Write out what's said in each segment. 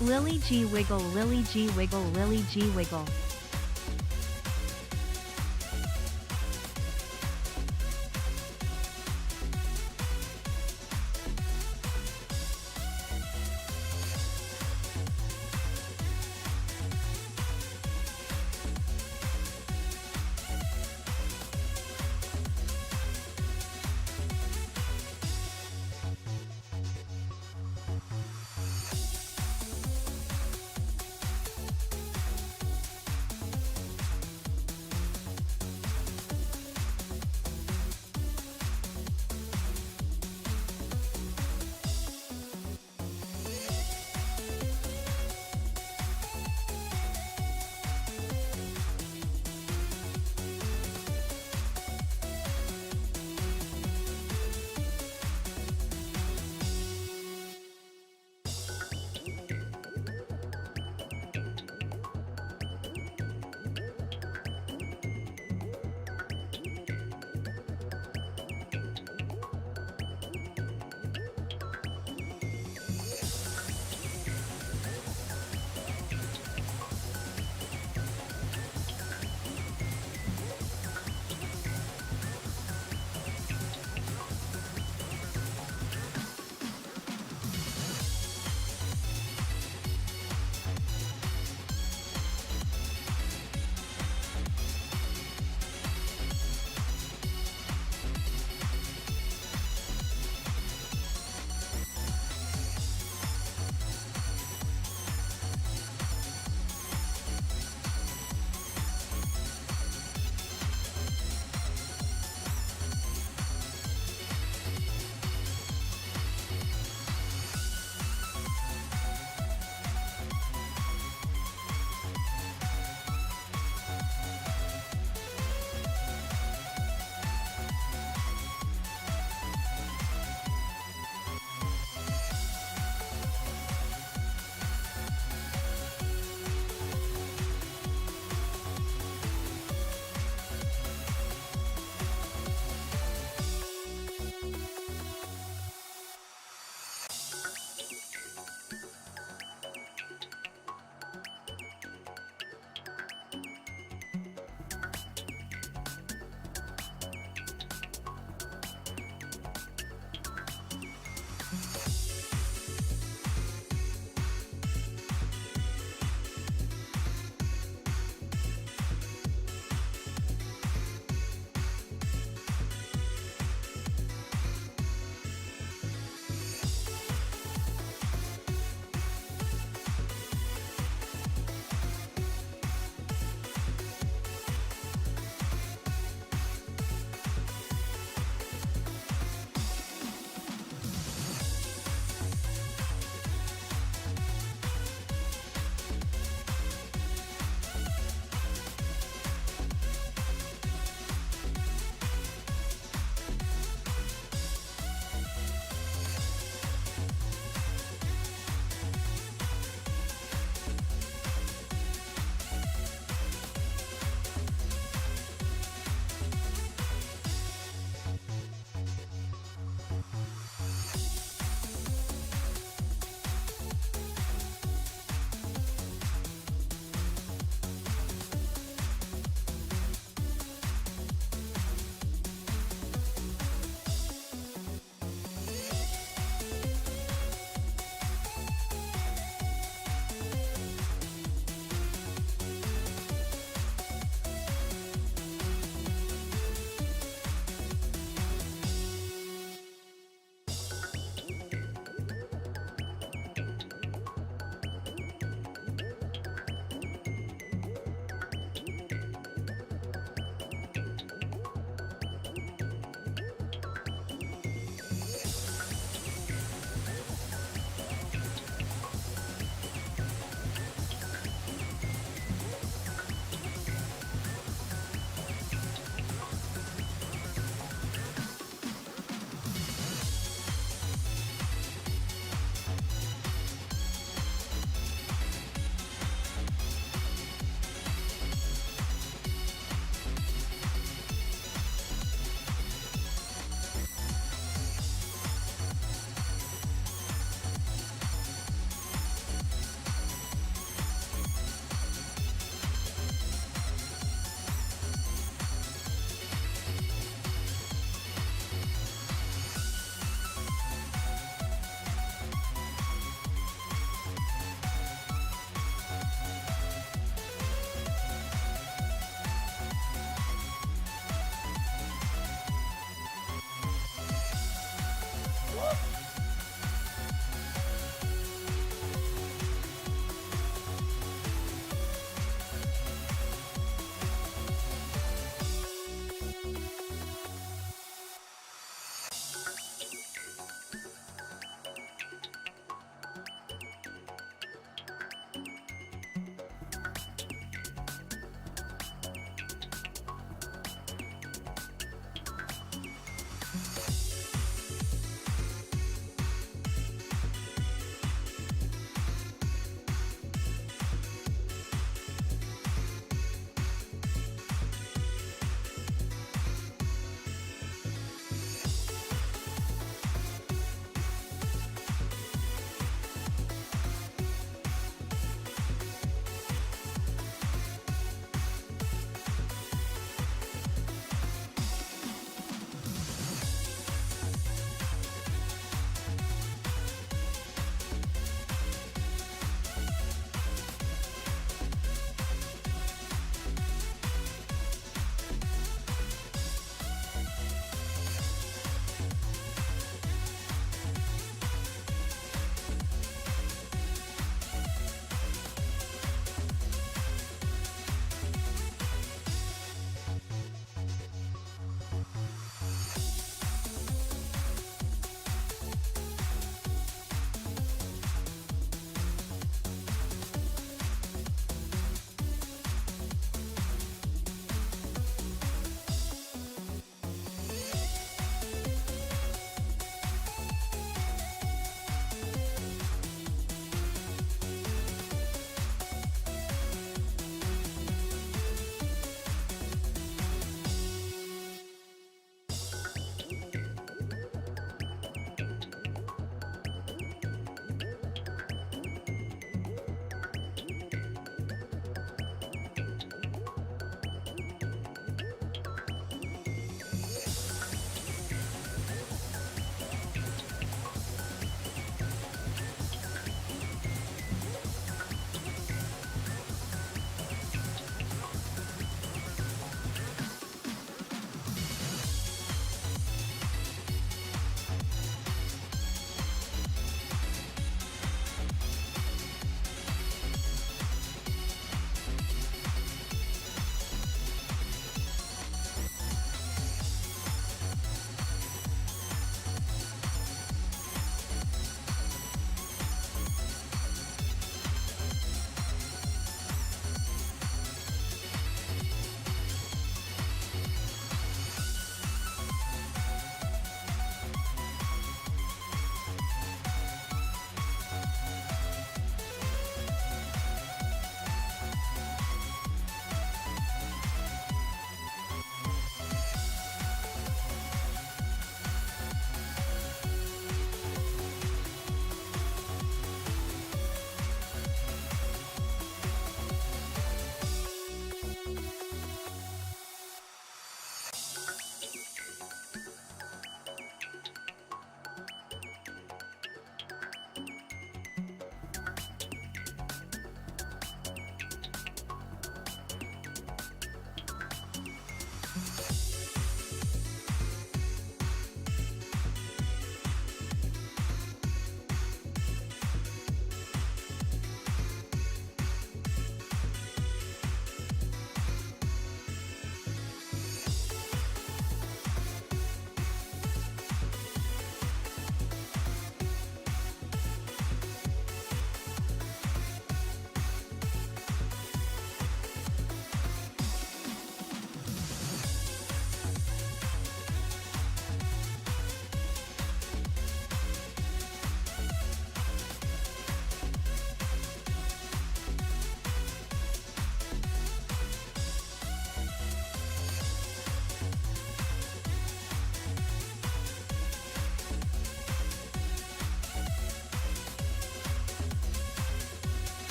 Lily G wiggle, Lily G wiggle, Lily G wiggle.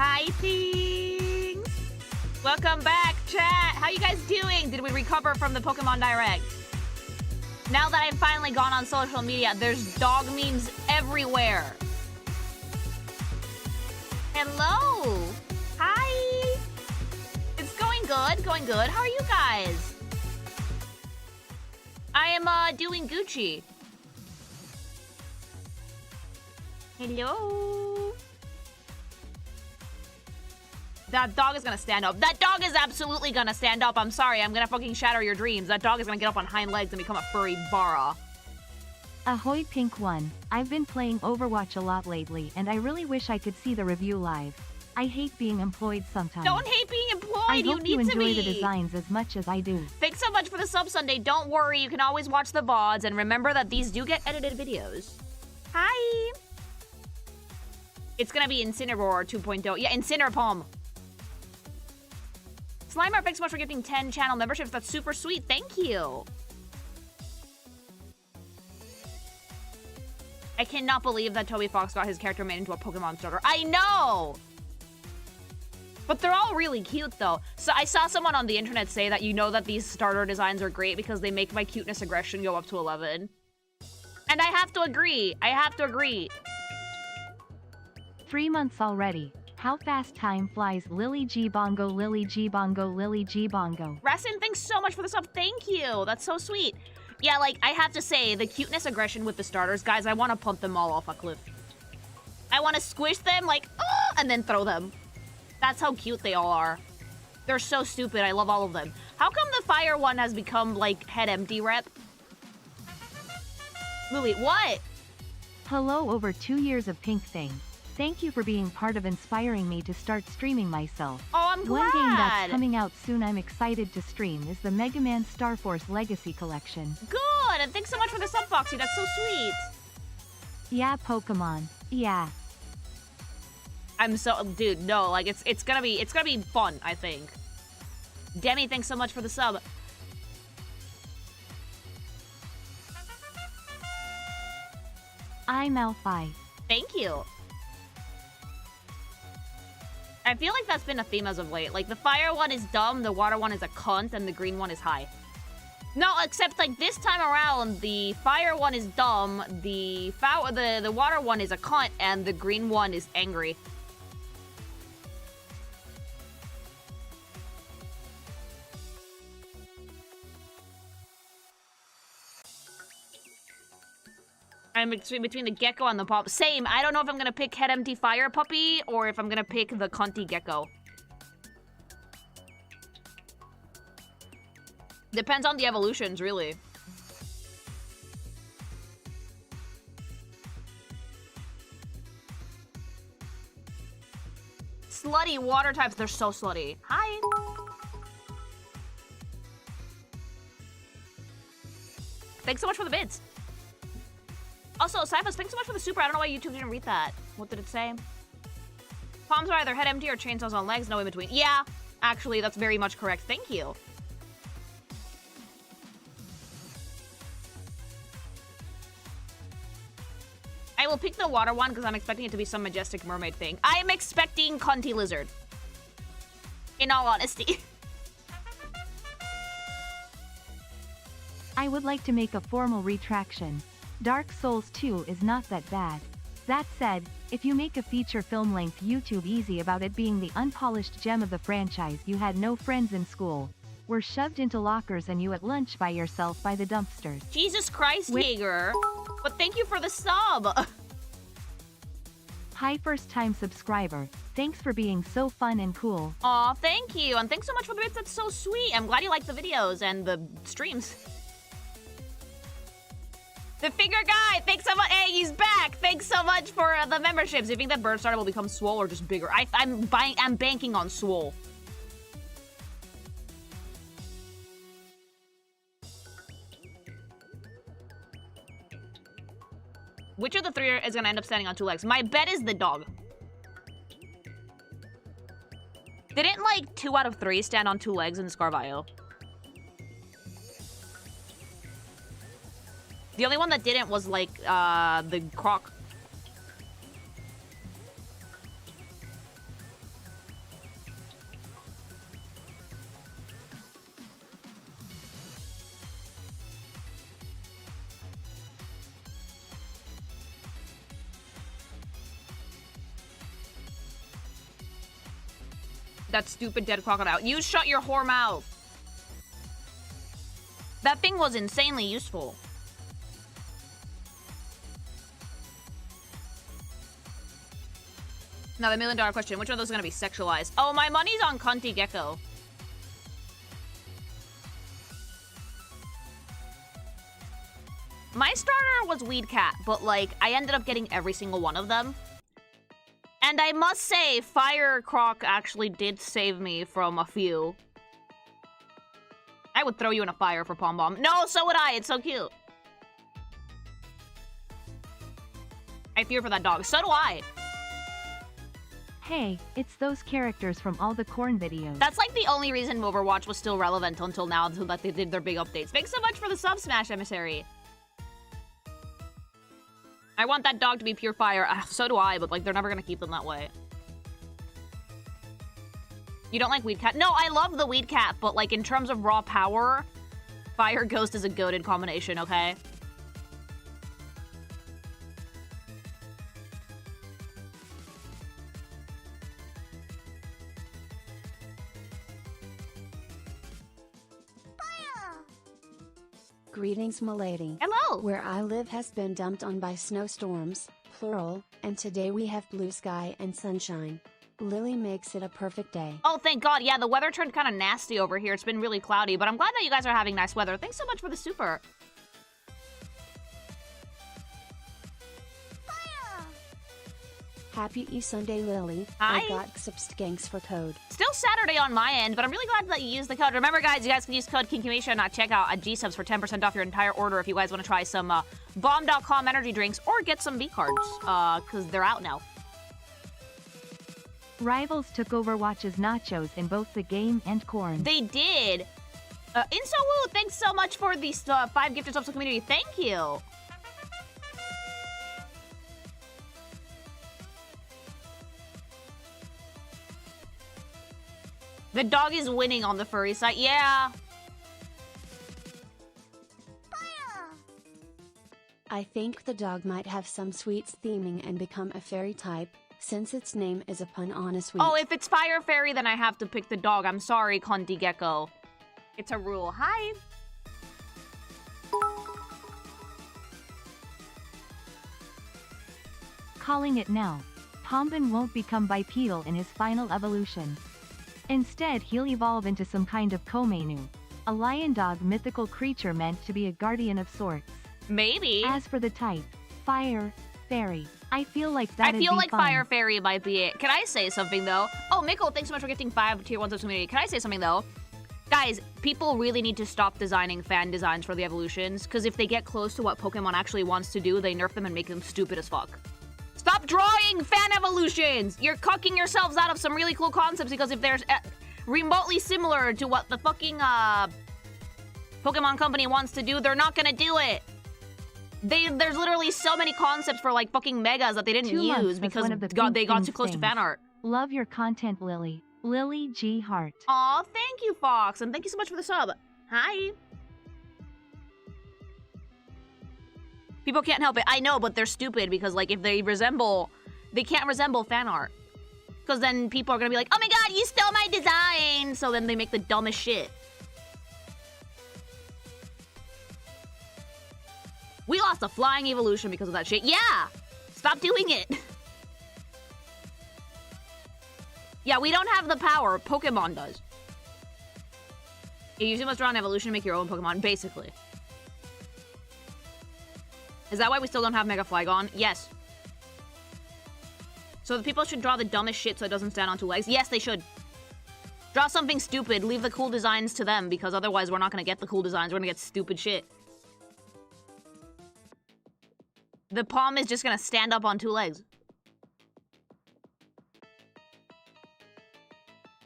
Hi, things! Welcome back, chat! How you guys doing? Did we recover from the Pokemon Direct? Now that I've finally gone on social media, there's dog memes everywhere. Hello! Hi! It's going good, going good. How are you guys? I am, doing Gucci. Hello? That dog is gonna stand up. That dog is absolutely gonna stand up. I'm sorry, I'm gonna fucking shatter your dreams. That dog is gonna get up on hind legs and become a furry Pharah. Ahoy Pink One. I've been playing Overwatch a lot lately, and I really wish I could see the review live. I hate being employed sometimes. Don't hate being employed. I you hope need you enjoy to be. the designs as much as I do. Thanks so much for the sub Sunday. Don't worry, you can always watch the VODs, and remember that these do get edited videos. Hi. It's gonna be Incineroar 2.0. Yeah, Incinerpalm. Slimer, thanks so much for gifting 10 channel memberships. That's super sweet. Thank you. I cannot believe that Toby Fox got his character made into a Pokemon starter. I know! But they're all really cute, though. So I saw someone on the internet say that you know that these starter designs are great because they make my cuteness aggression go up to 11. And I have to agree. I have to agree. 3 months already. How fast time flies. Lily G Bongo, Lily G Bongo, Lily G Bongo. Rasin, thanks so much for the sub. Thank you. That's so sweet. Yeah, like, I have to say, the cuteness aggression with the starters, guys, I want to pump them all off a cliff. I want to squish them, like, and then throw them. That's how cute they all are. They're so stupid. I love all of them. How come the fire one has become, like, head empty rep? Lily, what? Hello, over 2 years of Pink Thing. Thank you for being part of inspiring me to start streaming myself. Oh, I'm glad. One game that's coming out soon I'm excited to stream is the Mega Man Star Force Legacy Collection. Good, and thanks so much for the sub, Foxy. That's so sweet. Yeah, Pokemon. Yeah. I'm so, dude, no, like, it's gonna be fun, I think. Demi, thanks so much for the sub. I'm Alphi. Thank you. I feel like that's been a theme as of late. Like, the fire one is dumb, the water one is a cunt, and the green one is high. No, except, like, this time around, the fire one is dumb, the water one is a cunt, and the green one is angry. I'm between the gecko and the pop. Same. I don't know if I'm gonna pick head empty fire puppy or if I'm gonna pick the cunty gecko. Depends on the evolutions, really. Slutty water types. They're so slutty. Hi. Thanks so much for the bids. Also, Cyphus, thanks so much for the super. I don't know why YouTube didn't read that. What did it say? Palms are either head empty or chainsaws on legs, no in between. Yeah, actually, that's very much correct. Thank you. I will pick the water one because I'm expecting it to be some majestic mermaid thing. I am expecting cunty lizard. In all honesty. I would like to make a formal retraction. Dark Souls 2 is not that bad. That said, if you make a feature film-length YouTube easy about it being the unpolished gem of the franchise, you had no friends in school, were shoved into lockers and you at lunch by yourself by the dumpsters. Jesus Christ, Jaeger. But thank you for the sub. Hi, first-time subscriber. Thanks for being so fun and cool. Aw, thank you. And thanks so much for the bits. That's so sweet. I'm glad you like the videos and the streams. The figure guy, thanks so much. Hey, he's back. Thanks so much for the memberships. Do you think that Bird Starter will become swole or just bigger? I'm banking on swole. Which of the three is gonna end up standing on 2 legs? My bet is the dog. Didn't like 2 out of 3 stand on 2 legs in Scarvio? The only one that didn't was, like, the Croc. That stupid dead crocodile. You shut your whore mouth. That thing was insanely useful. Now the $1 million question, which one of those is gonna be sexualized? Oh, my money's on Cunty Gecko. My starter was Weed Cat, but like, I ended up getting every single one of them. And I must say, Fire Croc actually did save me from a few. I would throw you in a fire for Pom Bomb. No, so would I. It's so cute. I fear for that dog. So do I. Hey, it's those characters from all the corn videos. That's like the only reason Overwatch was still relevant until now, until that they did their big updates. Thanks so much for the sub smash, Emissary. I want that dog to be pure fire. So do I, but like they're never gonna keep them that way. You don't like Weed Cat? No, I love the Weed Cat, but like in terms of raw power, Fire Ghost is a goated combination, okay? Greetings, milady. Hello! Where I live has been dumped on by snowstorms, plural, and today we have blue sky and sunshine. Lily makes it a perfect day. Oh, thank God. Yeah, the weather turned kind of nasty over here. It's been really cloudy, but I'm glad that you guys are having nice weather. Thanks so much for the super. Happy Sunday, Lily. Hi. I got gsupps ganks for code. Still Saturday on my end, but I'm really glad that you used the code. Remember, guys, you guys can use code KinkyMation at checkout at gsupps for 10% off your entire order if you guys want to try some bomb.com energy drinks or get some V-cards, because they're out now. Rivals took Overwatch's nachos in both the game and corn. They did. Insowoo, thanks so much for these 5 gifted subs to the community. Thank you. The dog is winning on the furry side. Yeah. I think the dog might have some sweets theming and become a fairy type, since its name is a pun on a sweet. Oh, if it's Fire Fairy, then I have to pick the dog. I'm sorry, Conti Gecko. It's a rule. Hi. Calling it now. Tombin won't become bipedal in his final evolution. Instead, he'll evolve into some kind of Komenu, a lion dog mythical creature meant to be a guardian of sorts. Maybe. As for the type, Fire Fairy, I feel like that'd be fun. Fire Fairy might be it. Can I say something, though? Oh, Miko, thanks so much for gifting 5 tier 1 subs to the community. Can I say something, though? Guys, people really need to stop designing fan designs for the evolutions, because if they get close to what Pokemon actually wants to do, they nerf them and make them stupid as fuck. Stop drawing fan evolutions! You're cucking yourselves out of some really cool concepts, because if they're remotely similar to what the fucking Pokemon company wants to do, they're not gonna do it. There's literally so many concepts for like fucking megas that they didn't use because they got too close to fan art. Love your content, Lily. Lily G. Hart. Aw, thank you, Fox, and thank you so much for the sub. Hi. People can't help it. I know, but they're stupid because like if they can't resemble fan art. Because then people are gonna be like, oh my god, you stole my design! So then they make the dumbest shit. We lost a flying evolution because of that shit. Yeah! Stop doing it! Yeah, we don't have the power. Pokemon does. You usually must draw an evolution to make your own Pokemon, basically. Is that why we still don't have Mega Flygon? Yes. So the people should draw the dumbest shit so it doesn't stand on 2 legs? Yes, they should. Draw something stupid. Leave the cool designs to them, because otherwise we're not going to get the cool designs. We're going to get stupid shit. The palm is just going to stand up on 2 legs.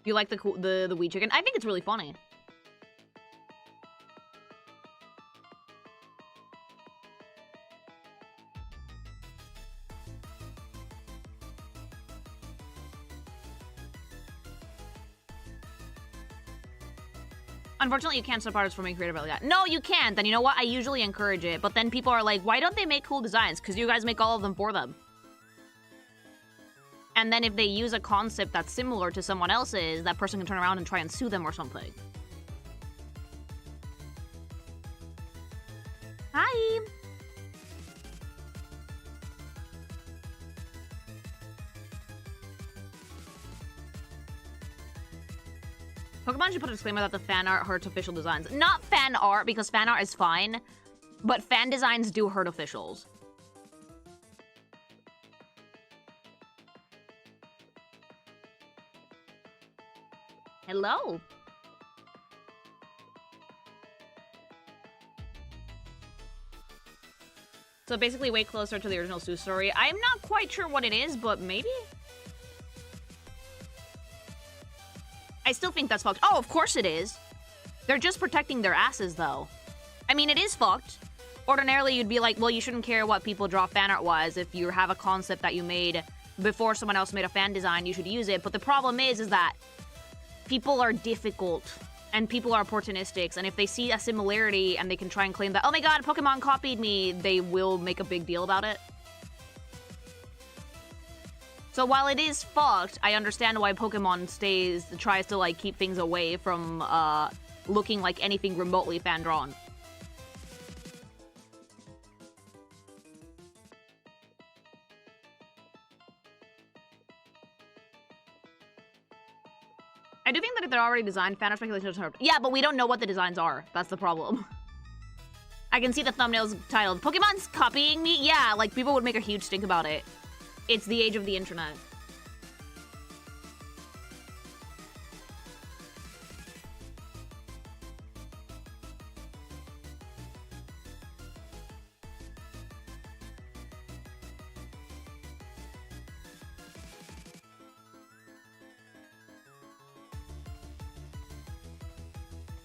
You like the wee chicken? I think it's really funny. Unfortunately, you can't stop artists from being creative like that. No, you can't. Then you know what? I usually encourage it. But then people are like, why don't they make cool designs? Because you guys make all of them for them. And then if they use a concept that's similar to someone else's, that person can turn around and try and sue them or something. Hi! Pokemon should put a disclaimer that the fan art hurts official designs. Not fan art, because fan art is fine, but fan designs do hurt officials. Hello. So basically way closer to the original Sue story. I'm not quite sure what it is, but maybe? I still think that's fucked. Oh, of course it is. They're just protecting their asses, though. I mean, it is fucked. Ordinarily, you'd be like, well, you shouldn't care what people draw fan art-wise. If you have a concept that you made before someone else made a fan design, you should use it. But the problem is that people are difficult, and people are opportunistic, and if they see a similarity and they can try and claim that, oh my god, Pokemon copied me, they will make a big deal about it. So while it is fucked, I understand why Pokemon tries to like keep things away from looking like anything remotely fan-drawn. I do think that if they're already designed, fan art speculation is hard. Yeah, but we don't know what the designs are. That's the problem. I can see the thumbnails titled, Pokemon's copying me? Yeah, like, people would make a huge stink about it. It's the age of the internet.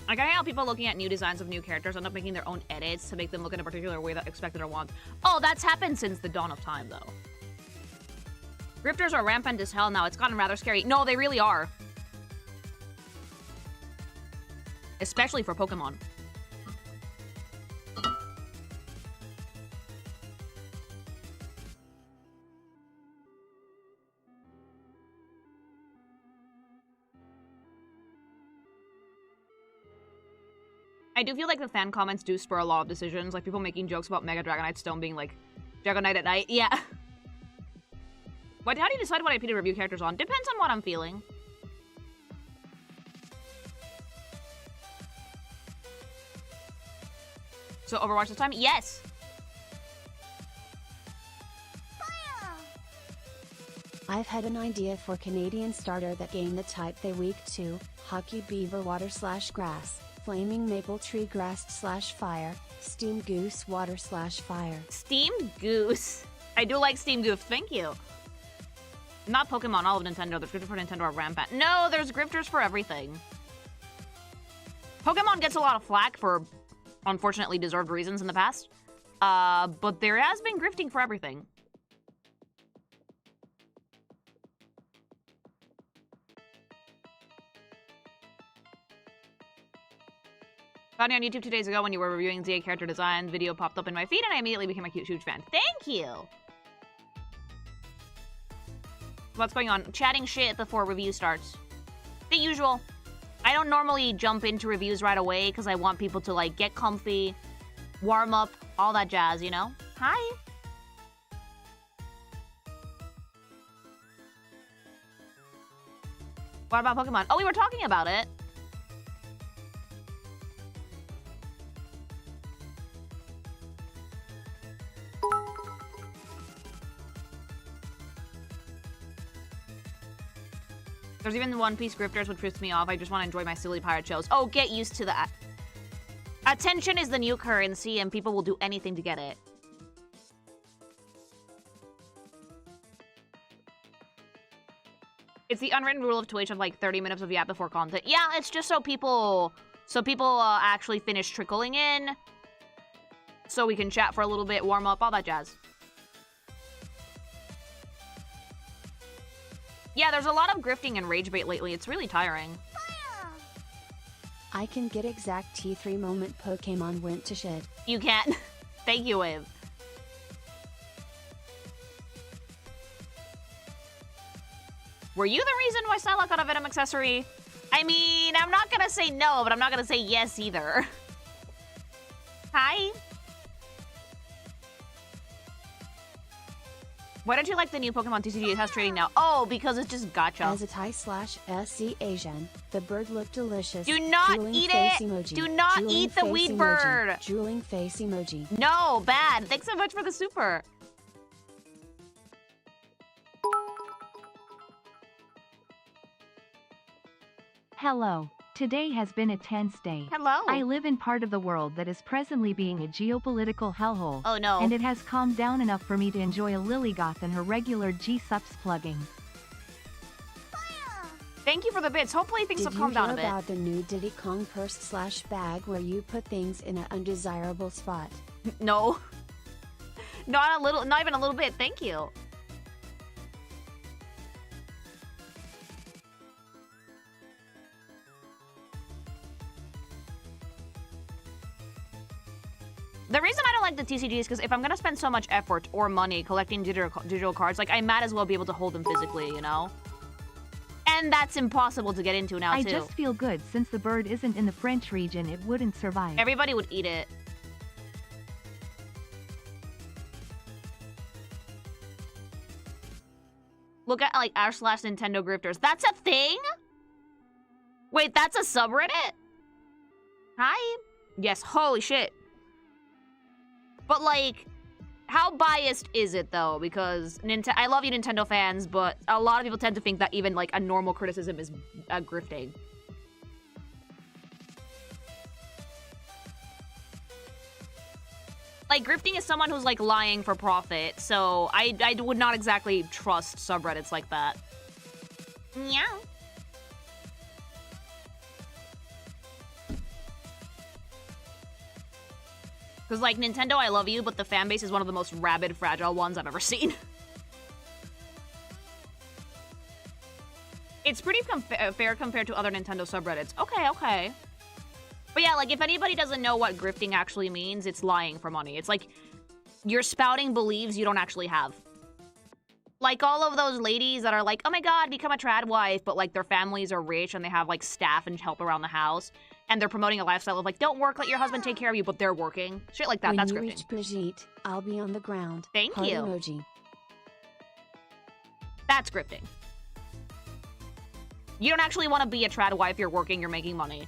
I get how people looking at new designs of new characters end up making their own edits to make them look in a particular way that expected or want. Oh, that's happened since the dawn of time, though. Grifters are rampant as hell now. It's gotten rather scary. No, they really are. Especially for Pokemon. I do feel like the fan comments do spur a lot of decisions, like people making jokes about Mega Dragonite Stone being like, Dragonite at night, yeah. How do you decide what IP to review characters on? Depends on what I'm feeling. So Overwatch this time? Yes! I've had an idea for Canadian starter that gain the type they weak to, Hockey Beaver Water / Grass. Flaming Maple Tree Grass / Fire, Steam Goose Water / Fire. Steam Goose. I do like Steam Goose, thank you. Not Pokemon, all of Nintendo. There's grifters for Nintendo are rampant. No, there's grifters for everything. Pokemon gets a lot of flack for unfortunately deserved reasons in the past. But there has been grifting for everything. Found you on YouTube 2 days ago when you were reviewing ZA character design. Video popped up in my feed and I immediately became a huge fan. Thank you! What's going on? Chatting shit before review starts. The usual. I don't normally jump into reviews right away because I want people to like get comfy, warm up, all that jazz, you know? Hi! What about Pokemon? Oh, we were talking about it. There's even the One Piece grifters, which pisses me off. I just want to enjoy my silly pirate shows. Oh, get used to that. Attention is the new currency, and people will do anything to get it. It's the unwritten rule of Twitch of like 30 minutes of yap before content. Yeah, it's just so people actually finish trickling in, so we can chat for a little bit, warm up, all that jazz. Yeah, there's a lot of grifting and rage bait lately. It's really tiring. I can get exact T3 moment Pokemon went to shit. You can't. Thank you, Wave. Were you the reason why Psylocke got a Venom accessory? I mean, I'm not gonna say no, but I'm not gonna say yes either. Hi. Why don't you like the new Pokemon TCG? It has trading now. Oh, because it's just gacha. As a Thai/SC Asian, the bird looked delicious. Do not eat it. Emoji. Do not eat the weed bird. Drooling face emoji. No, bad. Thanks so much for the super. Hello. Today has been a tense day. Hello. I live in part of the world that is presently being a geopolitical hellhole. Oh no. And it has calmed down enough for me to enjoy a Lilygoth and her regular gsupps plugging. Thank you for the bits. Hopefully things have calmed down a bit. Did you hear about the new Diddy Kong purse/bag where you put things in an undesirable spot? No. Not even a little bit. Thank you. The reason I don't like the TCG is because if I'm gonna spend so much effort or money collecting digital cards, like, I might as well be able to hold them physically, you know? And that's impossible to get into now, I too. just feel good since the bird isn't in the French region, it wouldn't survive. Everybody would eat it. Look at, like, r/Nintendo grifters. That's a thing? Wait, that's a subreddit? Hi? Yes, holy shit. But, like, how biased is it, though? Because I love you, Nintendo fans, but a lot of people tend to think that even, like, a normal criticism is grifting. Like, grifting is someone who's, like, lying for profit, so I would not exactly trust subreddits like that. Yeah. Because, like, Nintendo, I love you, but the fanbase is one of the most rabid, fragile ones I've ever seen. It's pretty fair compared to other Nintendo subreddits. Okay, okay. But yeah, like, if anybody doesn't know what grifting actually means, it's lying for money. It's like you're spouting beliefs you don't actually have. Like all of those ladies that are like, oh my god, become a trad wife, but like their families are rich and they have like staff and help around the house. And they're promoting a lifestyle of like, don't work, let your husband take care of you, but they're working. Shit like that, when that's you grifting. reach Brigitte, I'll be on the ground. Thank Heart you. Emoji. That's grifting. You don't actually want to be a trad wife, you're working, you're making money.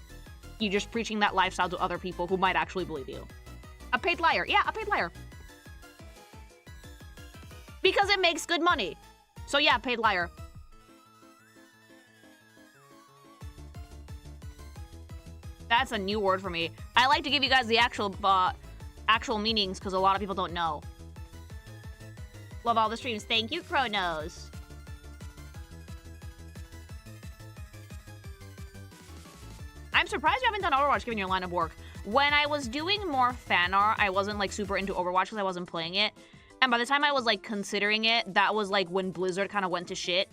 You're just preaching that lifestyle to other people who might actually believe you. A paid liar. Yeah, a paid liar. Because it makes good money. So yeah, paid liar. That's a new word for me. I like to give you guys the actual meanings because a lot of people don't know. Love all the streams. Thank you, Chronos. I'm surprised you haven't done Overwatch given your line of work. When I was doing more fan art, I wasn't like super into Overwatch because I wasn't playing it. And by the time I was like considering it, that was like when Blizzard kind of went to shit.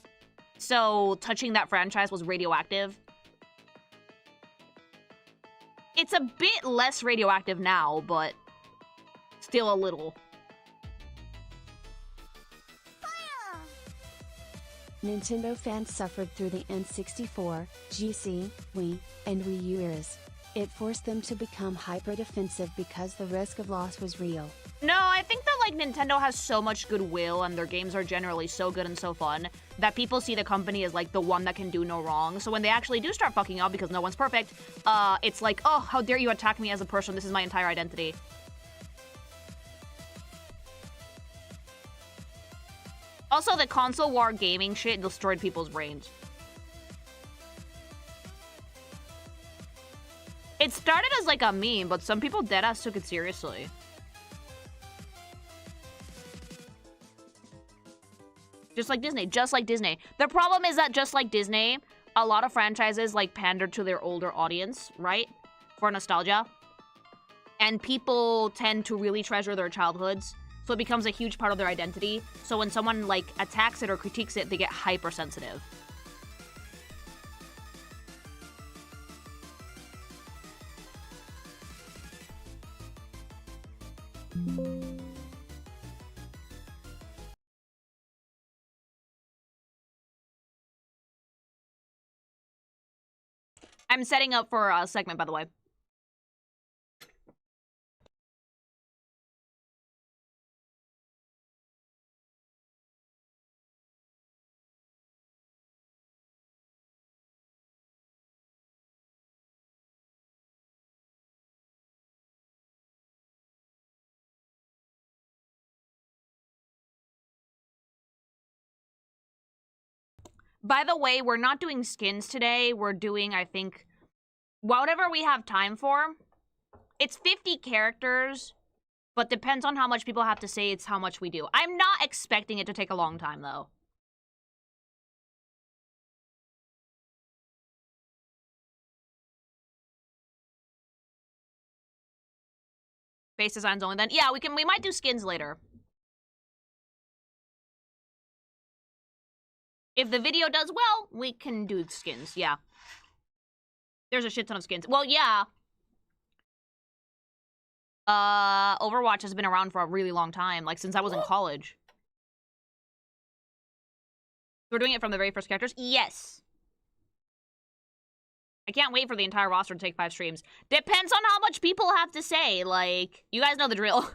So touching that franchise was radioactive. It's a bit less radioactive now, but still a little. Nintendo fans suffered through the N64, GC, Wii, and Wii U eras. It forced them to become hyper-defensive because the risk of loss was real. No, I think that like Nintendo has so much goodwill and their games are generally so good and so fun that people see the company as like the one that can do no wrong. So when they actually do start fucking up because no one's perfect, it's like, oh, how dare you attack me as a person? This is my entire identity. Also, the console war gaming shit destroyed people's brains. It started as like a meme, but some people deadass took it seriously. Just like Disney, just like Disney. The problem is that just like Disney, a lot of franchises like pander to their older audience, right? For nostalgia. And people tend to really treasure their childhoods. So it becomes a huge part of their identity. So when someone like attacks it or critiques it, they get hypersensitive. I'm setting up for a segment, by the way. By the way, we're not doing skins today. We're doing, I think, whatever we have time for. It's 50 characters, but depends on how much people have to say. It's how much we do. I'm not expecting it to take a long time, though. Face designs only then. Yeah, we might do skins later. If the video does well, we can do skins, yeah. There's a shit ton of skins. Well, yeah. Overwatch has been around for a really long time, like since I was in college. We're doing it from the very first characters? Yes. I can't wait for the entire roster to take 5 streams. Depends on how much people have to say, like, you guys know the drill.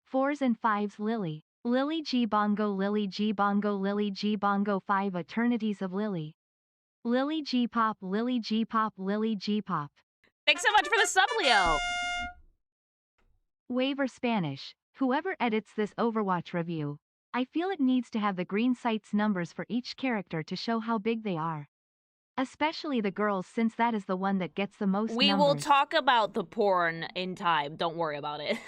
Fours and fives Lily. Lily G Bongo Lily G Bongo Lily G Bongo 5 Eternities of Lily. Lily G Pop Lily G Pop Lily G Pop. Thanks so much for the sub, Leo. Waiver Spanish. Whoever edits this Overwatch review, I feel it needs to have the green sights numbers for each character to show how big they are. Especially the girls, since that is the one that gets the most We numbers. will talk about the porn in time. Don't worry about it.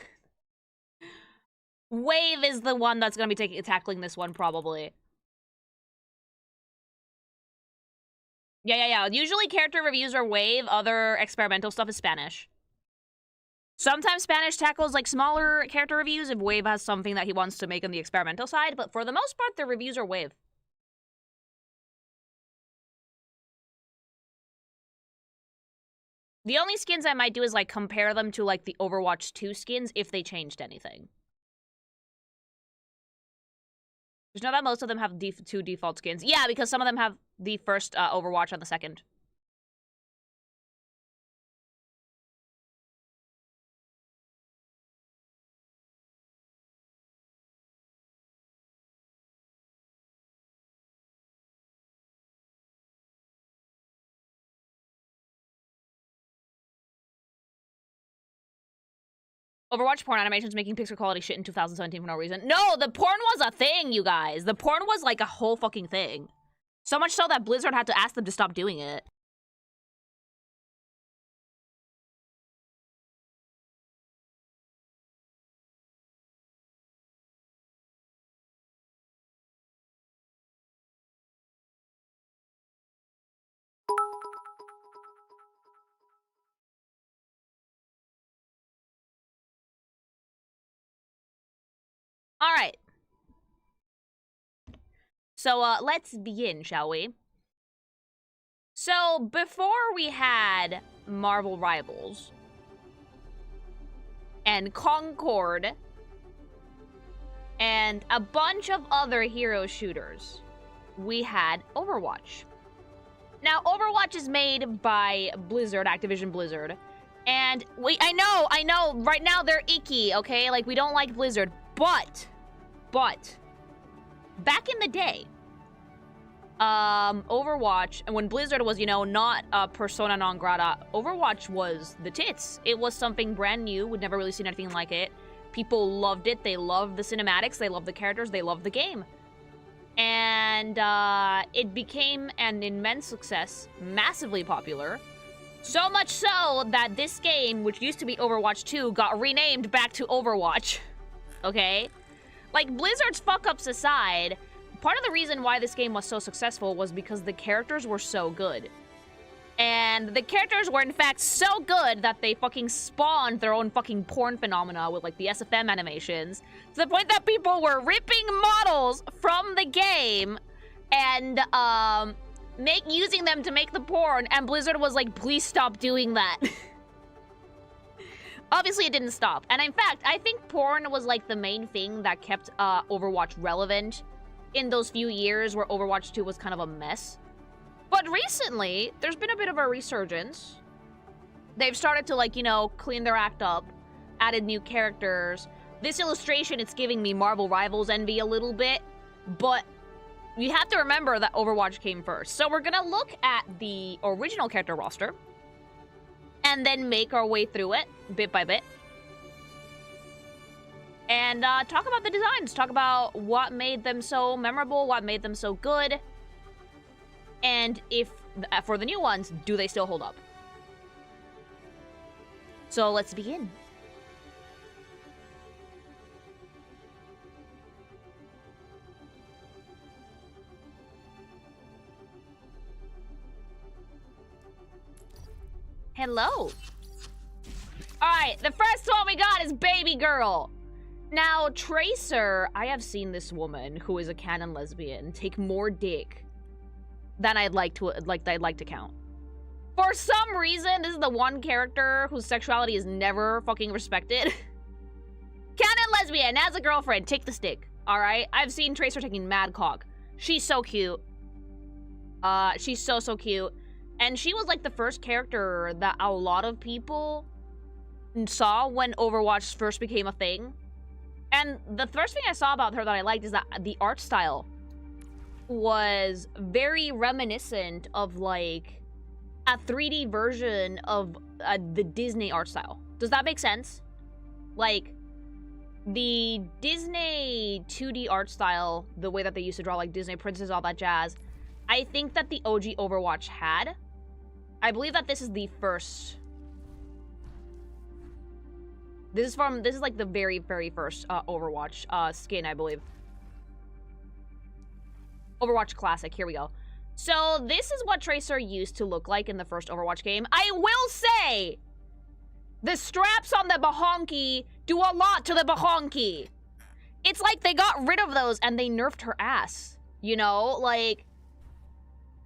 Wave is the one that's going to be tackling this one, probably. Yeah. Usually character reviews are Wave. Other experimental stuff is Spanish. Sometimes Spanish tackles, like, smaller character reviews if Wave has something that he wants to make on the experimental side, but for the most part, the reviews are Wave. The only skins I might do is, like, compare them to, like, the Overwatch 2 skins if they changed anything. Just know that most of them have 2 default skins. Yeah, because some of them have the first Overwatch on the second. Overwatch porn animations making picture quality shit in 2017 for no reason. No, the porn was a thing, you guys. The porn was like a whole fucking thing. So much so that Blizzard had to ask them to stop doing it. All right. So, let's begin, shall we? So, before we had Marvel Rivals and Concord and a bunch of other hero shooters, we had Overwatch. Now, Overwatch is made by Blizzard, Activision Blizzard, and I know, right now they're icky, okay? Like, we don't like Blizzard, but, back in the day, Overwatch, and when Blizzard was, you know, not persona non grata, Overwatch was the tits. It was something brand new. We'd never really seen anything like it. People loved it. They loved the cinematics. They loved the characters. They loved the game. And it became an immense success, massively popular. So much so that this game, which used to be Overwatch 2, got renamed back to Overwatch. Okay? Like, Blizzard's fuck-ups aside, part of the reason why this game was so successful was because the characters were so good. And the characters were, in fact, so good that they fucking spawned their own fucking porn phenomena with, like, the SFM animations, to the point that people were ripping models from the game and, using them to make the porn, and Blizzard was like, please stop doing that. Obviously, it didn't stop. And in fact, I think porn was like the main thing that kept Overwatch relevant in those few years where Overwatch 2 was kind of a mess. But recently, there's been a bit of a resurgence. They've started to, like, you know, clean their act up, added new characters. This illustration, it's giving me Marvel Rivals envy a little bit, but you have to remember that Overwatch came first. So we're gonna look at the original character roster, and then make our way through it, bit by bit. And talk about the designs, talk about what made them so memorable, what made them so good, and if, for the new ones, do they still hold up? So let's begin. Hello. Alright, the first one we got is Baby Girl. Now, Tracer, I have seen this woman, who is a canon lesbian, take more dick than I'd like to count. For some reason, this is the one character whose sexuality is never fucking respected. Canon lesbian, as a girlfriend, take the stick. Alright? I've seen Tracer taking mad cock. She's so cute. She's so cute. And she was like the first character that a lot of people saw when Overwatch first became a thing. And the first thing I saw about her that I liked is that the art style was very reminiscent of like a 3D version of the Disney art style. Does that make sense? Like, the Disney 2D art style, the way that they used to draw like Disney princesses, all that jazz, I think that the OG Overwatch had. I believe that this is the first. This is like the very first Overwatch skin, I believe. Overwatch Classic, here we go. So this is what Tracer used to look like in the first Overwatch game. I will say, the straps on the bahonki do a lot to the bahonki. It's like they got rid of those and they nerfed her ass. You know, like,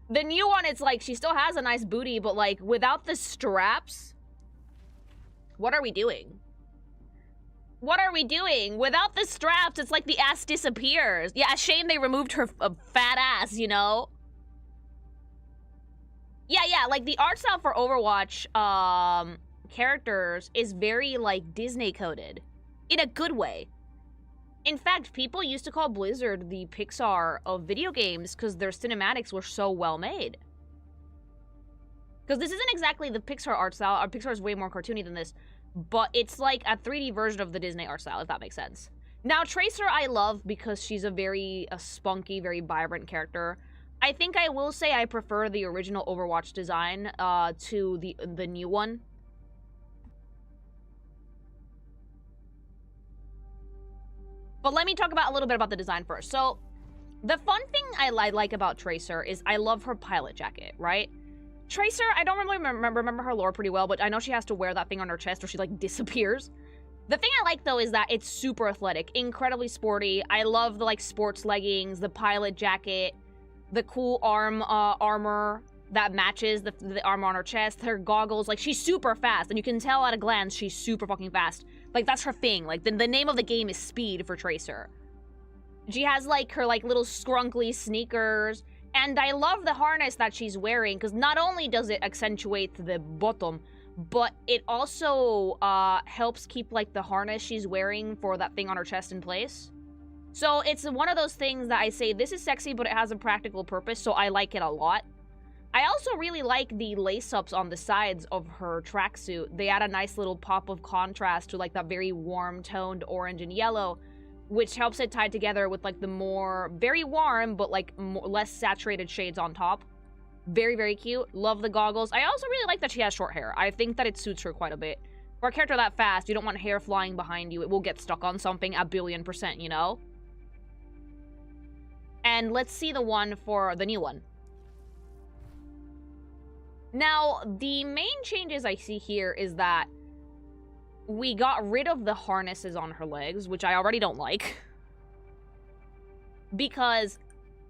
the new one, it's like she still has a nice booty, but like without the straps, what are we doing? What are we doing? Without the straps, it's like the ass disappears. Yeah, a shame they removed her fat ass, you know? Yeah, like the art style for Overwatch characters is very like Disney coded in a good way. In fact, people used to call Blizzard the Pixar of video games because their cinematics were so well made. Because this isn't exactly the Pixar art style. Pixar is way more cartoony than this. But it's like a 3D version of the Disney art style, if that makes sense. Now, Tracer I love because she's a very spunky, very vibrant character. I think I will say I prefer the original Overwatch design to the new one. But let me talk about a little bit about the design first. So, the fun thing I like about Tracer is I love her pilot jacket, right? Tracer, I don't really remember her lore pretty well, but I know she has to wear that thing on her chest or she, like, disappears. The thing I like, though, is that it's super athletic, incredibly sporty. I love the, like, sports leggings, the pilot jacket, the cool armor that matches the armor on her chest, her goggles. Like, she's super fast, and you can tell at a glance she's super fucking fast. Like, that's her thing. Like, the name of the game is Speed for Tracer. She has, like, her, like, little scrunkly sneakers. And I love the harness that she's wearing, because not only does it accentuate the bottom, but it also helps keep, like, the harness she's wearing for that thing on her chest in place. So it's one of those things that I say, this is sexy, but it has a practical purpose, so I like it a lot. I also really like the lace-ups on the sides of her tracksuit. They add a nice little pop of contrast to, like, that very warm-toned orange and yellow, which helps it tie together with, like, the more, very warm, but, like, less saturated shades on top. Very, very cute. Love the goggles. I also really like that she has short hair. I think that it suits her quite a bit. For a character that fast, you don't want hair flying behind you. It will get stuck on something 1,000,000,000%, you know? And let's see the one for the new one. Now, the main changes I see here is that we got rid of the harnesses on her legs, which I already don't like. Because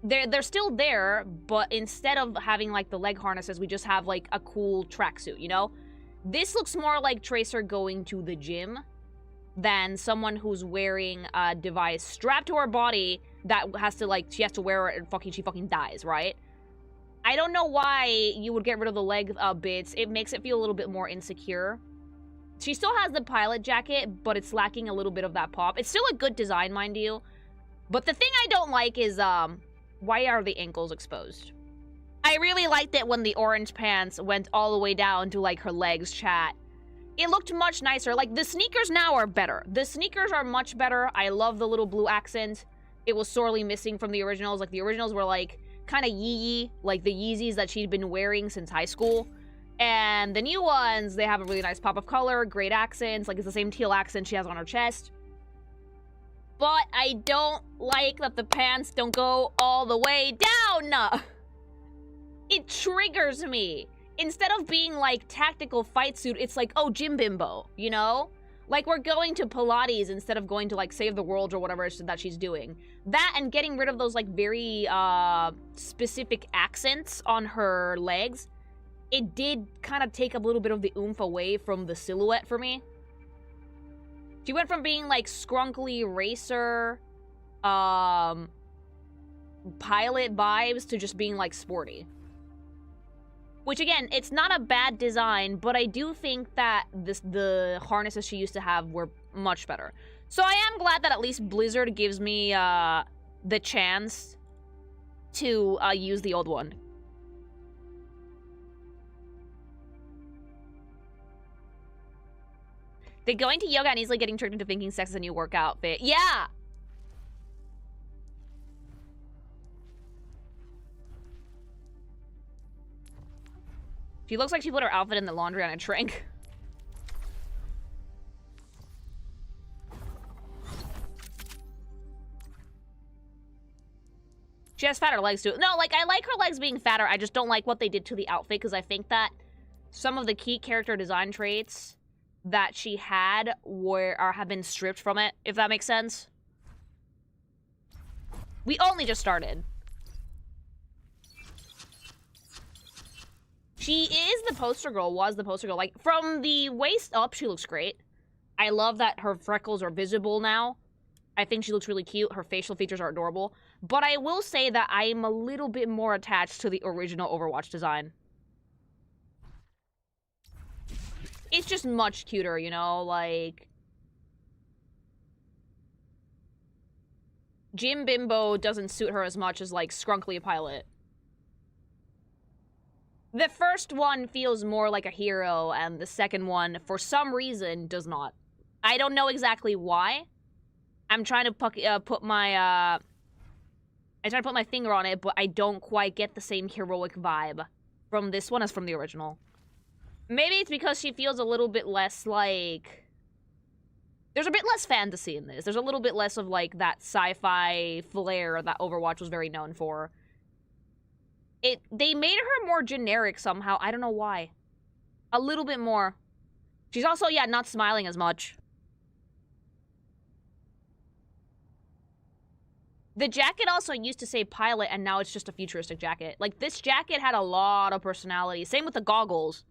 they're still there, but instead of having like the leg harnesses, we just have like a cool tracksuit, you know? This looks more like Tracer going to the gym than someone who's wearing a device strapped to her body that has to like, she has to wear it and she fucking dies, right? I don't know why you would get rid of the leg bits. It makes it feel a little bit more insecure. She still has the pilot jacket, but it's lacking a little bit of that pop. It's still a good design, mind you. But the thing I don't like is, why are the ankles exposed? I really liked it when the orange pants went all the way down to, like, her legs, chat. It looked much nicer. Like, the sneakers now are better. The sneakers are much better. I love the little blue accent. It was sorely missing from the originals. Like, the originals were, like, kind of yee-yee, like the Yeezys that she'd been wearing since high school. And the new ones, they have a really nice pop of color, great accents, like it's the same teal accent she has on her chest. But I don't like that the pants don't go all the way down! It triggers me. Instead of being like tactical fight suit, it's like, oh, gym bimbo, you know? Like we're going to Pilates instead of going to like save the world or whatever that she's doing. That and getting rid of those like very specific accents on her legs, it did kind of take a little bit of the oomph away from the silhouette for me. She went from being like scrunkly racer, pilot vibes to just being like sporty. Which again, it's not a bad design, but I do think that the harnesses she used to have were much better. So I am glad that at least Blizzard gives me the chance to use the old one. They're going to yoga and easily getting tricked into thinking sex is a new workout fit. Yeah! She looks like she put her outfit in the laundry on a shrink. She has fatter legs too. No, like, I like her legs being fatter. I just don't like what they did to the outfit because I think that some of the key character design traits that she had have been stripped from it, if that makes sense. We only just started. She is the poster girl, was the poster girl. Like, from the waist up, she looks great. I love that her freckles are visible now. I think she looks really cute. Her facial features are adorable. But I will say that I am a little bit more attached to the original Overwatch design. It's just much cuter, you know? Like, Gym Bimbo doesn't suit her as much as, like, Scrunkly Pilot. The first one feels more like a hero, and the second one, for some reason, does not. I don't know exactly why. I'm trying to put my finger on it, but I don't quite get the same heroic vibe from this one as from the original. Maybe it's because she feels a little bit less, like... There's a bit less fantasy in this. There's a little bit less of, like, that sci-fi flair that Overwatch was very known for. They made her more generic somehow. I don't know why. A little bit more. She's also, yeah, not smiling as much. The jacket also used to say pilot, and now it's just a futuristic jacket. Like, this jacket had a lot of personality. Same with the goggles.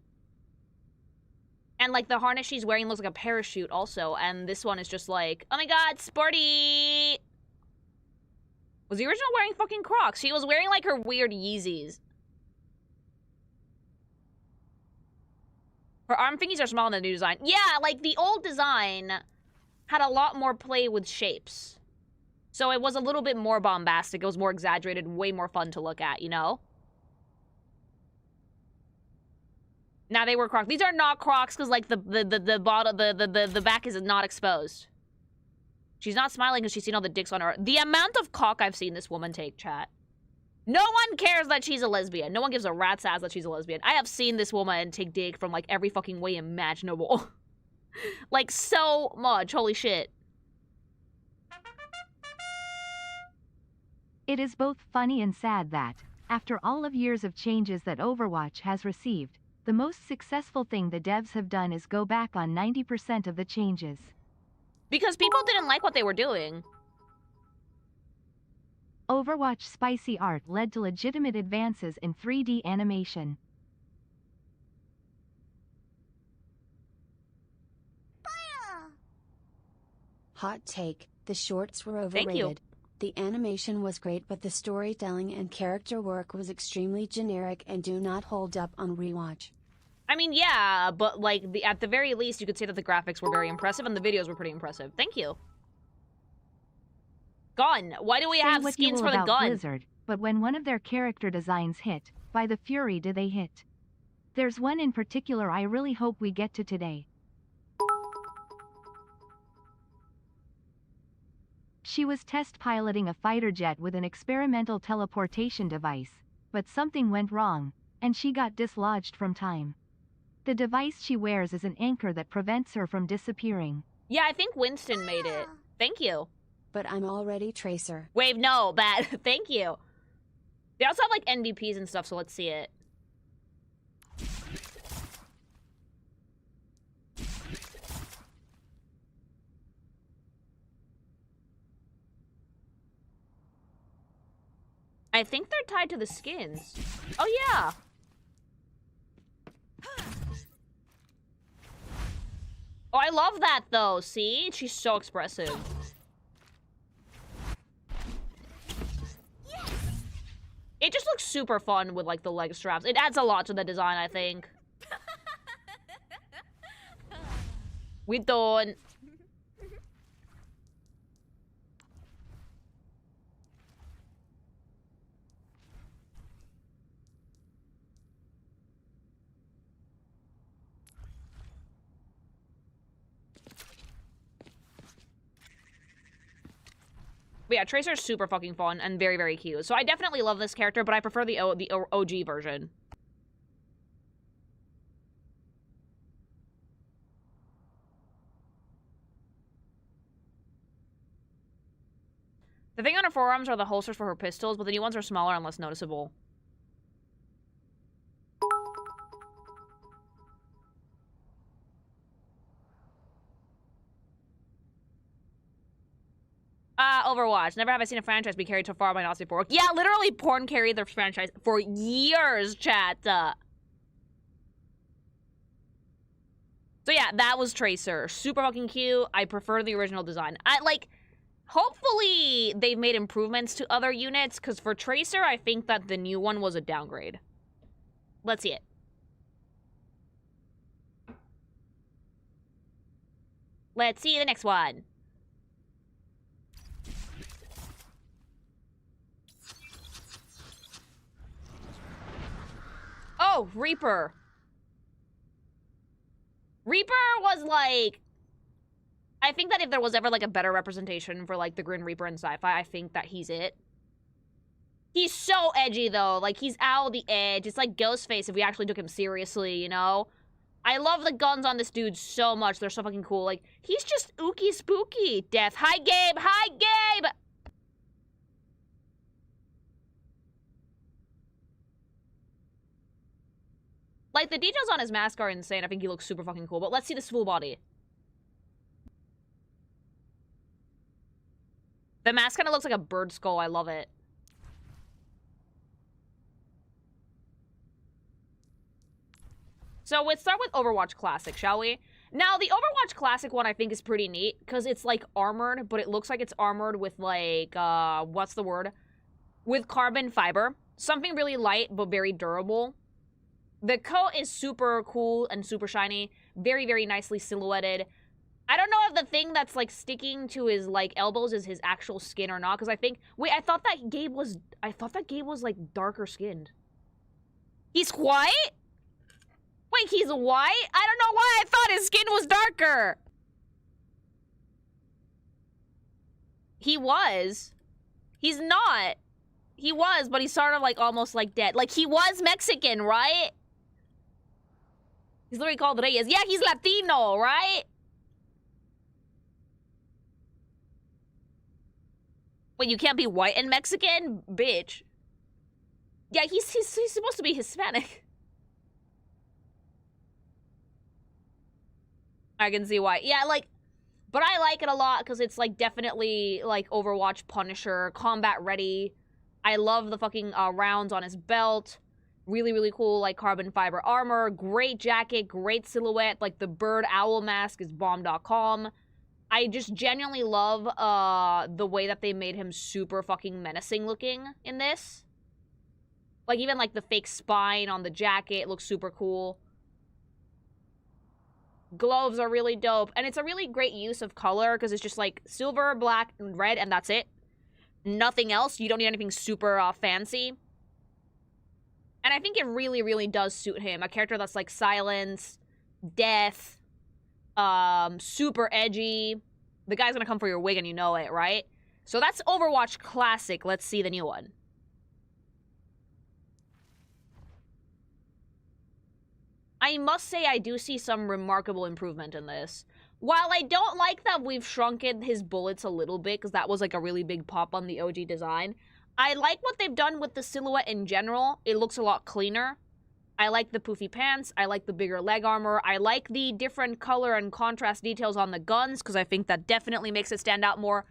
And, like, the harness she's wearing looks like a parachute also. And this one is just like, oh my god, sporty! Was the original wearing fucking Crocs? She was wearing, like, her weird Yeezys. Her arm thingies are smaller in the new design. Yeah, like, the old design had a lot more play with shapes. So it was a little bit more bombastic. It was more exaggerated, way more fun to look at, you know? Now they were Crocs. These are not Crocs because, like, the back is not exposed. She's not smiling because she's seen all the dicks on her. The amount of cock I've seen this woman take, chat. No one cares that she's a lesbian. No one gives a rat's ass that she's a lesbian. I have seen this woman take dick from, like, every fucking way imaginable. Like, so much. Holy shit. It is both funny and sad that, after all of years of changes that Overwatch has received, the most successful thing the devs have done is go back on 90% of the changes. Because people didn't like what they were doing. Overwatch spicy art led to legitimate advances in 3D animation. Hot take, the shorts were Thank you. overrated. The animation was great, but the storytelling and character work was extremely generic and do not hold up on rewatch. I mean, yeah, but like at the very least, you could say that the graphics were very impressive and the videos were pretty impressive. Thank you. Gun. Why do we have skins for the gun? Blizzard, but when one of their character designs hit, by the fury do they hit. There's one in particular I really hope we get to today. She was test piloting a fighter jet with an experimental teleportation device, but something went wrong, and she got dislodged from time. The device she wears is an anchor that prevents her from disappearing. Yeah, I think Winston made it. Thank you. But I'm already Tracer. Wave, no, bad. Thank you. They also have like NBPs and stuff, so let's see it. I think they're tied to the skins. Oh, yeah. Oh, I love that, though. See? She's so expressive. It just looks super fun with, like, the leg straps. It adds a lot to the design, I think. We don't. But yeah, Tracer's super fucking fun and very, very cute. So I definitely love this character, but I prefer the OG version. The thing on her forearms are the holsters for her pistols, but the new ones are smaller and less noticeable. Overwatch. Never have I seen a franchise be carried so far by Nazi porn. Yeah, literally porn carried their franchise for years, chat. So yeah, that was Tracer. Super fucking cute. I prefer the original design. Hopefully they've made improvements to other units, because for Tracer, I think that the new one was a downgrade. Let's see it. Let's see the next one. Oh, Reaper. Reaper was like... I think that if there was ever like a better representation for like the Grim Reaper in sci-fi, I think that he's it. He's so edgy though. Like he's out the edge. It's like Ghostface if we actually took him seriously, you know? I love the guns on this dude so much. They're so fucking cool. Like, he's just ooky spooky. Death. Hi, Gabe. Hi, Gabe. Like, the details on his mask are insane. I think he looks super fucking cool. But let's see this full body. The mask kind of looks like a bird skull. I love it. So let's start with Overwatch Classic, shall we? Now, the Overwatch Classic one I think is pretty neat, because it's, like, armored, but it looks like it's armored with, like, what's the word? With carbon fiber. Something really light, but very durable. The coat is super cool and super shiny. Very, very nicely silhouetted. I don't know if the thing that's, like, sticking to his, like, elbows is his actual skin or not, because I think... Wait, I thought that Gabe was, like, darker skinned. He's white? Wait, he's white? I don't know why I thought his skin was darker. He was. He's not. He was, but he's sort of, like, almost, like, dead. Like, he was Mexican, right? He's literally called Reyes. Yeah, he's Latino, right? Wait, you can't be white and Mexican? Bitch. Yeah, he's supposed to be Hispanic. I can see why. Yeah, like, but I like it a lot because it's, like, definitely, like, Overwatch Punisher, combat ready. I love the fucking rounds on his belt. Really, really cool, like, carbon fiber armor. Great jacket, great silhouette. Like, the bird owl mask is bomb.com. I just genuinely love the way that they made him super fucking menacing looking in this. Like, even, like, the fake spine on the jacket looks super cool. Gloves are really dope. And it's a really great use of color, because it's just, like, silver, black, and red, and that's it. Nothing else. You don't need anything super fancy. And I think it really, really does suit him. A character that's, like, silence, death, super edgy. The guy's gonna come for your wig and you know it, right? So that's Overwatch Classic. Let's see the new one. I must say I do see some remarkable improvement in this. While I don't like that we've shrunken his bullets a little bit, because that was like a really big pop on the OG design, I like what they've done with the silhouette in general. It looks a lot cleaner. I like the poofy pants. I like the bigger leg armor. I like the different color and contrast details on the guns, because I think that definitely makes it stand out more.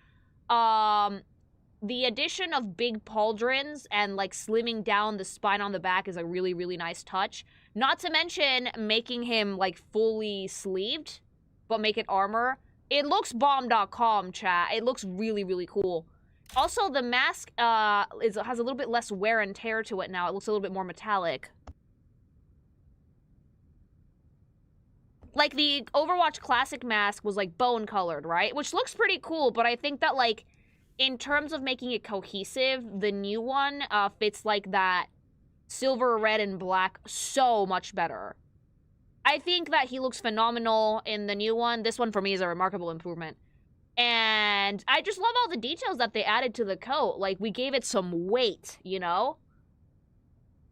The addition of big pauldrons and, like, slimming down the spine on the back is a really, really nice touch. Not to mention making him, like, fully sleeved, but make it armor. It looks bomb.com, chat. It looks really, really cool. Also, the mask has a little bit less wear and tear to it now. It looks a little bit more metallic. Like, the Overwatch Classic mask was, like, bone-colored, right? Which looks pretty cool, but I think that, like, in terms of making it cohesive, the new one fits, like, that silver, red, and black so much better. I think that he looks phenomenal in the new one. This one, for me, is a remarkable improvement. And I just love all the details that they added to the coat. Like, we gave it some weight, you know?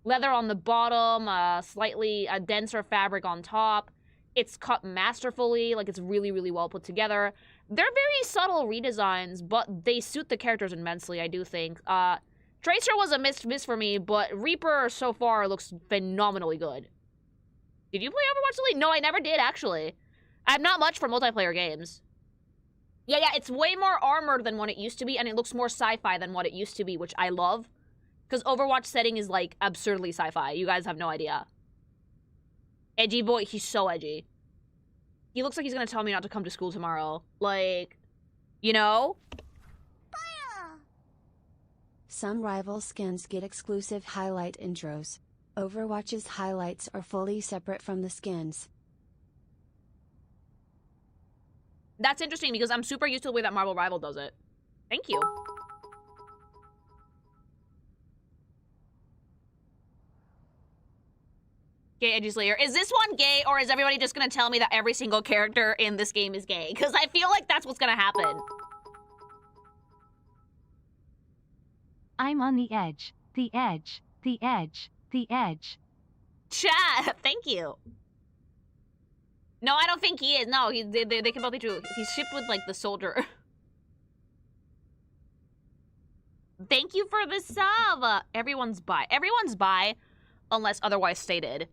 Leather on the bottom, slightly a denser fabric on top. It's cut masterfully, like, it's really, really well put together. They're very subtle redesigns, but they suit the characters immensely, I do think. Tracer was a miss for me, but Reaper so far looks phenomenally good. Did you play Overwatch Elite? No, I never did, actually. I'm not much for multiplayer games. Yeah, it's way more armored than what it used to be, and it looks more sci-fi than what it used to be, which I love. Because Overwatch setting is, like, absurdly sci-fi. You guys have no idea. Edgy boy, he's so edgy. He looks like he's gonna tell me not to come to school tomorrow. Like, you know? Some rival skins get exclusive highlight intros. Overwatch's highlights are fully separate from the skins. That's interesting because I'm super used to the way that Marvel Rival does it. Thank you. Gay Edgy Slayer. Is this one gay, or is everybody just gonna tell me that every single character in this game is gay? Because I feel like that's what's gonna happen. I'm on the edge. The edge. The edge. The edge. Chat, thank you. No, I don't think he is. No, they can both be true. He's shipped with, like, the soldier. Thank you for the sub. Everyone's bi. Everyone's bi, unless otherwise stated.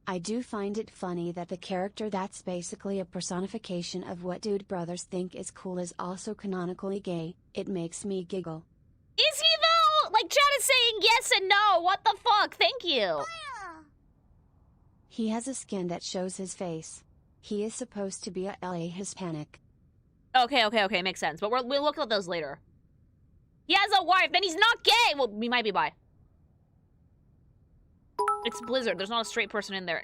I do find it funny that the character that's basically a personification of what dude brothers think is cool is also canonically gay. It makes me giggle. Is he though? Like, chat is saying yes and no. What the fuck? Thank you. He has a skin that shows his face. He is supposed to be a LA Hispanic. Okay. Makes sense. But we'll look at those later. He has a wife, then he's not gay! Well, we might be bi. It's Blizzard. There's not a straight person in there.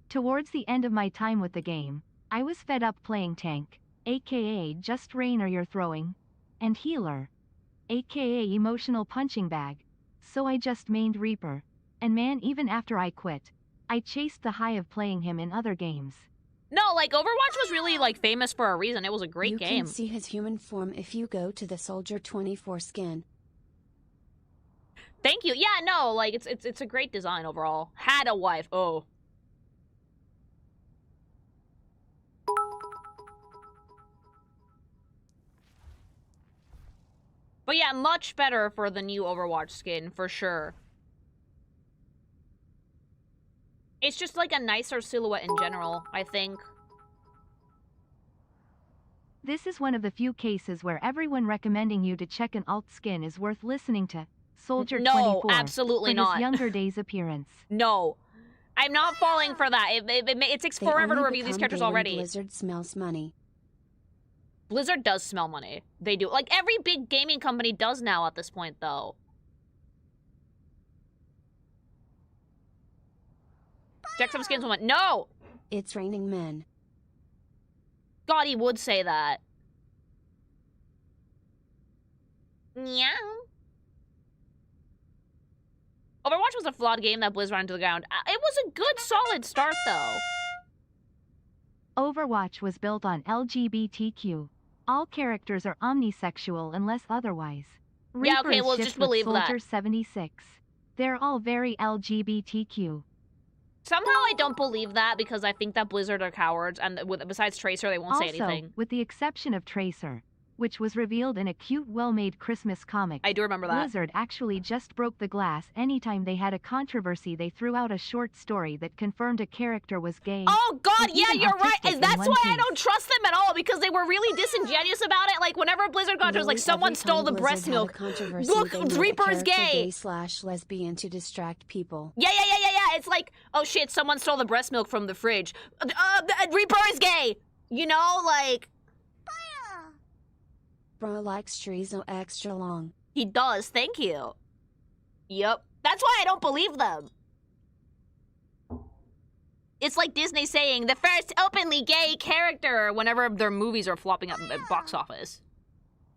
Towards the end of my time with the game, I was fed up playing tank, aka just Rainer you're throwing, and healer, aka emotional punching bag, so I just mained Reaper. And man, even after I quit, I chased the high of playing him in other games. No, like, Overwatch was really, like, famous for a reason. It was a great game. You can see his human form if you go to the Soldier 24 skin. Thank you. Yeah, no, like, it's a great design overall. Had a wife. Oh. But yeah, much better for the new Overwatch skin, for sure. It's just, like, a nicer silhouette in general, I think. This is one of the few cases where everyone recommending you to check an alt skin is worth listening to. Soldier 24 No, absolutely for not. his younger days appearance. No. I'm not falling for that. It takes forever to review these characters already. Blizzard smells money. Blizzard does smell money. They do. Like, every big gaming company does now at this point, though. Check some skins woman. No! It's raining men. God, he would say that. Meow. Overwatch was a flawed game that Blizz ran into the ground. It was a good, solid start, though. Overwatch was built on LGBTQ. All characters are omnisexual unless otherwise. Yeah, Reaper okay, is we'll shipped just with believe that. Soldier 76. They're all very LGBTQ. Somehow I don't believe that because I think that Blizzard are cowards, and besides Tracer, they won't say anything. With the exception of Tracer, which was revealed in a cute, well-made Christmas comic. I do remember that. Blizzard actually just broke the glass anytime they had a controversy. They threw out a short story that confirmed a character was gay. Oh God, yeah, even you're right. autistic in That's one why I case. don't trust them at all, because they were really disingenuous about it. Like, whenever Blizzard got to, it was like, someone stole the breast milk. Look, Reaper is gay. Gay/lesbian to distract people. Yeah. It's like, oh shit, someone stole the breast milk from the fridge. Reaper is gay. You know, like... Bro likes trees no extra long. He does, thank you. Yep. That's why I don't believe them. It's like Disney saying, the first openly gay character, whenever their movies are flopping up at box office.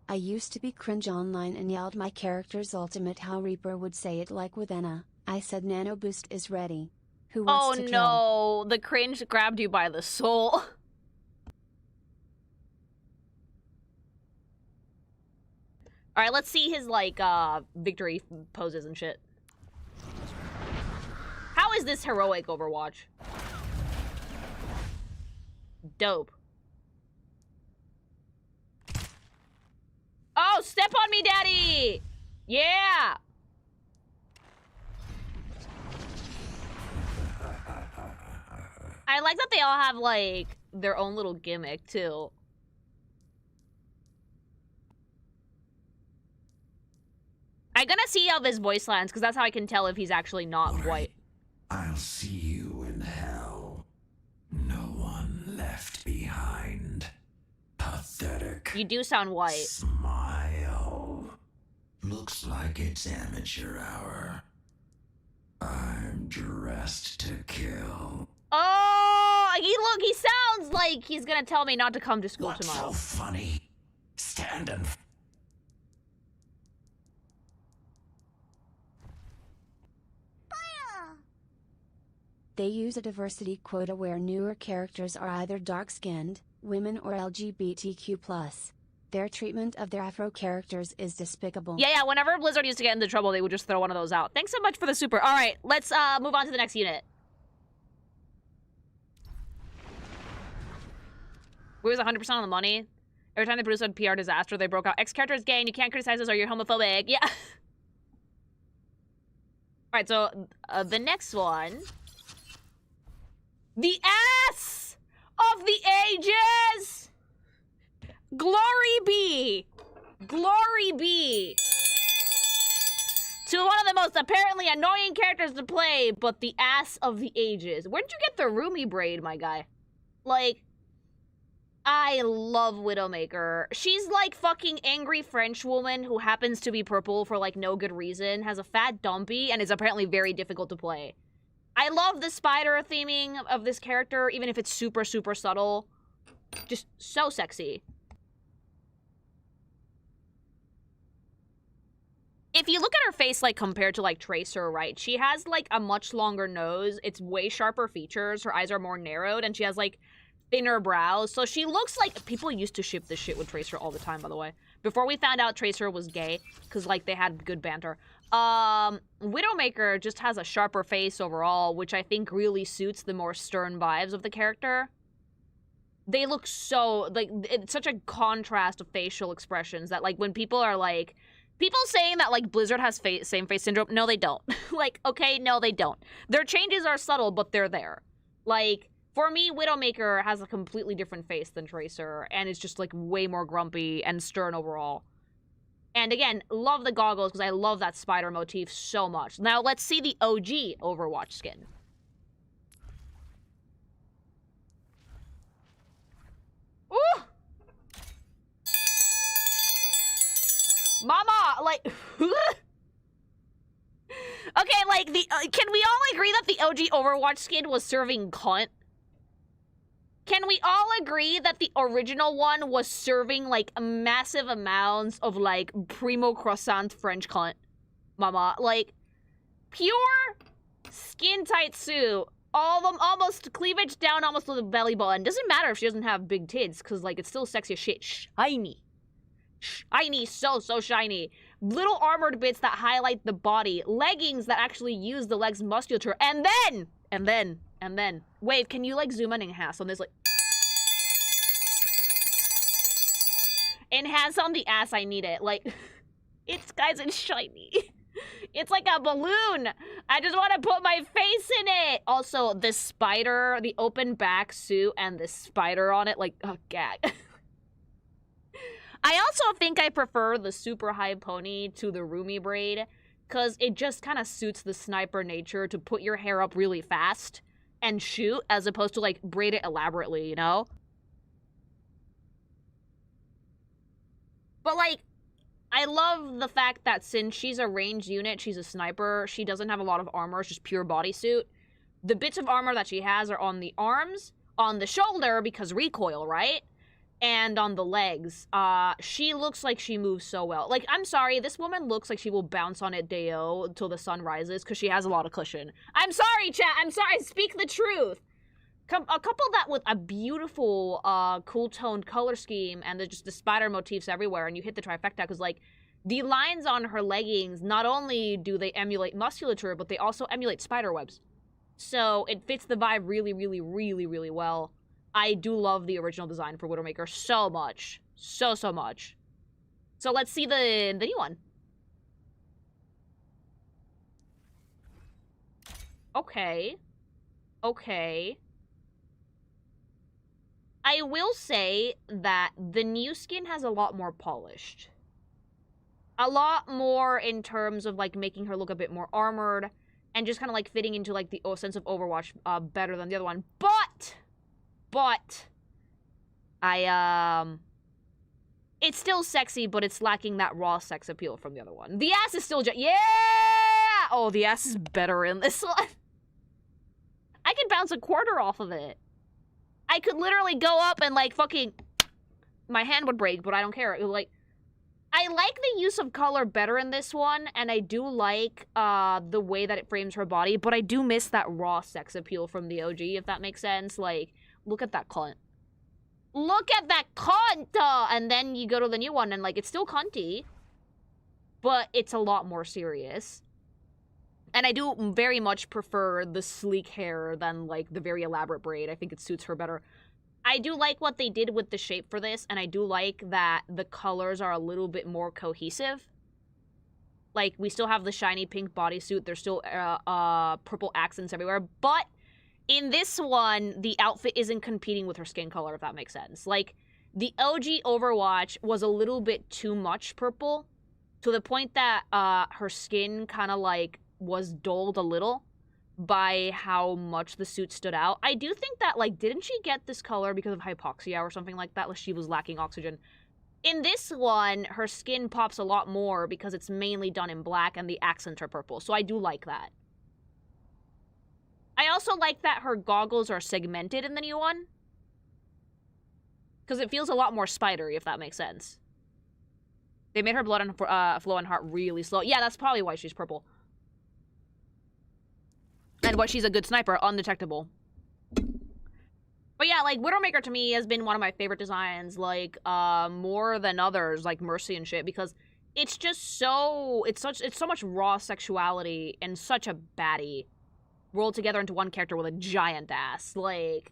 I used to be cringe online and yelled my character's ultimate how Reaper would say it like with Anna. I said Nano Boost is ready. Who wants to kill? Oh no, the cringe grabbed you by the soul. Alright, let's see his, like, victory poses and shit. How is this heroic, Overwatch? Dope. Oh, step on me, daddy! Yeah! I like that they all have, like, their own little gimmick, too. I'm gonna see how this voice lands, because that's how I can tell if he's actually not white. I'll see you in hell. No one left behind. Pathetic. You do sound white. Smile. Looks like it's amateur hour. I'm dressed to kill. Oh, he sounds like he's gonna tell me not to come to school What's tomorrow. so funny? Stand and... They use a diversity quota where newer characters are either dark-skinned, women or LGBTQ+. Their treatment of their Afro characters is despicable. Yeah, whenever Blizzard used to get into trouble, they would just throw one of those out. Thanks so much for the super. All right, let's move on to the next unit. We was 100% on the money. Every time they produced a PR disaster, they broke out, X character is gay and you can't criticize us or you're homophobic. Yeah. All right, so the next one. The ass of the ages! Glory be! Glory be! To one of the most apparently annoying characters to play, but the ass of the ages. Where did you get the Rumi braid, my guy? Like, I love Widowmaker. She's like fucking angry French woman who happens to be purple for like no good reason, has a fat dumpy, and is apparently very difficult to play. I love the spider theming of this character, even if it's super, super subtle. Just so sexy. If you look at her face, like, compared to, like, Tracer, right? She has, like, a much longer nose. It's way sharper features. Her eyes are more narrowed, and she has, like, thinner brows. So she looks like... People used to ship this shit with Tracer all the time, by the way. Before we found out Tracer was gay, because, like, they had good banter. Widowmaker just has a sharper face overall, which I think really suits the more stern vibes of the character. They look so, like, it's such a contrast of facial expressions that, like, when people are, like, people saying that, like, Blizzard has same face syndrome, no, they don't. Like, okay, no, they don't. Their changes are subtle, but they're there. Like, For me, Widowmaker has a completely different face than Tracer, and is just, like, way more grumpy and stern overall. And again, love the goggles, because I love that spider motif so much. Now, let's see the OG Overwatch skin. Ooh! Mama, like... Okay, like, can we all agree that the OG Overwatch skin was serving cunt? Can we all agree that the original one was serving, like, massive amounts of, like, primo croissant French cunt? Mama, like, pure skin-tight suit. All of them almost cleavage down almost to the belly button. Doesn't matter if she doesn't have big tits, because, like, it's still sexy as shit. Shiny. Shiny, so shiny. Little armored bits that highlight the body. Leggings that actually use the legs musculature. And then. Wait, can you, like, zoom in and enhance on this, like... Enhance on the ass, I need it. Like, guys, it's shiny. It's like a balloon. I just want to put my face in it. Also, the spider, the open back suit and the spider on it, like, oh, gag. I also think I prefer the super high pony to the roomy braid, because it just kind of suits the sniper nature to put your hair up really fast and shoot, as opposed to, like, braid it elaborately, you know? But, like, I love the fact that since she's a ranged unit, she's a sniper, she doesn't have a lot of armor, it's just pure bodysuit. The bits of armor that she has are on the arms, on the shoulder, because recoil, right? And on the legs. She looks like she moves so well. Like, I'm sorry, this woman looks like she will bounce on it day-o until the sun rises, because she has a lot of cushion. I'm sorry, chat, I'm sorry, speak the truth. Couple that with a beautiful, cool-toned color scheme, and just the spider motifs everywhere, and you hit the trifecta, because, like, the lines on her leggings, not only do they emulate musculature, but they also emulate spider webs. So, it fits the vibe really, really, really, really well. I do love the original design for Widowmaker so much. So much. So, let's see the new one. Okay. I will say that the new skin has a lot more polished. A lot more in terms of, like, making her look a bit more armored and just kind of, like, fitting into, like, the sense of Overwatch better than the other one. But, it's still sexy, but it's lacking that raw sex appeal from the other one. The ass is still yeah! Oh, the ass is better in this one. I could bounce a quarter off of it. I could literally go up and, like, fucking... My hand would break, but I don't care. Like, I like the use of color better in this one, and I do like the way that it frames her body, but I do miss that raw sex appeal from the OG, if that makes sense. Like, look at that cunt. Look at that cunt! And then you go to the new one, and, like, it's still cunty, but it's a lot more serious. And I do very much prefer the sleek hair than, like, the very elaborate braid. I think it suits her better. I do like what they did with the shape for this, and I do like that the colors are a little bit more cohesive. Like, we still have the shiny pink bodysuit. There's still purple accents everywhere. But in this one, the outfit isn't competing with her skin color, if that makes sense. Like, the OG Overwatch was a little bit too much purple, to the point that her skin kind of, like, was dulled a little by how much the suit stood out. I do think that, like, didn't she get this color because of hypoxia or something like that? Like, she was lacking oxygen. In this one, her skin pops a lot more because it's mainly done in black and the accents are purple. So I do like that. I also like that her goggles are segmented in the new one, because it feels a lot more spidery, if that makes sense. They made her blood and flow and heart really slow. Yeah, that's probably why she's purple. And why she's a good sniper, undetectable. But yeah, like, Widowmaker to me has been one of my favorite designs, like, more than others, like Mercy and shit, because it's just so, it's so much raw sexuality and such a baddie rolled together into one character with a giant ass, like.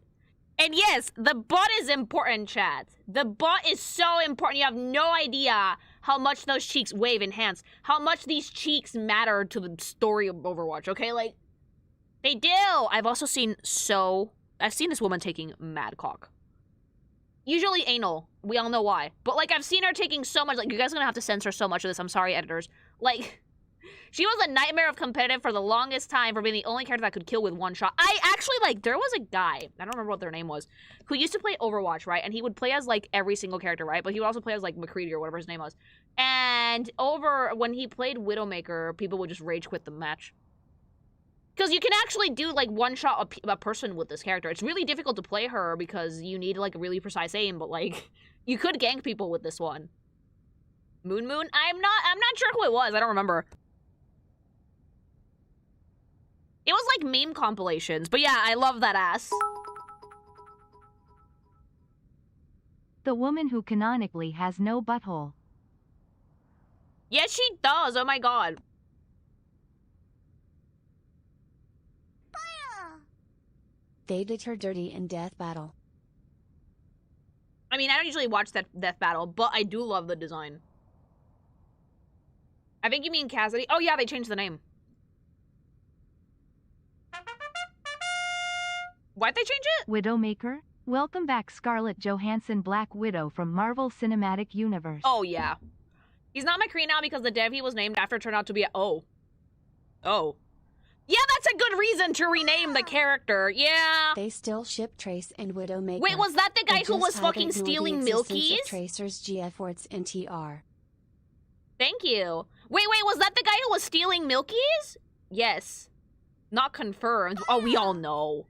And yes, the butt is important, chat. The butt is so important. You have no idea how much those cheeks wave in hands, how much these cheeks matter to the story of Overwatch, okay? Like, they do. I've also seen so I've seen this woman taking mad cock. Usually anal. We all know why. But, like, I've seen her taking so much. Like, you guys are gonna have to censor so much of this. I'm sorry, editors. Like, she was a nightmare of competitive for the longest time for being the only character that could kill with one shot. I actually, like, there was a guy, I don't remember what their name was, who used to play Overwatch, right? And he would play as, like, every single character, right? But he would also play as, like, McCready or whatever his name was. And when he played Widowmaker, people would just rage quit the match. Because you can actually do, like, one-shot a person with this character. It's really difficult to play her because you need, like, a really precise aim, but, like, you could gank people with this one. Moon? I'm not sure who it was. I don't remember. It was, like, meme compilations. But, yeah, I love that ass. The woman who canonically has no butthole. Yes, she does. Oh, my God. They did her dirty in Death Battle. I mean, I don't usually watch that Death Battle, but I do love the design. I think you mean Cassidy. Oh, yeah, they changed the name. Why'd they change it? Widowmaker? Welcome back, Scarlett Johansson, Black Widow from Marvel Cinematic Universe. Oh, yeah. He's not McCree now because the dev he was named after turned out to be a... Oh. Yeah, that's a good reason to rename the character. Yeah. They still ship Trace and Widowmaker. Wait, was that the guy who was fucking stealing Milkies? Tracers GF and TR. Thank you. Wait, was that the guy who was stealing Milkies? Yes. Not confirmed. Oh, we all know.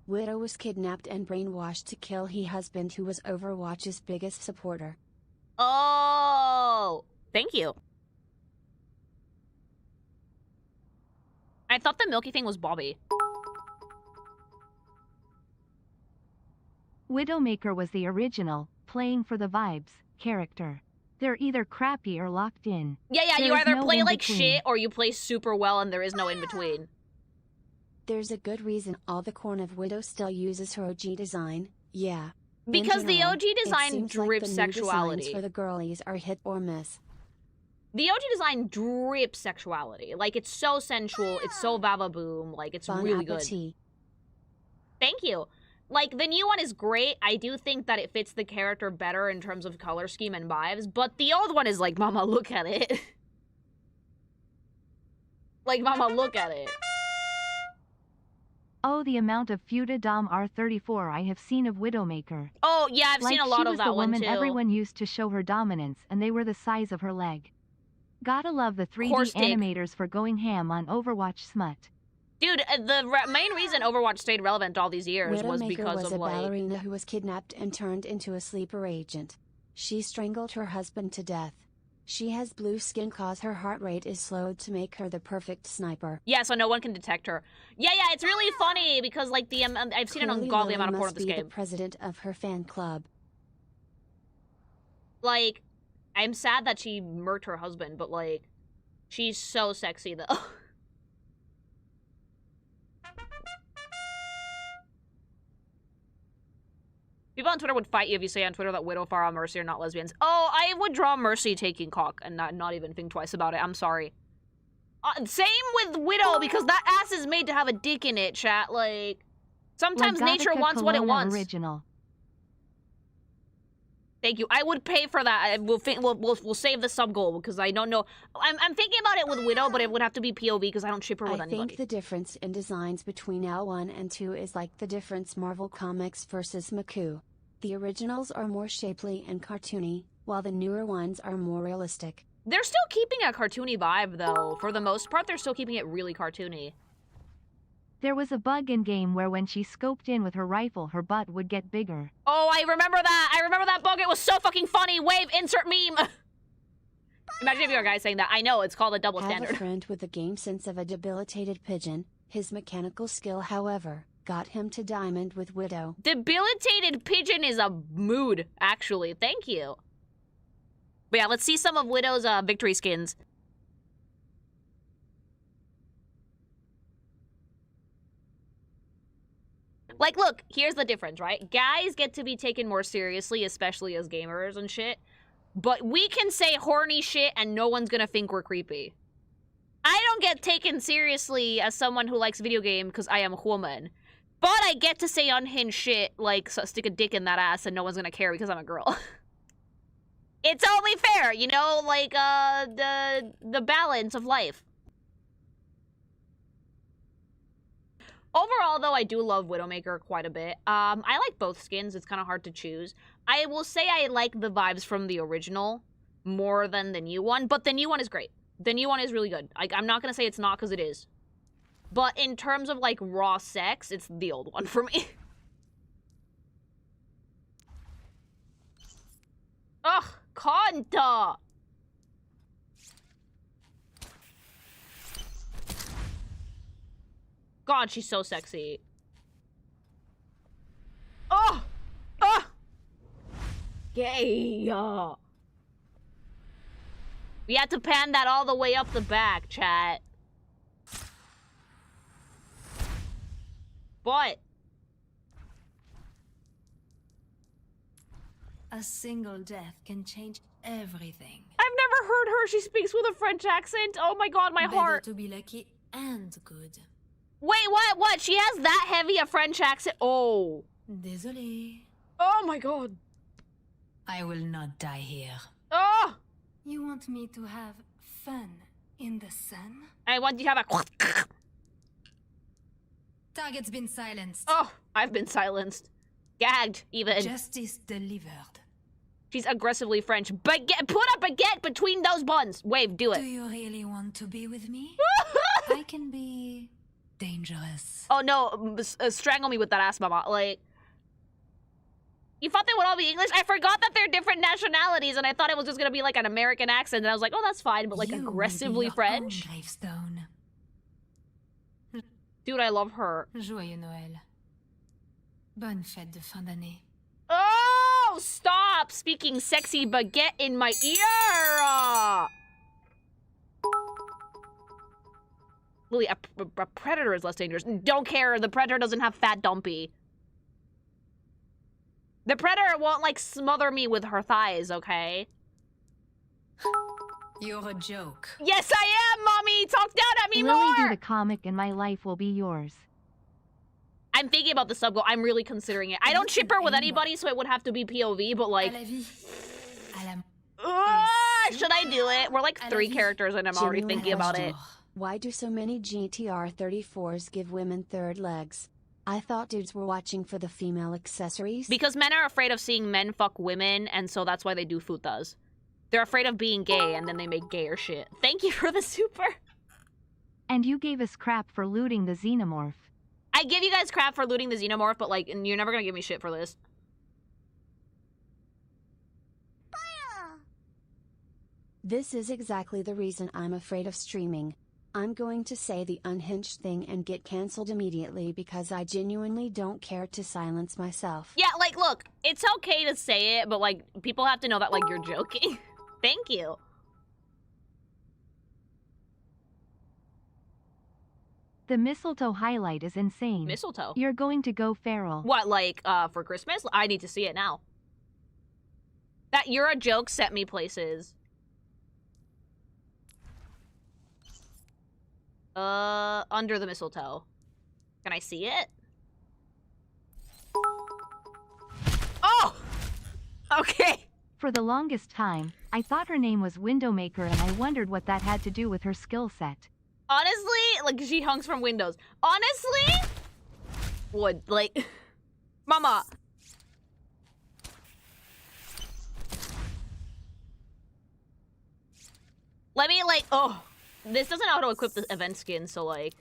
Widow was kidnapped and brainwashed to kill her husband, who was Overwatch's biggest supporter. Oh. Thank you. I thought the Milky thing was Bobby. Widowmaker was the original, playing for the vibes, character. They're either crappy or locked in. Yeah, There you is either no play like in-between. shit or you play super well and there is no in-between. There's a good reason all the corn of Widow still uses her OG design, yeah. In Because the general, OG it design seems like drips the new sexuality. designs for the girlies are hit or miss. The OG design drips sexuality. Like, it's so sensual, it's so vavaboom, like, it's Bon really good. appetit. Thank you. Like, the new one is great. I do think that it fits the character better in terms of color scheme and vibes, but the old one is like, mama, look at it. Like, mama, look at it. Oh, the amount of Feuda Dom R34 I have seen of Widowmaker. Oh, yeah, I've seen a lot of that one, She was the woman too. everyone used to show her dominance, and they were the size of her leg. Gotta love the 3D Horse dick. animators for going ham on Overwatch smut. Dude, the main reason Overwatch stayed relevant all these years was Widowmaker because was of, a like... ballerina who was kidnapped and turned into a sleeper agent. She strangled her husband to death. She has blue skin cause her heart rate is slowed to make her the perfect sniper. Yeah, so no one can detect her. Yeah, it's really funny because, like, I've seen an Clearly ungodly Lily amount of porn must in this be game. the president of her fan club. Like, I'm sad that she murked her husband, but, like, she's so sexy, though. People on Twitter would fight you if you say on Twitter that Widow, Pharah, Mercy are not lesbians. Oh, I would draw Mercy taking cock and not even think twice about it. I'm sorry. Same with Widow, because that ass is made to have a dick in it, chat. Like, sometimes nature wants what it wants. Original. Thank you. I would pay for that. We'll save the sub goal because I don't know. I'm thinking about it with Widow, but it would have to be POV because I don't ship her with I anybody. think the difference in designs between L1 and 2 is like the difference Marvel Comics versus Maku. The originals are more shapely and cartoony, while the newer ones are more realistic. They're still keeping a cartoony vibe, though. For the most part, they're still keeping it really cartoony. There was a bug in game where when she scoped in with her rifle, her butt would get bigger. Oh, I remember that. I remember that bug. It was so fucking funny. Wave, insert meme. Imagine if you were a guy saying that. I know, it's called a double Have standard. a friend with the game sense of a debilitated pigeon. His mechanical skill, however, got him to diamond with Widow. Debilitated pigeon is a mood, actually. Thank you. But yeah, let's see some of Widow's victory skins. Like, look, here's the difference, right? Guys get to be taken more seriously, especially as gamers and shit. But we can say horny shit and no one's gonna think we're creepy. I don't get taken seriously as someone who likes video games because I am a woman. But I get to say unhinged shit, like, so stick a dick in that ass and no one's gonna care because I'm a girl. It's only fair, you know, like, the balance of life. Overall, though, I do love Widowmaker quite a bit. I like both skins. It's kind of hard to choose. I will say I like the vibes from the original more than the new one, but the new one is great. The new one is really good. I'm not gonna say it's not, because it is. But in terms of, like, raw sex, it's the old one for me. Ugh, Kanta! God, she's so sexy. Oh! Oh! Gay! We had to pan that all the way up the back, chat. But a single death can change everything. I've never heard her. She speaks with a French accent. Oh my god, my heart. Better to be lucky and good. Wait, what? What? She has that heavy a French accent? Oh. Désolé. Oh my god. I will not die here. Oh! You want me to have fun in the sun? I want you to have a... Target's been silenced. Oh, I've been silenced. Gagged, even. Justice delivered. She's aggressively French. Baguette, put a baguette between those buns. Wave, do it. Do you really want to be with me? I can be dangerous. Oh no, strangle me with that ass, mama. Like, you thought they would all be English? I forgot that they're different nationalities, and I thought it was just gonna be like an American accent, and I was like, oh, that's fine, but like You aggressively will be your own French? gravestone. Dude, I love her. Joyeux Noël. Bonne fête de fin d'année. Oh, stop speaking sexy baguette in my ear! Lily, a predator is less dangerous. Don't care, the predator doesn't have fat dumpy. The predator won't, like, smother me with her thighs, okay? You're a joke. Yes, I am, mommy! Talk down at me Lily, do more! the comic and my life will be yours. I'm thinking about the sub goal. I'm really considering it. I don't ship her with anybody, so it would have to be POV, but like... À la vie. À la... should I do it? We're like 3 characters and I'm already thinking about it. Why do so many GTR 34s give women third legs? I thought dudes were watching for the female accessories. Because men are afraid of seeing men fuck women, and so that's why they do futas. They're afraid of being gay, and then they make gayer shit. Thank you for the super. And you gave us crap for looting the xenomorph. I give you guys crap for looting the xenomorph, but like, you're never gonna give me shit for this. This is exactly the reason I'm afraid of streaming. I'm going to say the unhinged thing and get cancelled immediately because I genuinely don't care to silence myself. Yeah, like, look, it's okay to say it, but like, people have to know that like, you're joking. Thank you. The mistletoe highlight is insane. Mistletoe? You're going to go feral. What, like, for Christmas? I need to see it now. That you're a joke set me places. Under the mistletoe. Can I see it? Oh! Okay. For the longest time, I thought her name was Widowmaker and I wondered what that had to do with her skill set. Honestly, like, she hunks from windows. Honestly? Would, like... Mama. Let me, like, oh. This doesn't auto-equip the event skin, so, like...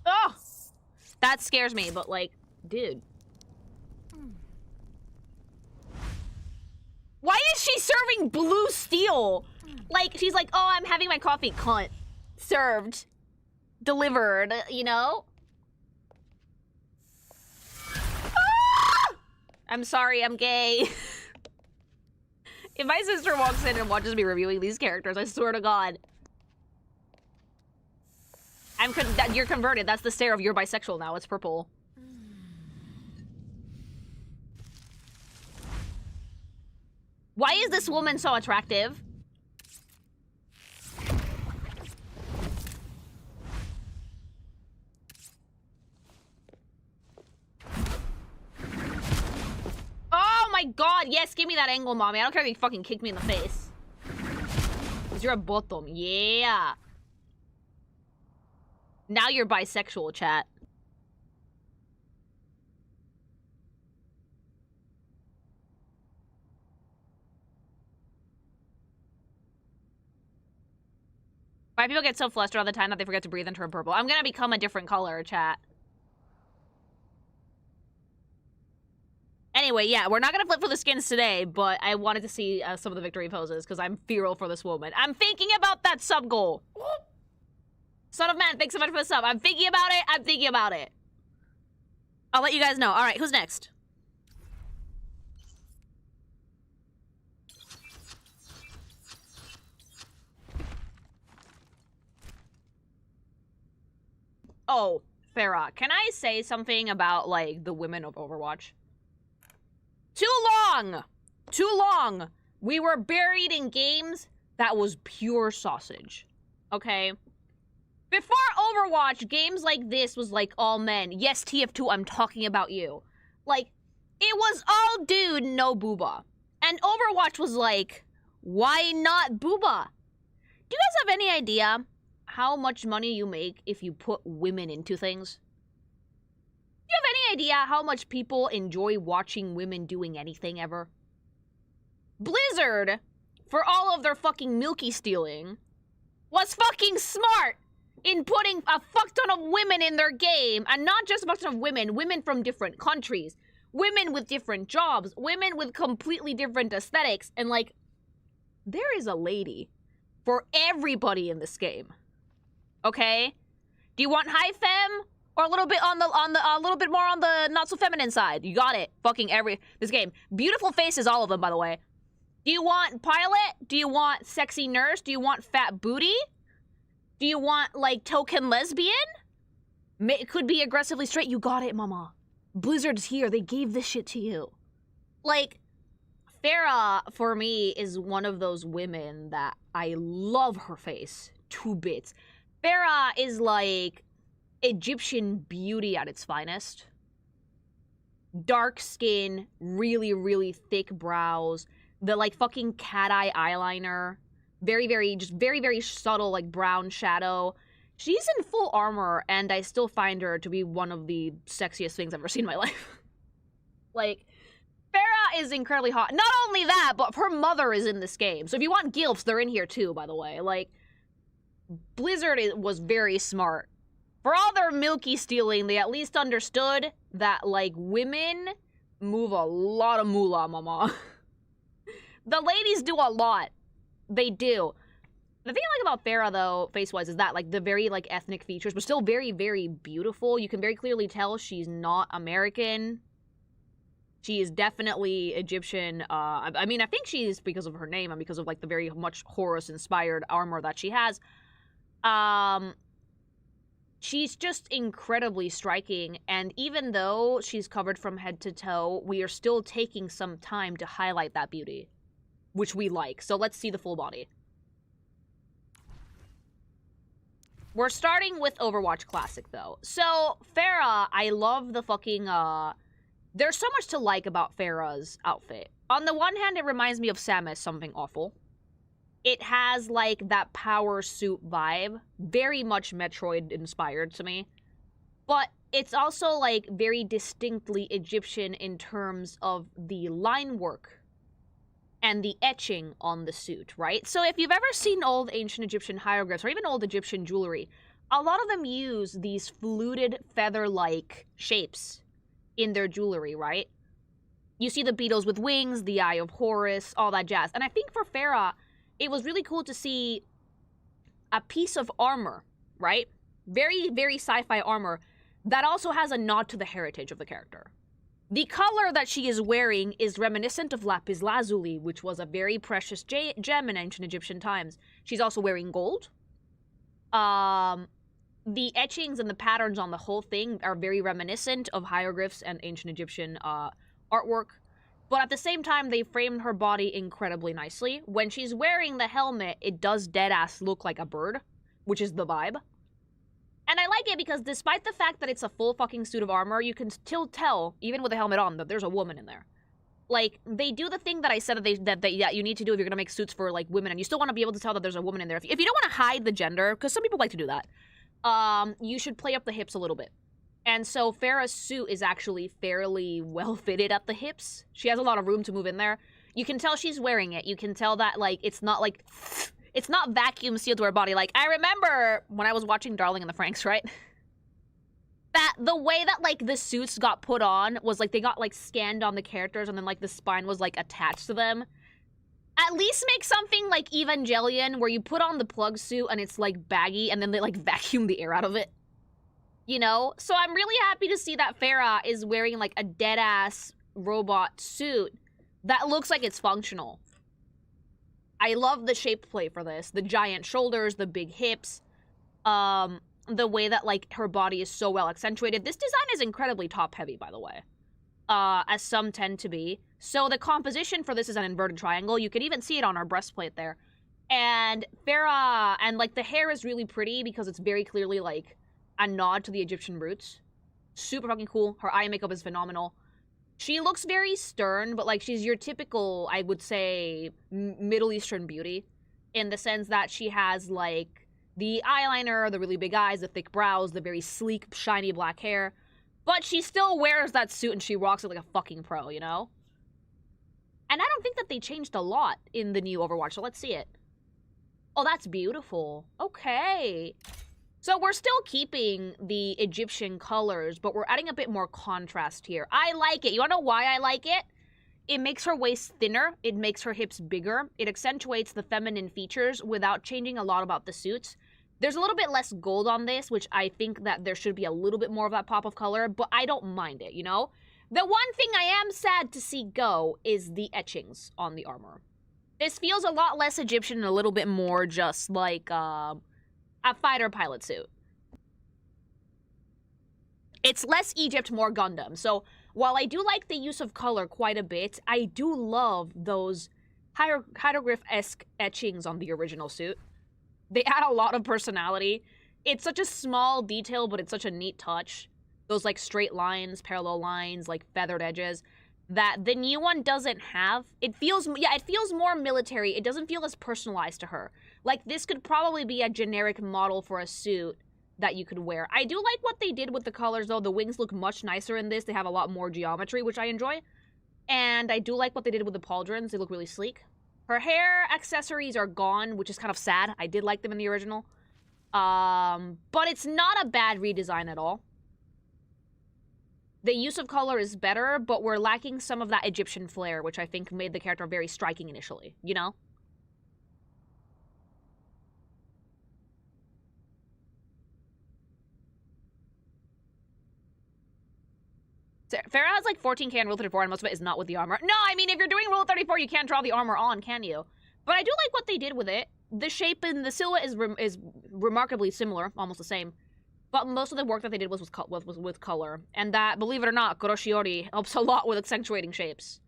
Oh! That scares me, but, like, dude. Why is she serving blue steel? Like, she's like, oh, I'm having my coffee. Cunt. Served. Delivered, you know? Ah! I'm sorry, I'm gay. If my sister walks in and watches me reviewing these characters, I swear to God. You're converted. That's the stare of you're bisexual now. It's purple. Why is this woman so attractive? god, yes, give me that angle, mommy. I don't care if you fucking kick me in the face. Because you're a bottom. Yeah. Now you're bisexual, chat. Why people get so flustered all the time that they forget to breathe and turn purple? I'm gonna become a different color, chat. Anyway, yeah, we're not gonna flip for the skins today, but I wanted to see some of the victory poses because I'm feral for this woman. I'm thinking about that sub goal. Son of man, thanks so much for the sub. I'm thinking about it. I'm thinking about it. I'll let you guys know. All right, who's next? Oh, Pharah, can I say something about, like, the women of Overwatch? Too long! Too long! We were buried in games that was pure sausage. Okay? Before Overwatch, games like this was like all men. Yes, TF2, I'm talking about you. Like, it was all dude, no booba. And Overwatch was like, why not booba? Do you guys have any idea how much money you make if you put women into things? Do you have any idea how much people enjoy watching women doing anything ever? Blizzard, for all of their fucking milky stealing, was fucking smart in putting a fuck ton of women in their game. And not just a fuck ton of women, women from different countries, women with different jobs, women with completely different aesthetics. And like, there is a lady for everybody in this game. Okay? Do you want high femme or a little bit a little bit more on the not so feminine side? You got it. Fucking this game. Beautiful faces, all of them, by the way. Do you want pilot? Do you want sexy nurse? Do you want fat booty? Do you want like token lesbian? It could be aggressively straight. You got it, mama. Blizzard's here. They gave this shit to you. Like, Pharah, for me, is one of those women that I love her face to bits. Pharah is like Egyptian beauty at its finest. Dark skin, really, really thick brows, the like fucking cat eye eyeliner, very, very subtle like brown shadow. She's in full armor, and I still find her to be one of the sexiest things I've ever seen in my life. Like, Pharah is incredibly hot. Not only that, but her mother is in this game. So if you want gilfs, they're in here too, by the way. Like, Blizzard was very smart. For all their milky stealing, they at least understood that, like, women move a lot of moolah, mama. The ladies do a lot. They do. The thing I like about Pharah, though, face-wise, is that, like, the very, like, ethnic features, but still very, very beautiful. You can very clearly tell she's not American. She is definitely Egyptian. I mean, I think she's because of her name and because of, like, the very much Horus-inspired armor that she has. She's just incredibly striking, and even though she's covered from head to toe, we are still taking some time to highlight that beauty, which we like. So let's see the full body. We're starting with Overwatch Classic, though. So, Pharah, I love the fucking, there's so much to like about Pharah's outfit. On the one hand, it reminds me of Samus, something awful. It has, like, that power suit vibe. Very much Metroid-inspired to me. But it's also, like, very distinctly Egyptian in terms of the line work and the etching on the suit, right? So if you've ever seen old ancient Egyptian hieroglyphs or even old Egyptian jewelry, a lot of them use these fluted feather-like shapes in their jewelry, right? You see the beetles with wings, the Eye of Horus, all that jazz. And I think for Pharah, it was really cool to see a piece of armor, right? Very, very sci-fi armor that also has a nod to the heritage of the character. The color that she is wearing is reminiscent of lapis lazuli, which was a very precious gem in ancient Egyptian times. She's also wearing gold. The etchings and the patterns on the whole thing are very reminiscent of hieroglyphs and ancient Egyptian artwork. But at the same time, they framed her body incredibly nicely. When she's wearing the helmet, it does deadass look like a bird, which is the vibe. And I like it because despite the fact that it's a full fucking suit of armor, you can still tell, even with the helmet on, that there's a woman in there. like, they do the thing that I said that you need to do if you're gonna make suits for, like, women, and you still want to be able to tell that there's a woman in there. If you don't want to hide the gender, because some people like to do that, you should play up the hips a little bit. And so Pharah's suit is actually fairly well fitted at the hips. She has a lot of room to move in there. You can tell she's wearing it. You can tell that, like, it's not vacuum sealed to her body. Like, I remember when I was watching Darling in the Franxx, right? That the way that, like, the suits got put on was, like, they got, like, scanned on the characters and then, like, the spine was, like, attached to them. At least make something like Evangelion where you put on the plug suit and it's, like, baggy and then they, like, vacuum the air out of it. You know? So I'm really happy to see that Pharah is wearing, like, a dead-ass robot suit that looks like it's functional. I love the shape play for this. The giant shoulders, the big hips, the way that, like, her body is so well accentuated. This design is incredibly top-heavy, by the way, as some tend to be. So the composition for this is an inverted triangle. You can even see it on our breastplate there. And Pharah, and, like, the hair is really pretty because it's very clearly, like, a nod to the Egyptian roots. Super fucking cool. Her eye makeup is phenomenal. She looks very stern, but, like, she's your typical, I would say, Middle Eastern beauty. In the sense that she has, like, the eyeliner, the really big eyes, the thick brows, the very sleek, shiny black hair. But she still wears that suit and she rocks it like a fucking pro, you know? And I don't think that they changed a lot in the new Overwatch, so let's see it. Oh, that's beautiful. Okay. So we're still keeping the Egyptian colors, but we're adding a bit more contrast here. I like it. You wanna know why I like it? It makes her waist thinner. It makes her hips bigger. It accentuates the feminine features without changing a lot about the suits. There's a little bit less gold on this, which I think that there should be a little bit more of that pop of color, but I don't mind it, you know? The one thing I am sad to see go is the etchings on the armor. This feels a lot less Egyptian and a little bit more just like, a fighter pilot suit. It's less Egypt, more Gundam. So while I do like the use of color quite a bit, I do love those hieroglyph-esque etchings on the original suit. They add a lot of personality. It's such a small detail, but it's such a neat touch. Those, like, straight lines, parallel lines, like, feathered edges, that the new one doesn't have. It feels more military. It doesn't feel as personalized to her. Like, this could probably be a generic model for a suit that you could wear. I do like what they did with the colors, though. The wings look much nicer in this. They have a lot more geometry, which I enjoy. And I do like what they did with the pauldrons. They look really sleek. Her hair accessories are gone, which is kind of sad. I did like them in the original. But it's not a bad redesign at all. The use of color is better, but we're lacking some of that Egyptian flair, which I think made the character very striking initially, you know? Pharah has like 14k on Rule 34, and most of it is not with the armor. No, I mean, if you're doing Rule 34, you can't draw the armor on, can you? But I do like what they did with it. The shape and the silhouette is remarkably similar, almost the same. But most of the work that they did was with color. And that, believe it or not, Kuroshiori helps a lot with accentuating shapes.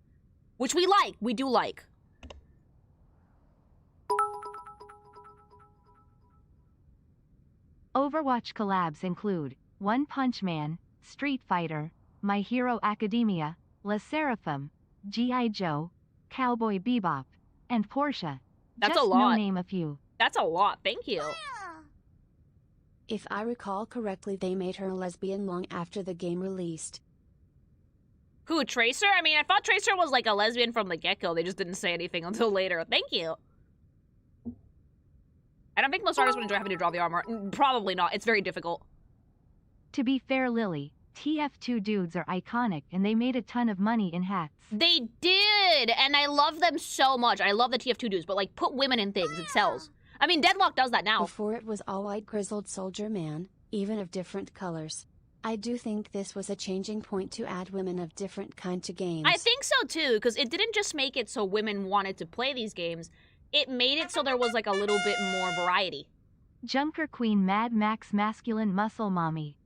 Which we like. We do like. Overwatch collabs include One Punch Man, Street Fighter, My Hero Academia, La Seraphim, G.I. Joe, Cowboy Bebop, and Portia. That's Just a lot. No name a few. That's a lot. Thank you. If I recall correctly, they made her lesbian long after the game released. Who, Tracer? I mean, I thought Tracer was like a lesbian from the get-go. They just didn't say anything until later. Thank you. I don't think most artists would enjoy having to draw the armor. Probably not. It's very difficult. To be fair, Lily, TF2 dudes are iconic and they made a ton of money in hats. They did! And I love them so much. I love the TF2 dudes, but like, put women in things. It sells. I mean, Deadlock does that now. Before it was all white grizzled soldier man, even of different colors. I do think this was a changing point to add women of different kind to games. I think so too, because it didn't just make it so women wanted to play these games. It made it so there was like a little bit more variety. Junker Queen Mad Max Masculine Muscle Mommy.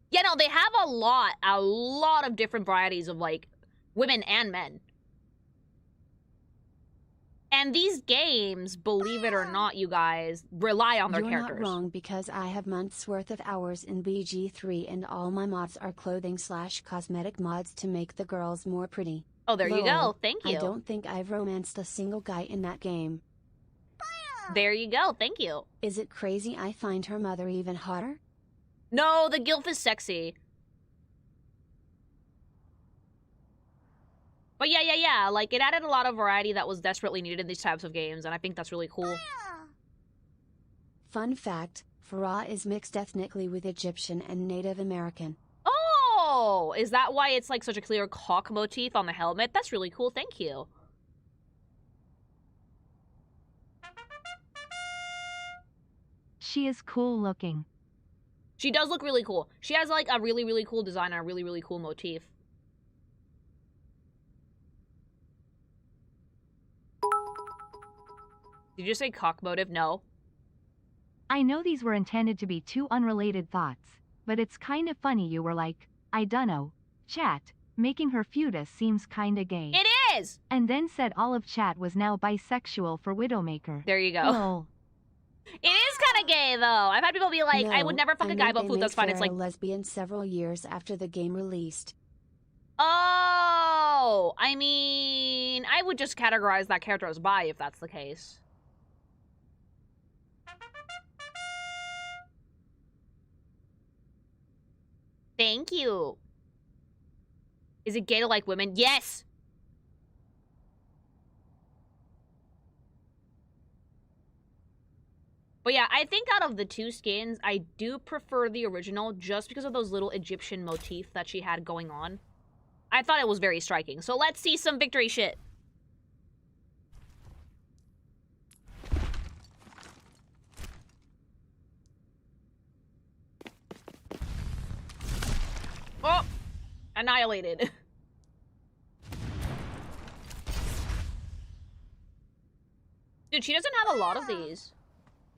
Yeah, no, they have a lot of different varieties of like women and men. And these games, believe it or not, you guys, rely on their characters. You're not wrong, because I have months worth of hours in BG3 and all my mods are clothing/cosmetic mods to make the girls more pretty. Oh, there you Lol, go. Thank you. I don't think I've romanced a single guy in that game. There you go. Thank you. Is it crazy I find her mother even hotter? No, the gilf is sexy. But yeah. Like, it added a lot of variety that was desperately needed in these types of games, and I think that's really cool. Fun fact, Pharah is mixed ethnically with Egyptian and Native American. Oh, is that why it's like such a clear cock motif on the helmet? That's really cool. Thank you. She is cool looking. She does look really cool. She has like a really, really cool design and a really, really cool motif. Did you say cock motive? No. I know these were intended to be two unrelated thoughts, but it's kind of funny you were like, I dunno, chat, making her feudus seems kinda gay. It is! And then said all of chat was now bisexual for Widowmaker. There you go. Lol. It is kind of gay, though. I've had people be like, I would never fuck a guy, but food, that's fine. It's like... a lesbian several years after the game released. Oh! I mean, I would just categorize that character as bi if that's the case. Thank you. Is it gay to like women? Yes! But yeah, I think out of the two skins, I do prefer the original just because of those little Egyptian motif that she had going on. I thought it was very striking. So let's see some victory shit. Oh! Annihilated. Dude, she doesn't have a lot of these.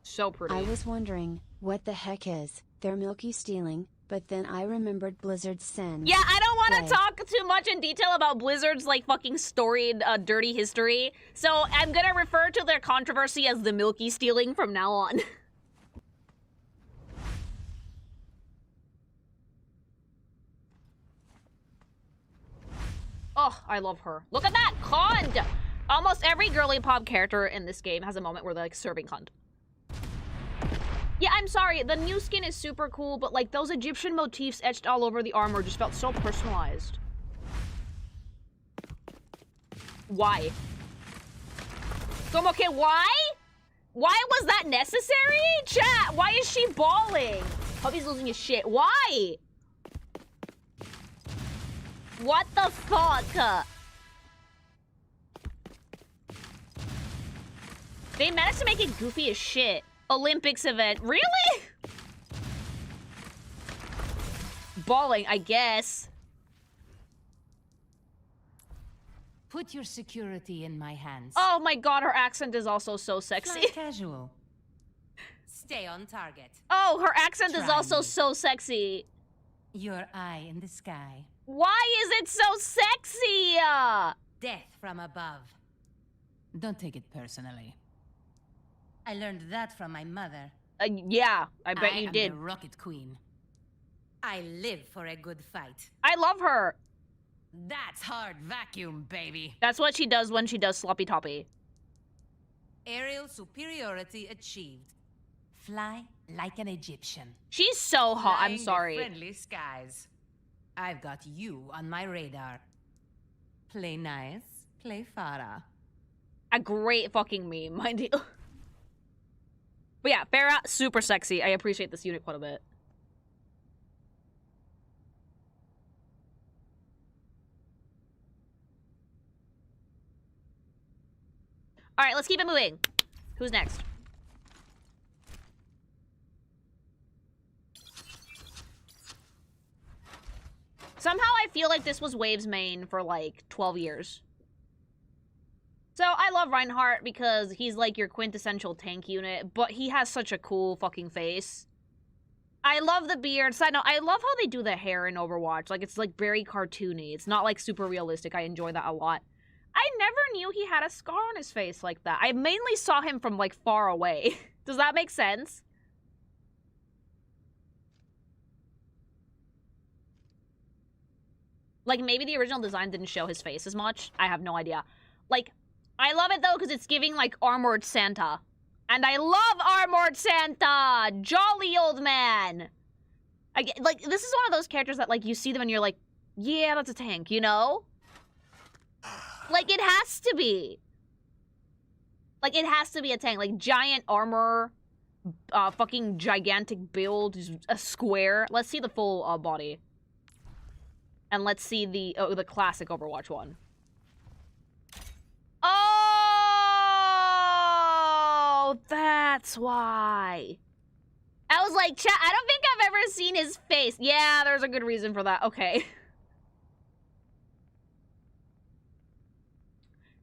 So pretty. I was wondering, what the heck is their milky stealing, but then I remembered Blizzard's sin. Yeah, I don't want Play. to talk too much in detail about Blizzard's, like, fucking storied, dirty history. So I'm gonna refer to their controversy as the milky stealing from now on. Oh, I love her. Look at that! Cunt! Almost every girly pop character in this game has a moment where they're, like, serving cunt. Yeah, I'm sorry, the new skin is super cool, but like those Egyptian motifs etched all over the armor just felt so personalized. Why? Okay, why? Why was that necessary? Chat, why is she bawling? Puppy's losing his shit. Why? What the fuck? They managed to make it goofy as shit. Olympics event. Really? Balling, I guess. Put your security in my hands. Oh my god, her accent is also so sexy. Fly casual. Stay on target. Oh, her accent is Try also me. so sexy. Your eye in the sky. Why is it so sexy? Death from above. Don't take it personally. I learned that from my mother. Yeah, I bet you am did. the Rocket Queen. I live for a good fight. I love her. That's hard vacuum, baby. That's what she does when she does sloppy toppy. Aerial superiority achieved. Fly like an Egyptian. She's so hot. I'm Flying the sorry. friendly skies. I've got you on my radar. Play nice, play Pharah. A great fucking meme, mind you. But yeah, Pharah, super sexy. I appreciate this unit quite a bit. Alright, let's keep it moving. Who's next? Somehow I feel like this was Wave's main for like 12 years. So I love Reinhardt because he's like your quintessential tank unit, but he has such a cool fucking face. I love the beard. Side note, I love how they do the hair in Overwatch. Like, it's like very cartoony. It's not like super realistic. I enjoy that a lot. I never knew he had a scar on his face like that. I mainly saw him from like far away. Does that make sense? Like, maybe the original design didn't show his face as much. I have no idea. Like, I love it, though, because it's giving, like, Armored Santa. And I love Armored Santa! Jolly old man! Like, this is one of those characters that, like, you see them and you're like, yeah, that's a tank, you know? Like, it has to be. Like, it has to be a tank. Like, giant armor, fucking gigantic build, a square. Let's see the full body. And let's see the classic Overwatch one. Oh, that's why. I was like, chat, I don't think I've ever seen his face. Yeah, there's a good reason for that. Okay.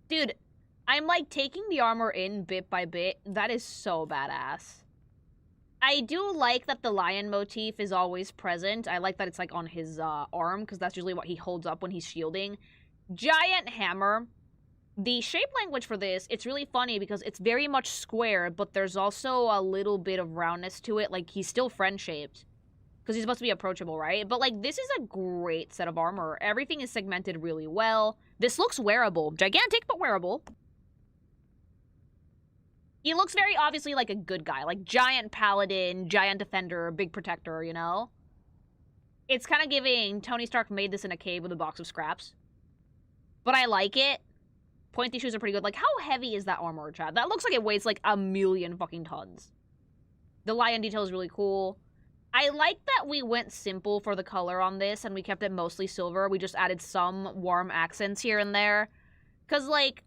Dude, I'm like taking the armor in bit by bit. That is so badass. I do like that the lion motif is always present. I like that it's like on his arm, because that's usually what he holds up when he's shielding. Giant hammer. The shape language for this, it's really funny because it's very much square, but there's also a little bit of roundness to it. Like, he's still friend-shaped, because he's supposed to be approachable, right? But, like, this is a great set of armor. Everything is segmented really well. This looks wearable. Gigantic, but wearable. He looks very obviously like a good guy. Like, giant paladin, giant defender, big protector, you know? It's kind of giving Tony Stark made this in a cave with a box of scraps. But I like it. Pointy shoes are pretty good. Like, how heavy is that armor, Chad? That looks like it weighs like 1,000,000 fucking tons. The lion detail is really cool. I like that we went simple for the color on this and we kept it mostly silver. We just added some warm accents here and there. Because, like,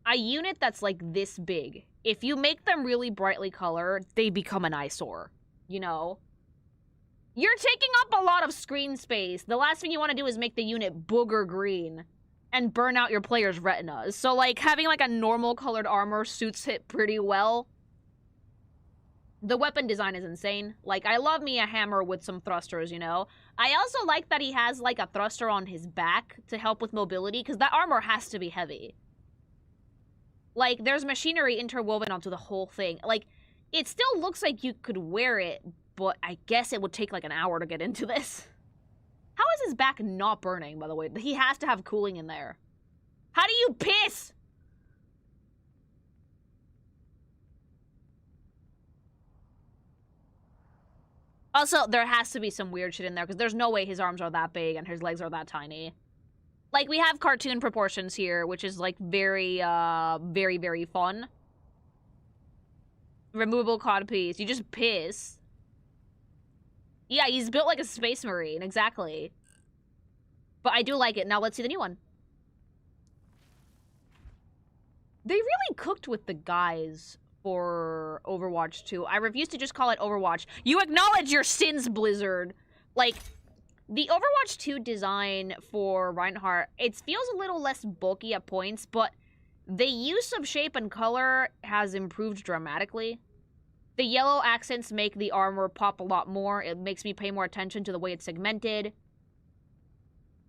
a unit that's, like, this big, if you make them really brightly colored, they become an eyesore, you know? You're taking up a lot of screen space. The last thing you want to do is make the unit booger green and burn out your player's retinas. So, like, having, like, a normal colored armor suits it pretty well. The weapon design is insane. Like, I love me a hammer with some thrusters, you know? I also like that he has, like, a thruster on his back to help with mobility, because that armor has to be heavy. Like, there's machinery interwoven onto the whole thing. Like, it still looks like you could wear it, but I guess it would take, like, an hour to get into this. How is his back not burning, by the way? He has to have cooling in there. How do you piss? Also, there has to be some weird shit in there, because there's no way his arms are that big and his legs are that tiny. Like, we have cartoon proportions here, which is, like, very, very, very fun. Removable codpiece. You just piss. Yeah, he's built like a space marine, exactly. But I do like it. Now let's see the new one. They really cooked with the guys for Overwatch 2. I refuse to just call it Overwatch. You acknowledge your sins, Blizzard. Like, the Overwatch 2 design for Reinhardt, it feels a little less bulky at points, but the use of shape and color has improved dramatically. The yellow accents make the armor pop a lot more. It makes me pay more attention to the way it's segmented.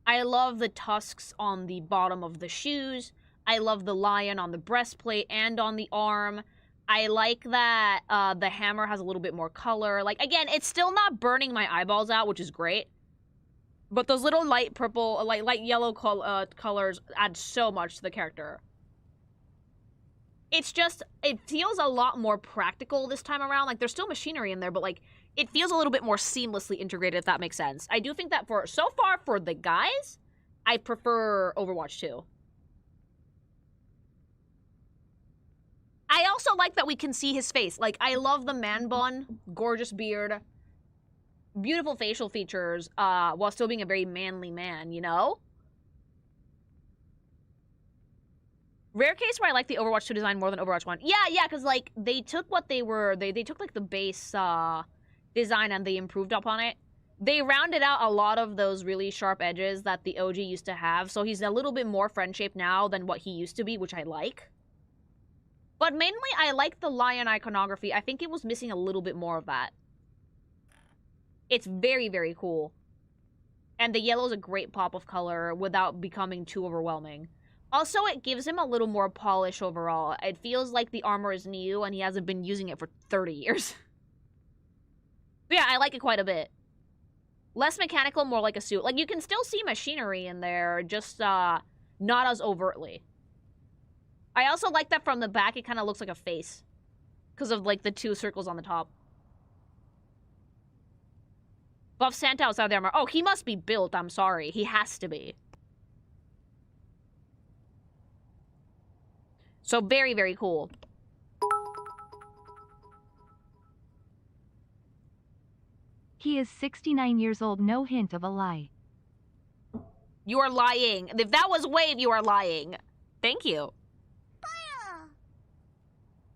I love the tusks on the bottom of the shoes. I love the lion on the breastplate and on the arm. I like that the hammer has a little bit more color. Like, again, it's still not burning my eyeballs out, which is great. But those little light purple, light yellow colors add so much to the character. It's just, it feels a lot more practical this time around. Like, there's still machinery in there, but, like, it feels a little bit more seamlessly integrated, if that makes sense. I do think that so far, for the guys, I prefer Overwatch 2. I also like that we can see his face. Like, I love the man bun, gorgeous beard, beautiful facial features, while still being a very manly man, you know? Rare case where I like the Overwatch 2 design more than Overwatch 1. Yeah, because, like, they took what they were... They took, like, the base design and they improved upon it. They rounded out a lot of those really sharp edges that the OG used to have, so he's a little bit more friend-shaped now than what he used to be, which I like. But mainly, I like the lion iconography. I think it was missing a little bit more of that. It's very, very cool. And the yellow is a great pop of color without becoming too overwhelming. Also, it gives him a little more polish overall. It feels like the armor is new and he hasn't been using it for 30 years. But yeah, I like it quite a bit. Less mechanical, more like a suit. Like, you can still see machinery in there, just not as overtly. I also like that from the back, it kind of looks like a face. Because of, like, the 2 circles on the top. Buff Santa outside the armor. Oh, he must be built, I'm sorry. He has to be. So very, very cool. He is 69 years old, no hint of a lie. You are lying. If that was Wave, you are lying. Thank you.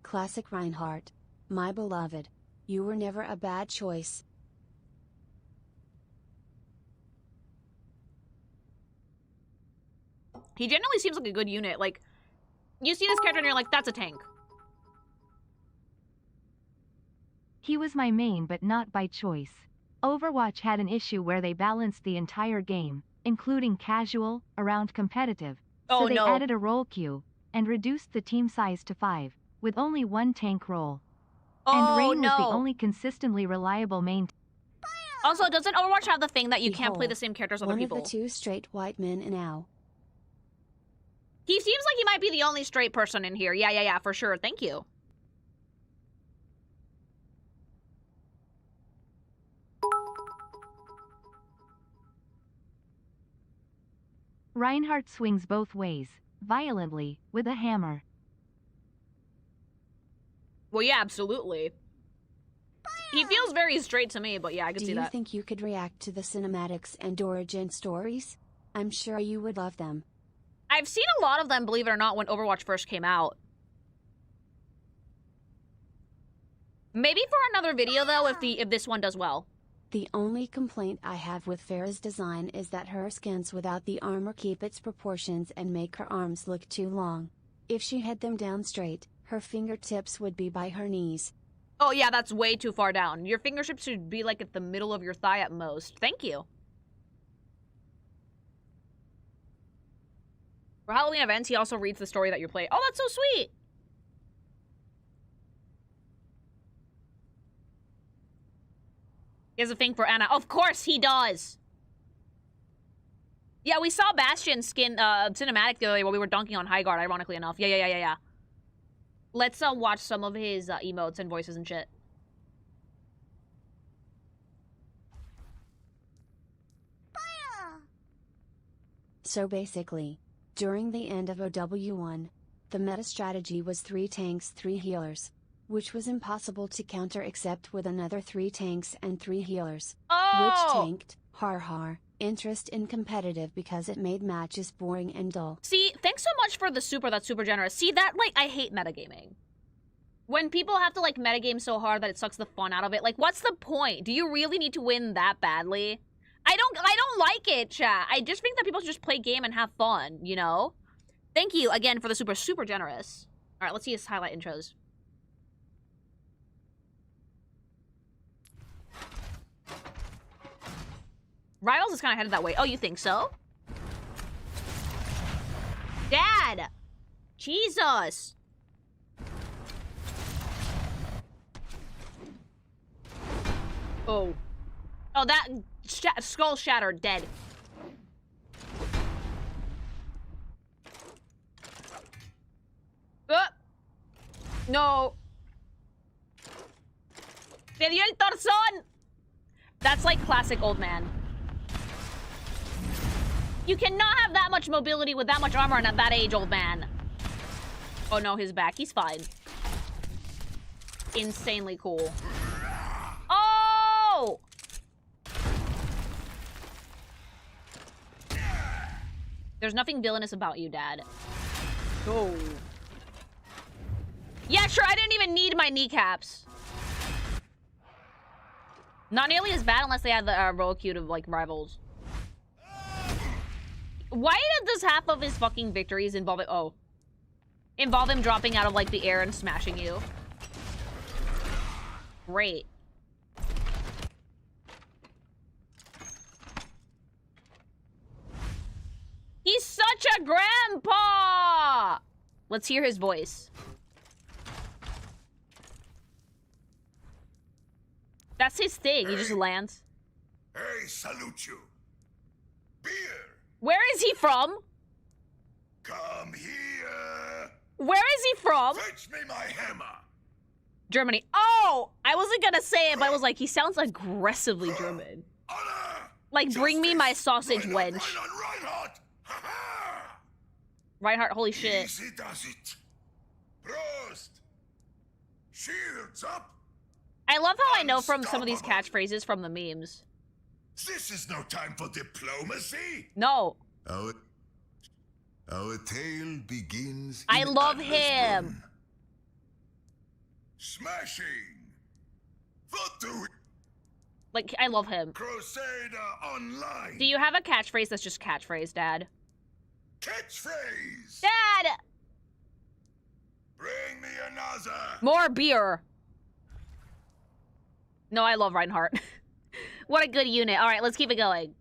Classic Reinhardt. My beloved. You were never a bad choice. He generally seems like a good unit. Like, you see this character and you're like, that's a tank. He was my main but not by choice. Overwatch had an issue where they balanced the entire game, including casual, around competitive. Oh, so they no. added a role queue, and reduced the team size to 5, with only 1 tank role. And Rain was the only consistently reliable main. Also, doesn't Overwatch have the thing that you can't play Behold, the same characters as other one people? of the 2 straight white men now. He seems like he might be the only straight person in here. Yeah, for sure. Thank you. Reinhardt swings both ways, violently, with a hammer. Well, yeah, absolutely. He feels very straight to me, but yeah, I can see Do that. you think you could react to the cinematics and origin stories? I'm sure you would love them. I've seen a lot of them, believe it or not, when Overwatch first came out. Maybe for another video, though, if this one does well. The only complaint I have with Pharah's design is that her skins without the armor keep its proportions and make her arms look too long. If she had them down straight, her fingertips would be by her knees. Oh, yeah, that's way too far down. Your fingertips should be, like, at the middle of your thigh at most. Thank you. For Halloween events, he also reads the story that you're playing. Oh, that's so sweet! He has a thing for Anna. Of course he does! Yeah, we saw Bastion's skin, cinematic the other day while we were dunking on Highguard, ironically enough. Yeah. Let's watch some of his emotes and voices and shit. So basically, during the end of OW1, the meta strategy was 3 tanks 3 healers, which was impossible to counter except with another 3 tanks and 3 healers. Oh! Which tanked, har, interest in competitive because it made matches boring and dull. See, thanks so much for the super, that's super generous. See, that, like, I hate metagaming. When people have to, like, metagame so hard that it sucks the fun out of it, like, what's the point? Do you really need to win that badly? I don't like it, chat. I just think that people should just play game and have fun, you know? Thank you, again, for the super, super generous. Alright, let's see his highlight intros. Rivals is kind of headed that way. Oh, you think so? Dad! Jesus! Oh. Oh, that skull shattered, dead. No. ¡Te dio el torzón! That's like classic old man. You cannot have that much mobility with that much armor and at that age, old man. Oh no, his back. He's fine. Insanely cool. Oh! There's nothing villainous about you, Dad. Oh. Yeah, sure, I didn't even need my kneecaps. Not nearly as bad unless they had the roll queue of, like, rivals. Why does half of his fucking victories involve it? Oh. Involve him dropping out of, like, the air and smashing you? Great. He's such a grandpa! Let's hear his voice. That's his thing. He just lands. I salute you. Beer, Where is he from? come here. Where is he from? Fetch me my hammer. Germany. Oh, I wasn't gonna say it, but I was like, he sounds aggressively German. Honor. Like, bring me my sausage Reinhardt, wench. Reinhardt. Ha ha. Reinhardt, holy shit. Easy does it. Prost. Shields up. I love how I know from some of these catchphrases from the memes. This is no time for diplomacy. No. Our tale begins. I in love Atlas him. Brun. Smashing. What do we? Like, I love him. Crusader online. Do you have a catchphrase that's just catchphrase, Dad? Catchphrase. Dad! Bring me another. More beer. No, I love Reinhardt. What a good unit. All right, let's keep it going.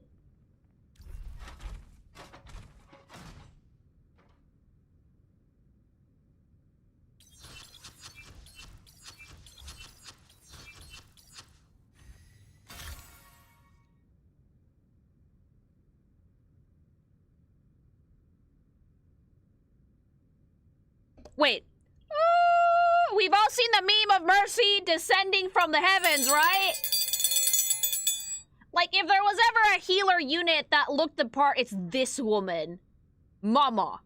Wait. Ooh, we've all seen the meme of Mercy descending from the heavens, right? Like, if there was ever a healer unit that looked the part, it's this woman. Mama.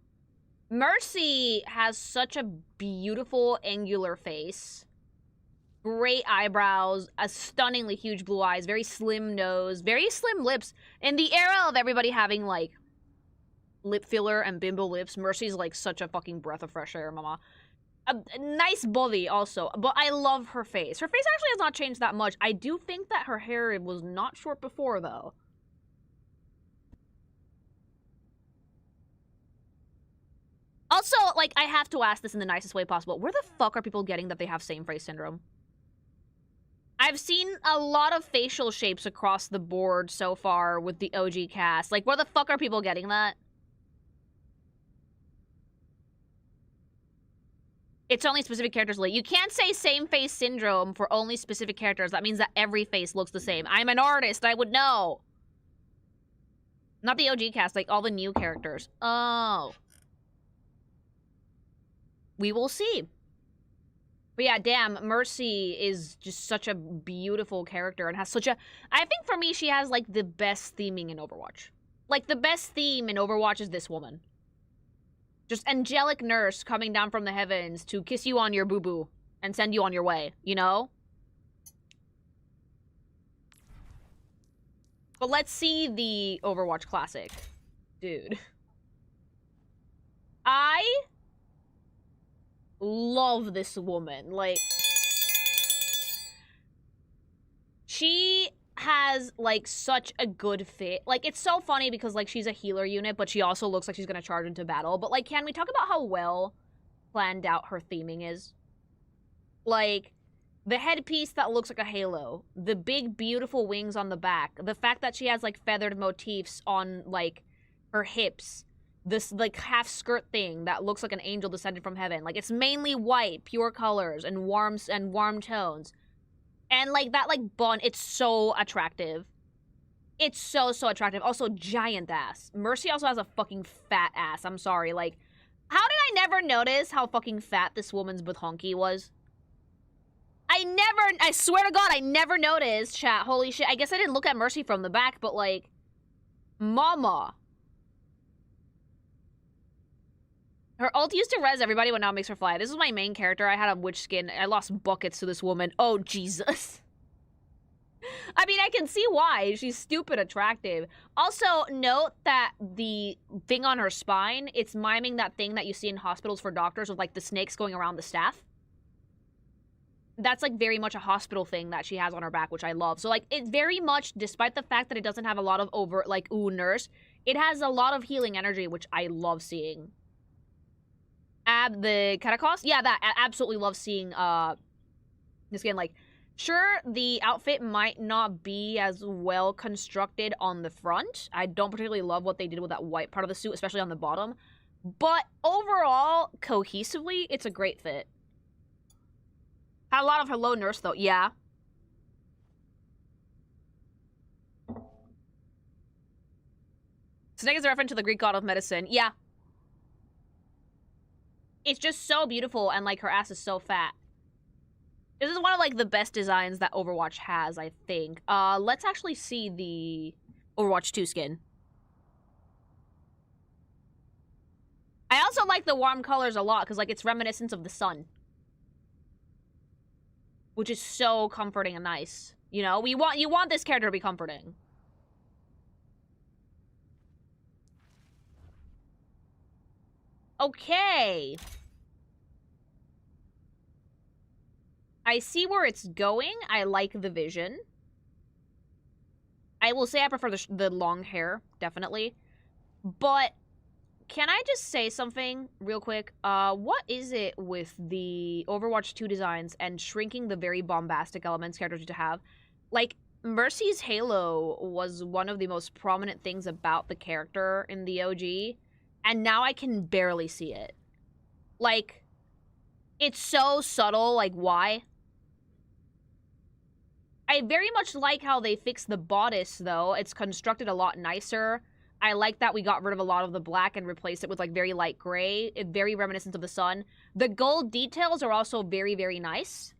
Mercy has such a beautiful angular face. Great eyebrows, a stunningly huge blue eyes, very slim nose, very slim lips. In the era of everybody having, like, lip filler and bimbo lips, Mercy's like such a fucking breath of fresh air, mama. A nice body also, but I love her face. Her face actually has not changed that much. I do think that her hair was not short before, though. Also, like, I have to ask this in the nicest way possible. Where the fuck are people getting that they have same face syndrome? I've seen a lot of facial shapes across the board so far with the OG cast. Like, where the fuck are people getting that? It's only specific characters. You can't say same face syndrome for only specific characters. That means that every face looks the same. I'm an artist. I would know. Not the OG cast, like all the new characters. Oh. We will see. But yeah, damn, Mercy is just such a beautiful character and has such a... I think for me, she has like the best theming in Overwatch. Like the best theme in Overwatch is this woman. Just angelic nurse coming down from the heavens to kiss you on your boo-boo and send you on your way, you know? But let's see the Overwatch Classic. Dude. I love this woman. Like, she has, like, such a good fit. Like, it's so funny because, like, she's a healer unit, but she also looks like she's gonna charge into battle. But, like, can we talk about how well planned out her theming is? Like, the headpiece that looks like a halo, the big, beautiful wings on the back, the fact that she has, like, feathered motifs on, like, her hips, this, like, half-skirt thing that looks like an angel descended from heaven. Like, it's mainly white, pure colors, and warm tones. And, like, that, like, bun, it's so attractive. It's so, so attractive. Also, giant ass. Mercy also has a fucking fat ass. I'm sorry. Like, how did I never notice how fucking fat this woman's budhonki was? I swear to God, I never noticed, chat. Holy shit. I guess I didn't look at Mercy from the back, but, like, mama. Her ult used to res everybody, but now it makes her fly. This is my main character. I had a witch skin. I lost buckets to this woman. Oh, Jesus. I mean, I can see why. She's stupid attractive. Also, note that the thing on her spine, it's miming that thing that you see in hospitals for doctors with, like, the snakes going around the staff. That's, like, very much a hospital thing that she has on her back, which I love. So, like, it very much, despite the fact that it doesn't have a lot of overt, like, ooh, nurse, it has a lot of healing energy, which I love seeing. The Katakost? Yeah, that. I absolutely love seeing, this skin. Like, sure, the outfit might not be as well constructed on the front. I don't particularly love what they did with that white part of the suit, especially on the bottom. But overall, cohesively, it's a great fit. Had a lot of hello nurse, though. Yeah. Snake is a reference to the Greek god of medicine. Yeah. It's just so beautiful, and, like, her ass is so fat. This is one of, like, the best designs that Overwatch has, I think. Let's actually see the Overwatch 2 skin. I also like the warm colors a lot, because, like, it's reminiscent of the sun. Which is so comforting and nice. You know, you want this character to be comforting. Okay. I see where it's going. I like the vision. I will say I prefer the long hair, definitely. But can I just say something real quick? What is it with the Overwatch 2 designs and shrinking the very bombastic elements characters to have? Like, Mercy's halo was one of the most prominent things about the character in the OG, and now I can barely see it. Like, it's so subtle, like, why? I very much like how they fixed the bodice, though. It's constructed a lot nicer. I like that we got rid of a lot of the black and replaced it with, like, very light gray. It's very reminiscent of the sun. The gold details are also very, very nice.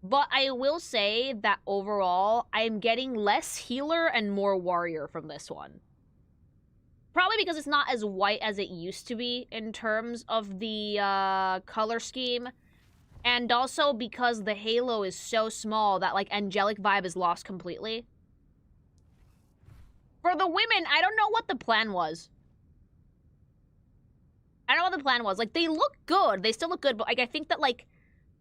But I will say that overall, I am getting less healer and more warrior from this one. Probably because it's not as white as it used to be in terms of the color scheme. And also because the halo is so small that, like, angelic vibe is lost completely. For the women, I don't know what the plan was. I don't know what the plan was. Like, they look good. They still look good, but, like, I think that, like,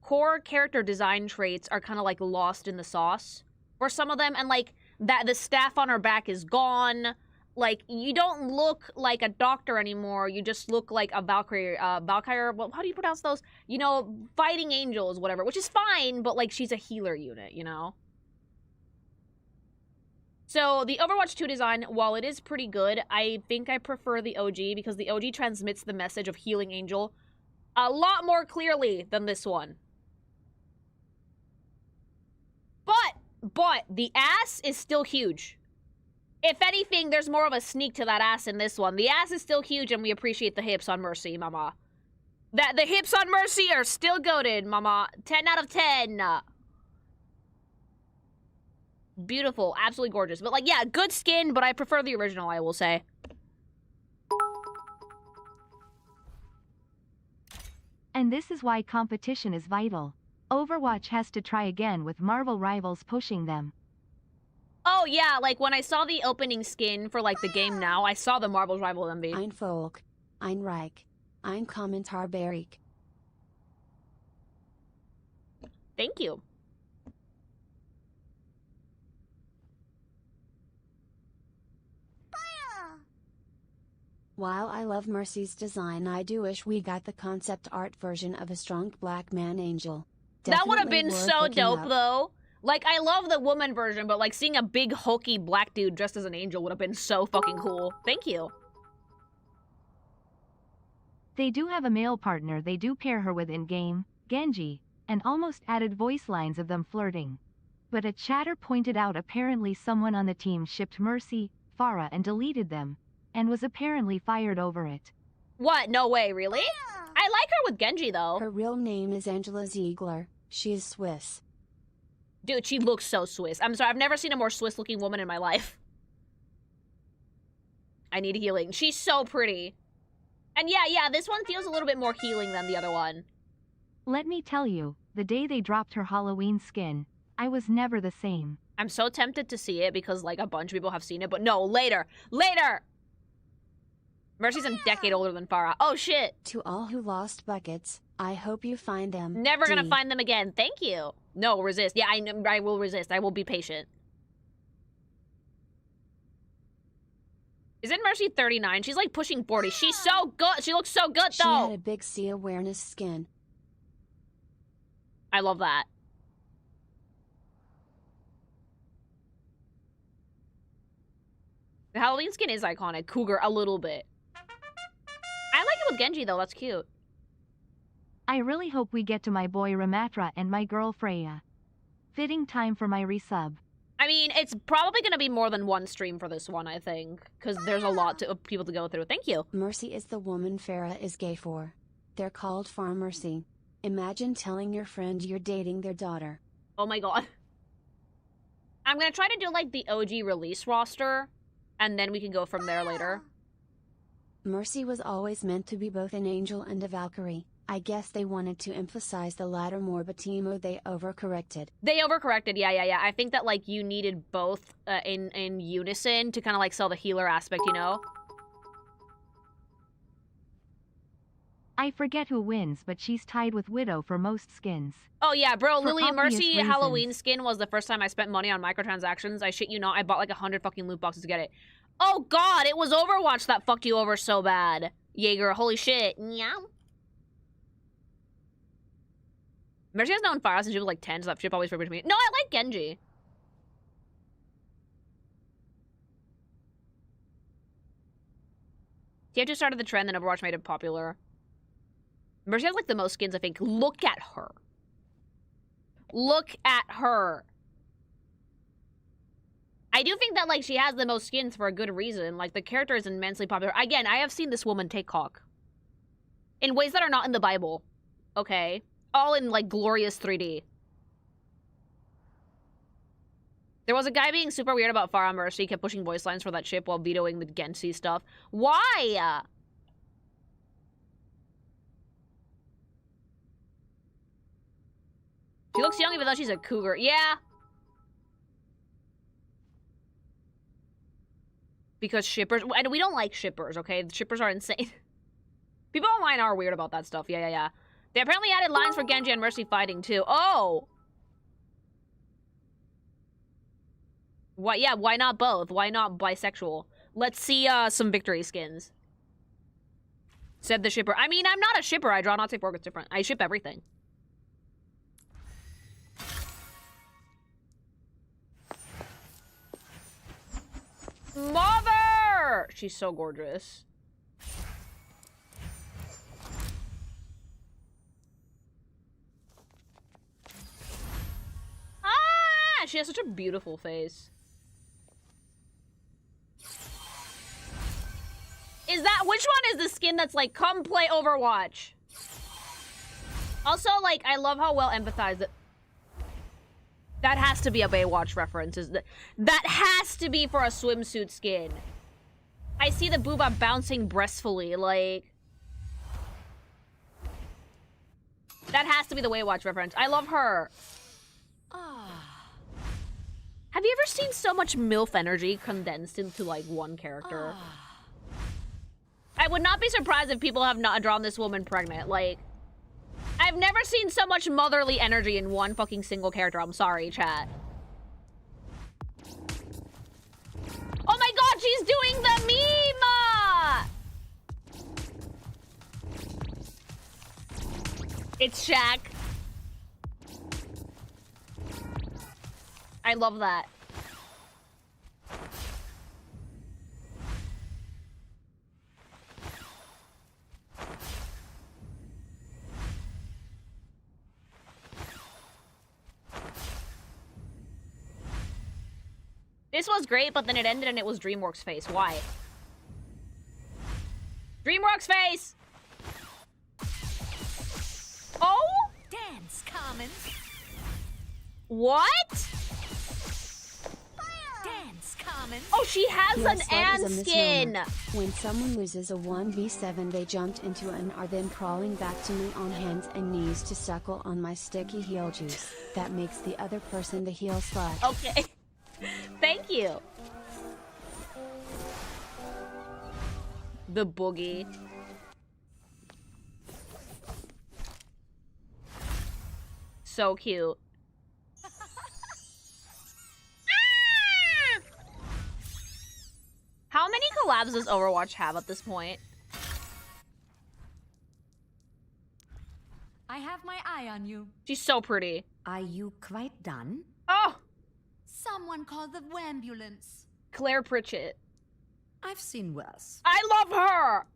core character design traits are kind of, like, lost in the sauce for some of them. And, like, that the staff on her back is gone. Like, you don't look like a doctor anymore. You just look like a Valkyrie, well, how do you pronounce those? You know, fighting angels, whatever, which is fine, but, like, she's a healer unit, you know? So, the Overwatch 2 design, while it is pretty good, I think I prefer the OG because the OG transmits the message of healing angel a lot more clearly than this one. But, the ass is still huge. If anything, there's more of a sneak to that ass in this one. The ass is still huge, and we appreciate the hips on Mercy, mama. The hips on Mercy are still goated, mama. 10 out of 10. Beautiful. Absolutely gorgeous. But, like, yeah, good skin, but I prefer the original, I will say. And this is why competition is vital. Overwatch has to try again with Marvel rivals pushing them. Oh, yeah, like, when I saw the opening skin for, like, the game now, I saw the Marvel's rival MV. Ein Volk, ein Reich, ein Kommentarbereich. Thank you. While I love Mercy's design, I do wish we got the concept art version of a strong black man angel. That would have Definitely been worth so looking dope, up. though. Like, I love the woman version, but, like, seeing a big, hulky black dude dressed as an angel would have been so fucking cool. Thank you. They do have a male partner they do pair her with in-game, Genji, and almost added voice lines of them flirting. But a chatter pointed out apparently someone on the team shipped Mercy, Pharah and deleted them, and was apparently fired over it. What? No way, really? I like her with Genji, though. Her real name is Angela Ziegler. She is Swiss. Dude, she looks so Swiss. I'm sorry, I've never seen a more Swiss-looking woman in my life. I need healing. She's so pretty. And yeah, this one feels a little bit more healing than the other one. Let me tell you, the day they dropped her Halloween skin, I was never the same. I'm so tempted to see it because, like, a bunch of people have seen it, but no, later! Later! Mercy's a decade older than Pharah. Oh, shit! To all who lost buckets, I hope you find them. Never gonna D. find them again. Thank you. No, resist. Yeah, I will resist. I will be patient. Isn't Mercy 39? She's, like, pushing 40. She's so good. She looks so good, She though. had a big C awareness skin. I love that. The Halloween skin is iconic. Cougar, a little bit. I like it with Genji, though. That's cute. I really hope we get to my boy Ramatra and my girl Freya. Fitting time for my resub. I mean, it's probably going to be more than one stream for this one, I think, because there's a lot of people to go through. Thank you. Mercy is the woman Pharah is gay for. They're called Far Mercy. Imagine telling your friend you're dating their daughter. Oh my god. I'm going to try to do, like, the OG release roster, and then we can go from there later. Mercy was always meant to be both an angel and a Valkyrie. I guess they wanted to emphasize the latter more, but Timo, they overcorrected. They overcorrected, yeah. I think that, like, you needed both in unison to kind of, like, sell the healer aspect, you know? I forget who wins, but she's tied with Widow for most skins. Oh, yeah, bro, For Lily obvious Mercy reasons. Halloween skin was the first time I spent money on microtransactions. I shit you not, I bought, like, 100 fucking loot boxes to get it. Oh, God, it was Overwatch that fucked you over so bad. Jaeger, holy shit. Meow. Mercy has known Pharah since she was like 10, so that ship always referred to me. No, I like Genji. TF2 started the trend, then Overwatch made it popular. Mercy has like the most skins, I think. Look at her. Look at her. I do think that like she has the most skins for a good reason. Like the character is immensely popular. Again, I have seen this woman take cock. In ways that are not in the Bible. Okay? All in, like, glorious 3D. There was a guy being super weird about Pharah Mercy, kept pushing voice lines for that ship while vetoing the Gensi stuff. Why? She looks young even though she's a cougar. Yeah. Because shippers... And we don't like shippers, okay? The shippers are insane. People online are weird about that stuff. Yeah. They apparently added lines for Genji and Mercy fighting, too. Oh! Why, yeah, why not both? Why not bisexual? Let's see, some victory skins. Said the shipper. I mean, I'm not a shipper. I draw not safe work. It's different. I ship everything. Mother! She's so gorgeous. She has such a beautiful face. Is that... Which one is the skin that's like, come play Overwatch? Also, like, I love how well empathized it... That has to be a Baywatch reference. That has to be for a swimsuit skin. I see the booba bouncing breastfully, like... That has to be the Baywatch reference. I love her. Have you ever seen so much MILF energy condensed into, like, one character? I would not be surprised if people have not drawn this woman pregnant. Like, I've never seen so much motherly energy in one fucking single character. I'm sorry, chat. Oh my god, she's doing the meme! It's Shaq. I love that. This was great, but then it ended and it was DreamWorks face. Why? DreamWorks face! Oh? Dance, Commons. What? Dance, Commons. Oh, she has Yes, an what Anne is a skin. misnomer? When someone loses a 1v7, they jumped into and are then crawling back to me on hands and knees to suckle on my sticky heel juice. That makes the other person the heel slut. Okay. Thank you. The boogie. So cute. How many collabs does Overwatch have at this point? I have my eye on you. She's so pretty. Are you quite done? Oh, Someone call the ambulance. Claire Pritchett. I've seen worse. I love her.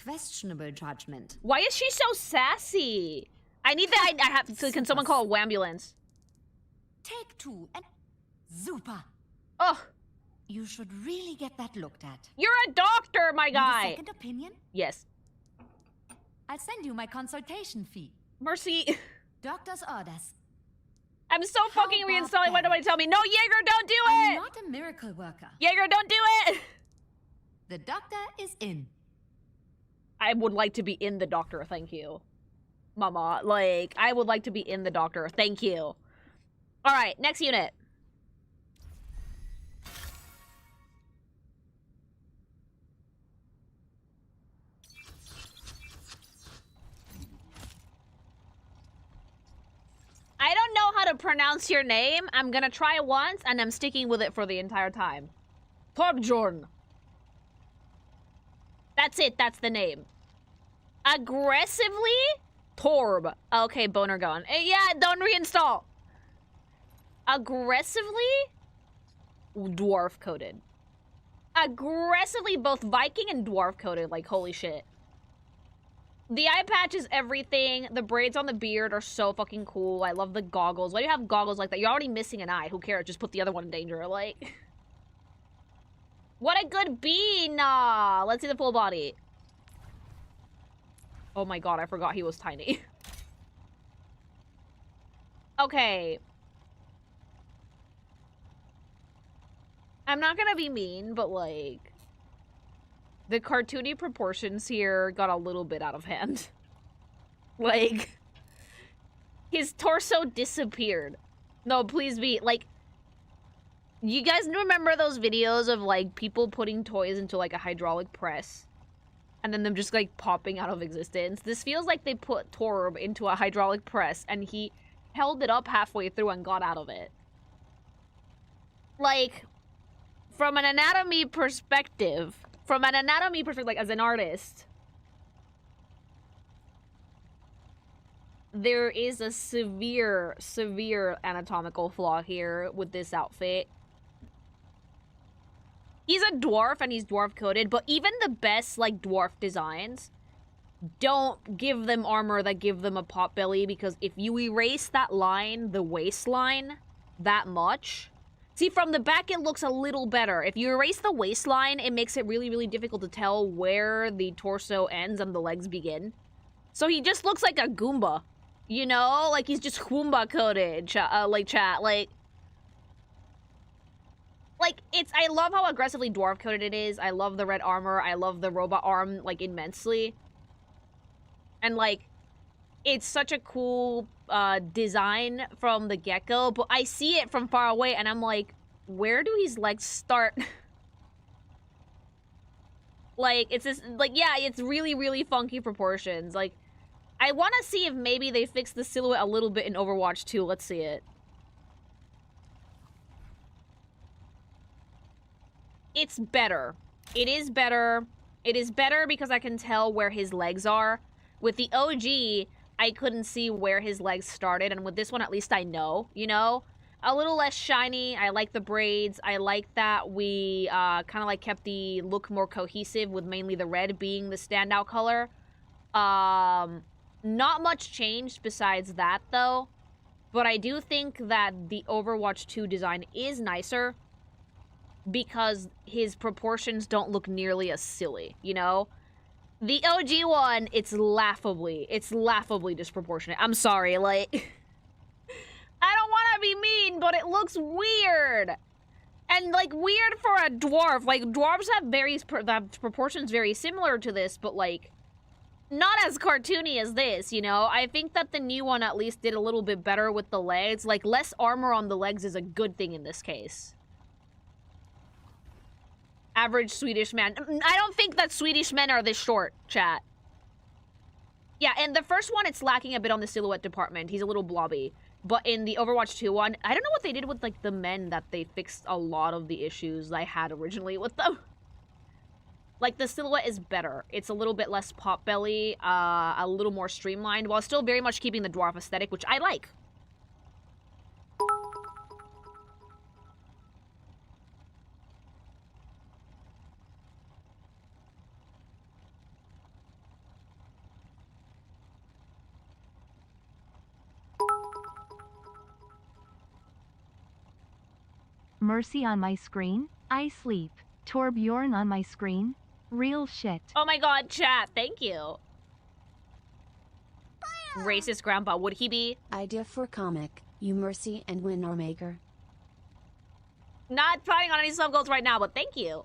Questionable judgment. Why is she so sassy? I need that. I have to. Can someone call a ambulance? Take two and Super. Oh, You should really get that looked at. you're a doctor, my Need a guy. second opinion? Yes. I'll send you my consultation fee. Mercy. Doctor's orders. I'm so How fucking reinstalling. Why barbaric. nobody tell me? No, Jaeger, don't do I'm it. not a miracle worker. Jaeger, don't do it. The doctor is in. I would like to be in the doctor, thank you. Mama, like, I would like to be in the doctor, thank you. All right, next unit. I don't know how to pronounce your name. I'm gonna try once, and I'm sticking with it for the entire time. Torbjorn. That's it, that's the name. Aggressively? Torb. Okay, boner gone. Yeah, don't reinstall. Aggressively? Dwarf coded. Aggressively both Viking and dwarf coded, like holy shit. The eye patch is everything. The braids on the beard are so fucking cool. I love the goggles. Why do you have goggles like that? You're already missing an eye. Who cares? Just put the other one in danger. Like, what a good bean. Nah. Let's see the full body. Oh my god, I forgot he was tiny. Okay. I'm not gonna be mean, but like, the cartoony proportions here got a little bit out of hand. Like, his torso disappeared. No, please be, like, you guys remember those videos of, like, people putting toys into, like, a hydraulic press? And then them just, like, popping out of existence? This feels like they put Torb into a hydraulic press, and he held it up halfway through and got out of it. Like, from an anatomy perspective, like, as an artist, there is a severe, severe anatomical flaw here with this outfit. He's a dwarf, and he's dwarf-coded, but even the best, like, dwarf designs don't give them armor that give them a pot belly, because if you erase that line, the waistline, that much... See, from the back, it looks a little better. If you erase the waistline, it makes it really, really difficult to tell where the torso ends and the legs begin. So he just looks like a Goomba. You know? Like, he's just Goomba-coded, chat. Like, it's... I love how aggressively dwarf-coded it is. I love the red armor. I love the robot arm, like, immensely. And, like, it's such a cool... design from the get-go, but I see it from far away and I'm like, where do his legs start? Like, it's just, like, yeah, it's really, really funky proportions. Like, I want to see if maybe they fix the silhouette a little bit in Overwatch 2. Let's see it. It's better. It is better. It is better because I can tell where his legs are. With the OG, I couldn't see where his legs started, and with this one, at least I know, you know? A little less shiny. I like the braids. I like that we kind of like kept the look more cohesive with mainly the red being the standout color. Not much changed besides that, though. But I do think that the Overwatch 2 design is nicer because his proportions don't look nearly as silly, you know? The OG one, it's laughably disproportionate. I'm sorry, like... I don't want to be mean, but it looks weird. And, like, weird for a dwarf. Like, dwarves have proportions very similar to this, but, like, not as cartoony as this, you know? I think that the new one at least did a little bit better with the legs. Like, less armor on the legs is a good thing in this case. Average Swedish man. I don't think that Swedish men are this short, chat. Yeah, and the first one, it's lacking a bit on the silhouette department. He's a little blobby. But in the Overwatch 2 one, I don't know what they did with, like, the men that they fixed a lot of the issues I had originally with them. Like, the silhouette is better. It's a little bit less pot belly, a little more streamlined, while still very much keeping the dwarf aesthetic, which I like. Mercy on my screen. I sleep. Torbjorn on my screen. Real shit. Oh my god, chat, thank you. Racist grandpa, would he be? Idea for comic, you Mercy and Widowmaker. Not planning on any sub goals right now, but thank you.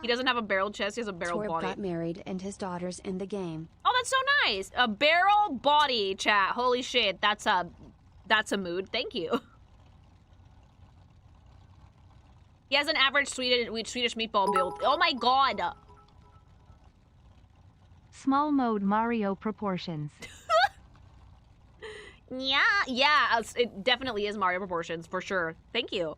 He doesn't have a barrel chest, he has a barrel Torb body. got married and his daughter's in the game. Oh, that's so nice. A barrel body, chat. Holy shit, that's a mood. Thank you. He has an average Swedish meatball build. Oh my god. Small mode Mario proportions. Yeah, it definitely is Mario proportions, for sure. Thank you.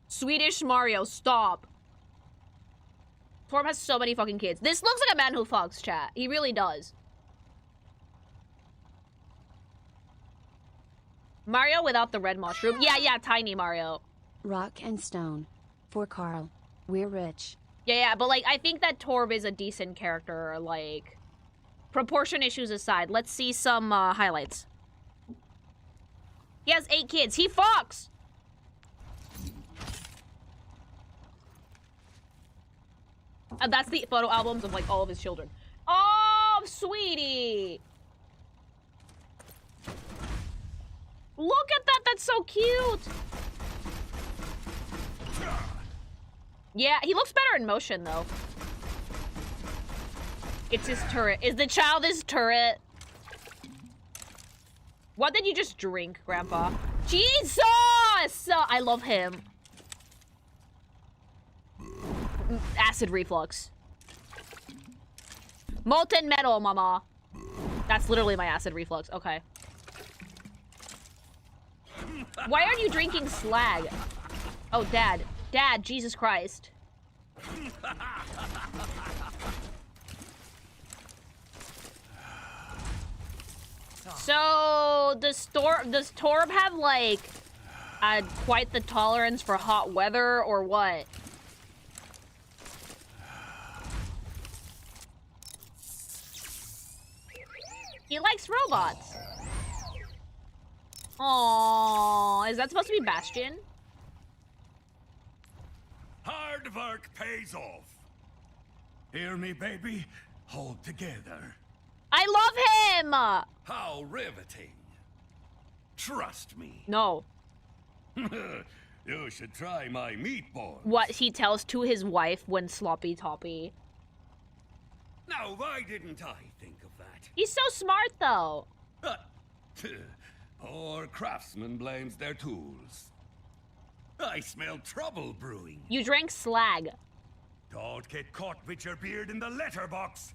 Swedish Mario, stop. Torb has so many fucking kids. This looks like a man who fucks, chat. He really does. Mario without the red mushroom. Yeah, tiny Mario. Rock and stone. For Carl. We're rich. Yeah, but like, I think that Torb is a decent character, like, proportion issues aside. Let's see some highlights. He has 8 kids. He fucks! That's the photo albums of, like, all of his children. Oh, sweetie! Look at that! That's so cute! Yeah, he looks better in motion, though. It's his turret. Is the child his turret? What did you just drink, Grandpa? Jesus! I love him. Acid reflux. Molten metal, mama. That's literally my acid reflux. Okay. Why aren't you drinking slag? Oh, Dad. Dad, Jesus Christ. So, does Torb have, like, quite the tolerance for hot weather, or what? He likes robots. Aww, is that supposed to be Bastion? Hard work pays off. Hear me, baby? Hold together. I love him! How riveting. Trust me. No. You should try my meatballs. What he tells to his wife when sloppy toppy. Now, why didn't I think of that? He's so smart, though. Poor craftsman blames their tools. I smell trouble brewing. You drank slag. Don't get caught with your beard in the letterbox.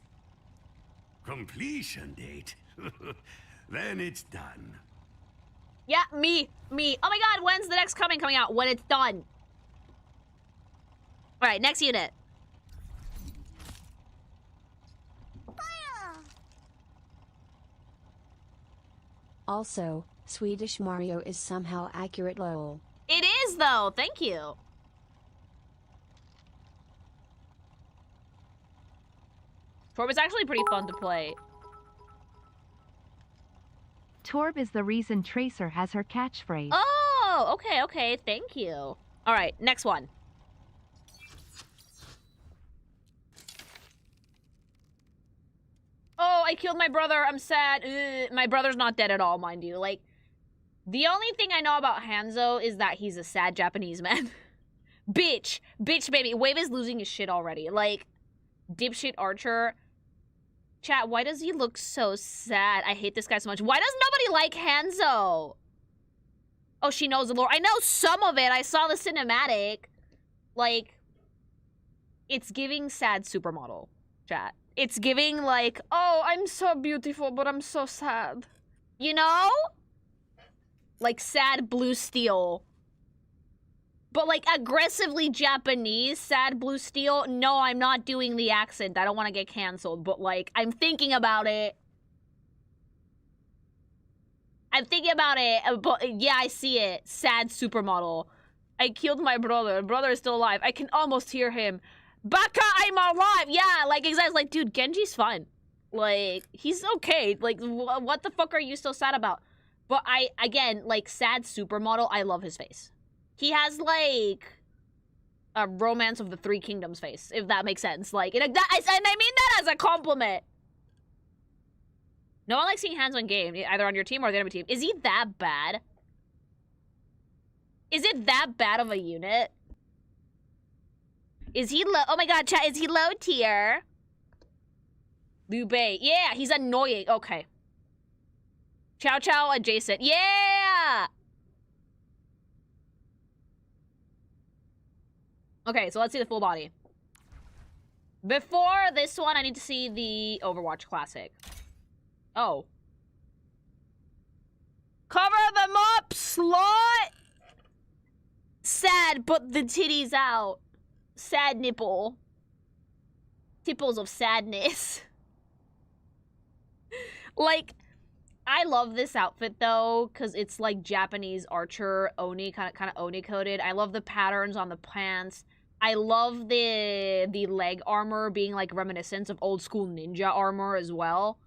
Completion date. Then it's done. Yeah, me. Oh my god, when's the next coming out? When it's done. Alright, next unit. Also, Swedish Mario is somehow accurate lol. It is, though. Thank you. Torb is actually pretty fun to play. Torb is the reason Tracer has her catchphrase. Oh, okay. Thank you. All right, next one. Oh, I killed my brother. I'm sad. Ugh. My brother's not dead at all, mind you. Like, the only thing I know about Hanzo is that he's a sad Japanese man. Bitch, baby. Wave is losing his shit already. Like, dipshit Archer. Chat, why does he look so sad? I hate this guy so much. Why does nobody like Hanzo? Oh, she knows the lore. I know some of it. I saw the cinematic. Like, it's giving sad supermodel, chat. It's giving, like, oh, I'm so beautiful, but I'm so sad. You know? Like, sad blue steel. But, like, aggressively Japanese sad blue steel. No, I'm not doing the accent. I don't want to get canceled. But, like, I'm thinking about it. But, yeah, I see it. Sad supermodel. I killed my brother. Brother is still alive. I can almost hear him. Baka, I'm alive! Yeah, like, exactly. Like, dude, Genji's fine. Like, he's okay. Like, what the fuck are you so sad about? But again, like, sad supermodel, I love his face. He has, like, a Romance of the Three Kingdoms face, if that makes sense. Like, and I mean that as a compliment. No one likes seeing Hanzo in game, either on your team or the enemy team. Is he that bad? Is it that bad of a unit? Is he low? Oh my god, chat, is he low tier? Liu Bei. Yeah, he's annoying. Okay. Chow Chow adjacent. Yeah! Okay, so let's see the full body. Before this one, I need to see the Overwatch Classic. Oh. Cover them up, slut! Sad, but the titty's out. Sad nipple. Tipples of sadness. Like, I love this outfit though, because it's like Japanese archer Oni, kind of Oni coded. I love the patterns on the pants. I love the leg armor being like reminiscent of old school ninja armor as well.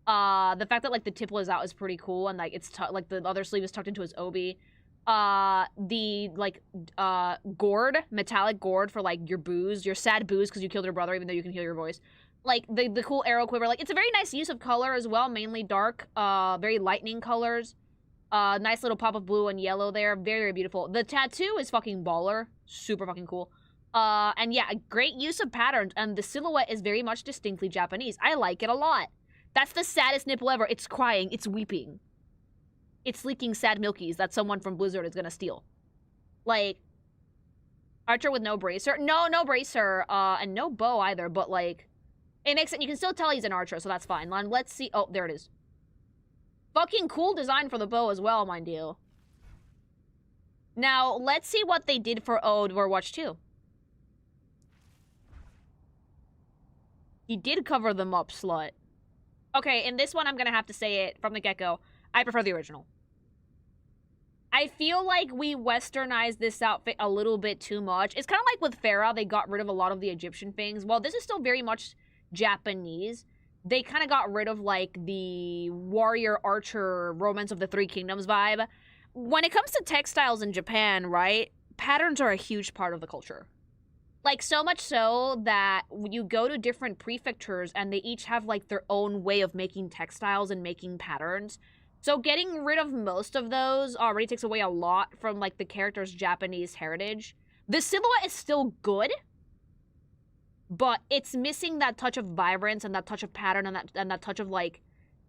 The fact that like the tipple is out is pretty cool, and like it's like the other sleeve is tucked into his obi. The like gourd, metallic gourd for like your booze, your sad booze because you killed your brother, even though you can heal your voice. Like the cool arrow quiver, like it's a very nice use of color as well, mainly dark, very lightning colors. Nice little pop of blue and yellow there, very, very beautiful. The tattoo is fucking baller, super fucking cool. And yeah, great use of patterns, and the silhouette is very much distinctly Japanese. I like it a lot. That's the saddest nipple ever. It's crying, it's weeping. It's leaking sad milkies that someone from Blizzard is gonna steal. Like, archer with no bracer? No bracer, and no bow either, but like, it makes it, you can still tell he's an archer, so that's fine. Let's see, oh, there it is. Fucking cool design for the bow as well, mind you. Now, let's see what they did for Overwatch 2. He did cover them up, slut. Okay, in this one, I'm gonna have to say it from the get-go. I prefer the original. I feel like we westernized this outfit a little bit too much. It's kind of like with Pharah, they got rid of a lot of the Egyptian things. While this is still very much Japanese, they kind of got rid of, like, the warrior archer Romance of the Three Kingdoms vibe. When it comes to textiles in Japan, right, patterns are a huge part of the culture. Like, so much so that you go to different prefectures and they each have, like, their own way of making textiles and making patterns. So getting rid of most of those already takes away a lot from, like, the character's Japanese heritage. The silhouette is still good, but it's missing that touch of vibrance and that touch of pattern and that touch of, like,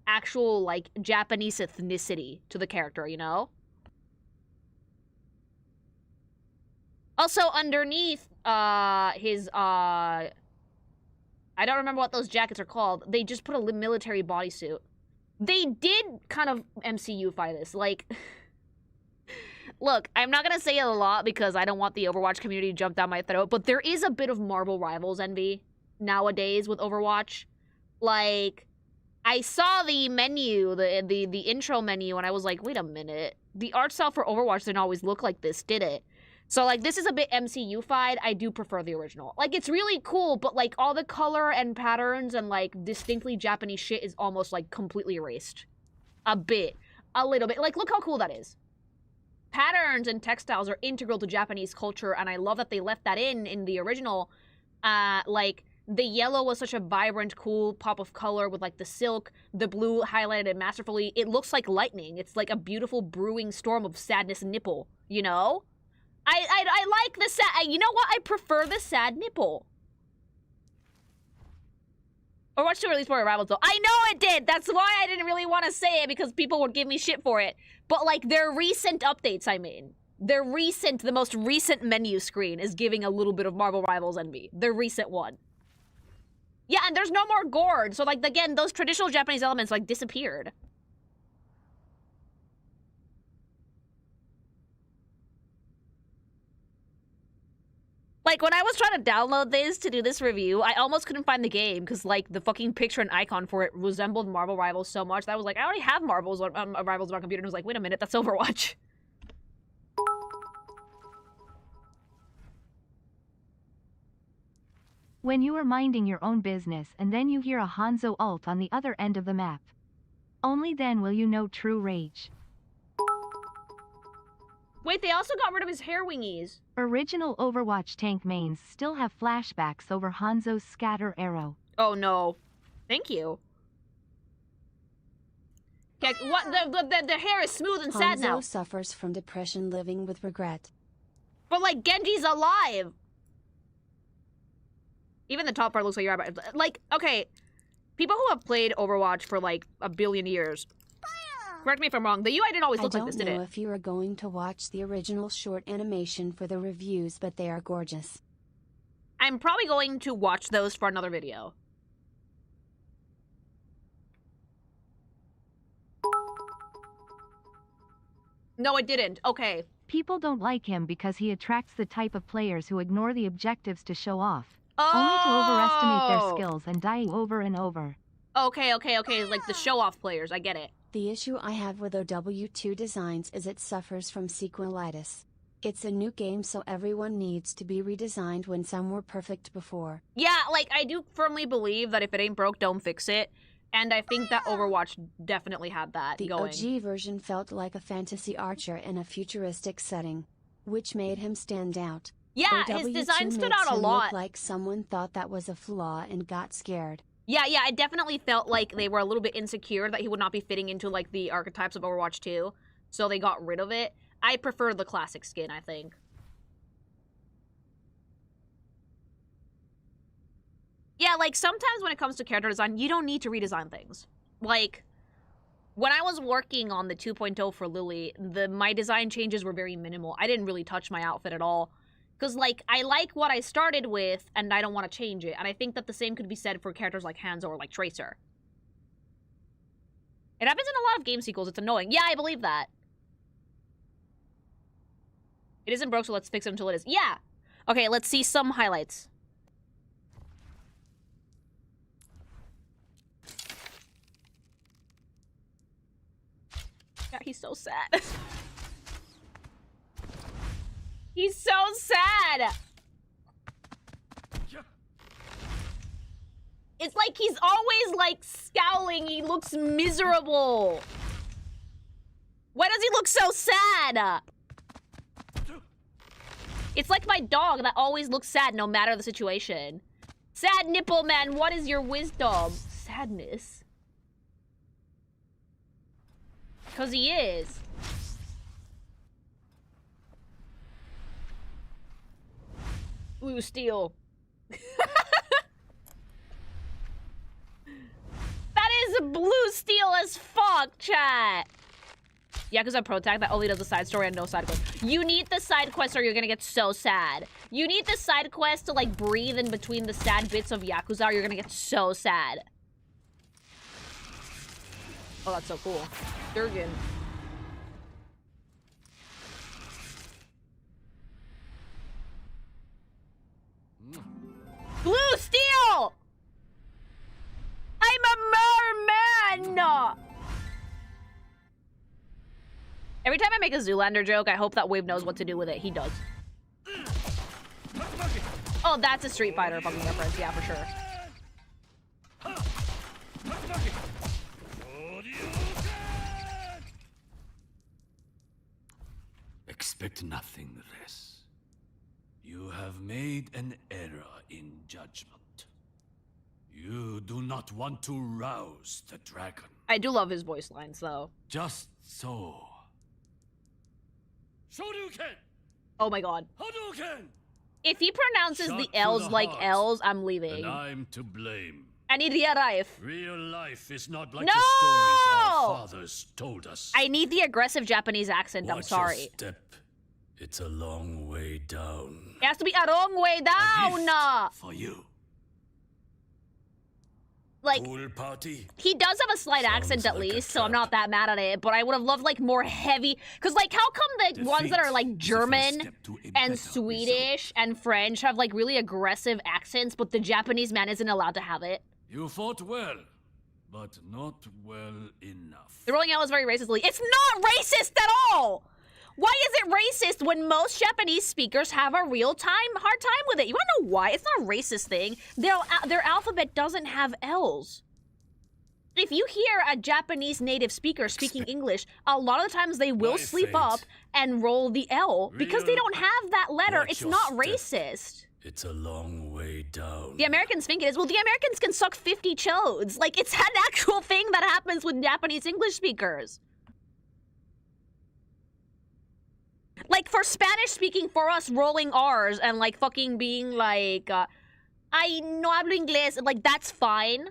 actual, like, Japanese ethnicity to the character, you know? Also, underneath his, I don't remember what those jackets are called. They just put a military bodysuit. They did kind of MCU-fy this. Like, look, I'm not gonna say it a lot because I don't want the Overwatch community to jump down my throat, but there is a bit of Marvel Rivals envy nowadays with Overwatch. Like, I saw the menu, the intro menu, and I was like, wait a minute. The art style for Overwatch didn't always look like this, did it? So, like, this is a bit MCU-fied. I do prefer the original. Like, it's really cool, but, like, all the color and patterns and, like, distinctly Japanese shit is almost, like, completely erased. A bit. A little bit. Like, look how cool that is. Patterns and textiles are integral to Japanese culture, and I love that they left that in the original. Like, the yellow was such a vibrant, cool pop of color with, like, the silk, the blue highlighted masterfully. It looks like lightning. It's like a beautiful brewing storm of sadness nipple, you know? I like the sad, you know what? I prefer the sad nipple. Overwatch 2 released more Rivals though. I know it did! That's why I didn't really want to say it, because people would give me shit for it. But, like, their recent updates, I mean. The most recent menu screen is giving a little bit of Marvel Rivals envy. The recent one. Yeah, and there's no more gourd, so, like, again, those traditional Japanese elements, like, disappeared. Like, when I was trying to download this to do this review, I almost couldn't find the game because, like, the fucking picture and icon for it resembled Marvel Rivals so much that I was like, I already have Rivals on my computer, and I was like, wait a minute, that's Overwatch. When you are minding your own business and then you hear a Hanzo ult on the other end of the map. Only then will you know true rage. Wait, they also got rid of his hair wingies. Original Overwatch tank mains still have flashbacks over Hanzo's scatter arrow. Oh no. Thank you. Okay, what? The hair is smooth and sad now. Hanzo suffers from depression living with regret. But like, Genji's alive! Even the top part looks like you're about, like, okay. People who have played Overwatch for like a billion years. Correct me if I'm wrong. The UI didn't always look like this, did it? I don't know if you are going to watch the original short animation for the reviews, but they are gorgeous. I'm probably going to watch those for another video. No, it didn't. Okay. People don't like him because he attracts the type of players who ignore the objectives to show off. Oh! Only to overestimate their skills and die over and over. Okay. Like the show-off players. I get it. The issue I have with OW2 designs is it suffers from sequelitis. It's a new game, so everyone needs to be redesigned when some were perfect before. Yeah, like, I do firmly believe that if it ain't broke, don't fix it. And I think that Overwatch definitely had that going. The OG version felt like a fantasy archer in a futuristic setting, which made him stand out. Yeah, his design stood out a lot. Look like someone thought that was a flaw and got scared. Yeah, I definitely felt like they were a little bit insecure that he would not be fitting into, like, the archetypes of Overwatch 2. So they got rid of it. I prefer the classic skin, I think. Yeah, like, sometimes when it comes to character design, you don't need to redesign things. Like, when I was working on the 2.0 for Lily, my design changes were very minimal. I didn't really touch my outfit at all. Because, like, I like what I started with, and I don't want to change it. And I think that the same could be said for characters like Hanzo or like Tracer. It happens in a lot of game sequels. It's annoying. Yeah, I believe that. It isn't broke, so let's fix it until it is. Yeah! Okay, let's see some highlights. Yeah, he's so sad. He's so sad! It's like he's always, like, scowling. He looks miserable. Why does he look so sad? It's like my dog that always looks sad no matter the situation. Sad nipple man, what is your wisdom? Sadness. Because he is. Blue steel. That is blue steel as fuck, chat. Yakuza Pro Tag that only does the side story and no side quest. You need the side quest or you're gonna get so sad. You need the side quest to, like, breathe in between the sad bits of Yakuza or you're gonna get so sad. Oh, that's so cool. Durgan. Blue steel! I'm a merman! Every time I make a Zoolander joke, I hope that Wave knows what to do with it. He does. Oh, that's a Street Fighter fucking reference. Yeah, for sure. Expect nothing less. You have made an error in judgment. You do not want to rouse the dragon. I do love his voice lines, though. Just so. Shoryuken! Oh my god. Hadouken! If he pronounces the L's like L's, I'm leaving. And I'm to blame. I need real life. Real life is not like No! the stories our fathers told us. I need the aggressive Japanese accent. I'm sorry. Watch your step. It's a long way down. It has to be a long way A down. gift for you. Like, Pool party. he does have a slight accent at like a least, so I'm trap. not that mad at it. But I would have loved, like, more heavy. Because, like, how come the ones that are, like, Defeat is the German first step to a and better Swedish and French have, like, really aggressive accents, but the Japanese man isn't allowed to have it? You fought well, but not well enough. The rolling L is very racistly. It's not racist at all! Why is it racist when most Japanese speakers have a hard time with it? You wanna know why? It's not a racist thing. Their alphabet doesn't have L's. If you hear a Japanese native speaker speaking English, a lot of the times they will sleep up and roll the L because they don't have that letter. It's not racist. It's a long way down. The Americans think it is. Well, the Americans can suck 50 chodes. Like, it's an actual thing that happens with Japanese English speakers. Like, for Spanish speaking, for us rolling R's and, like, fucking being like, I no hablo inglés, like, that's fine.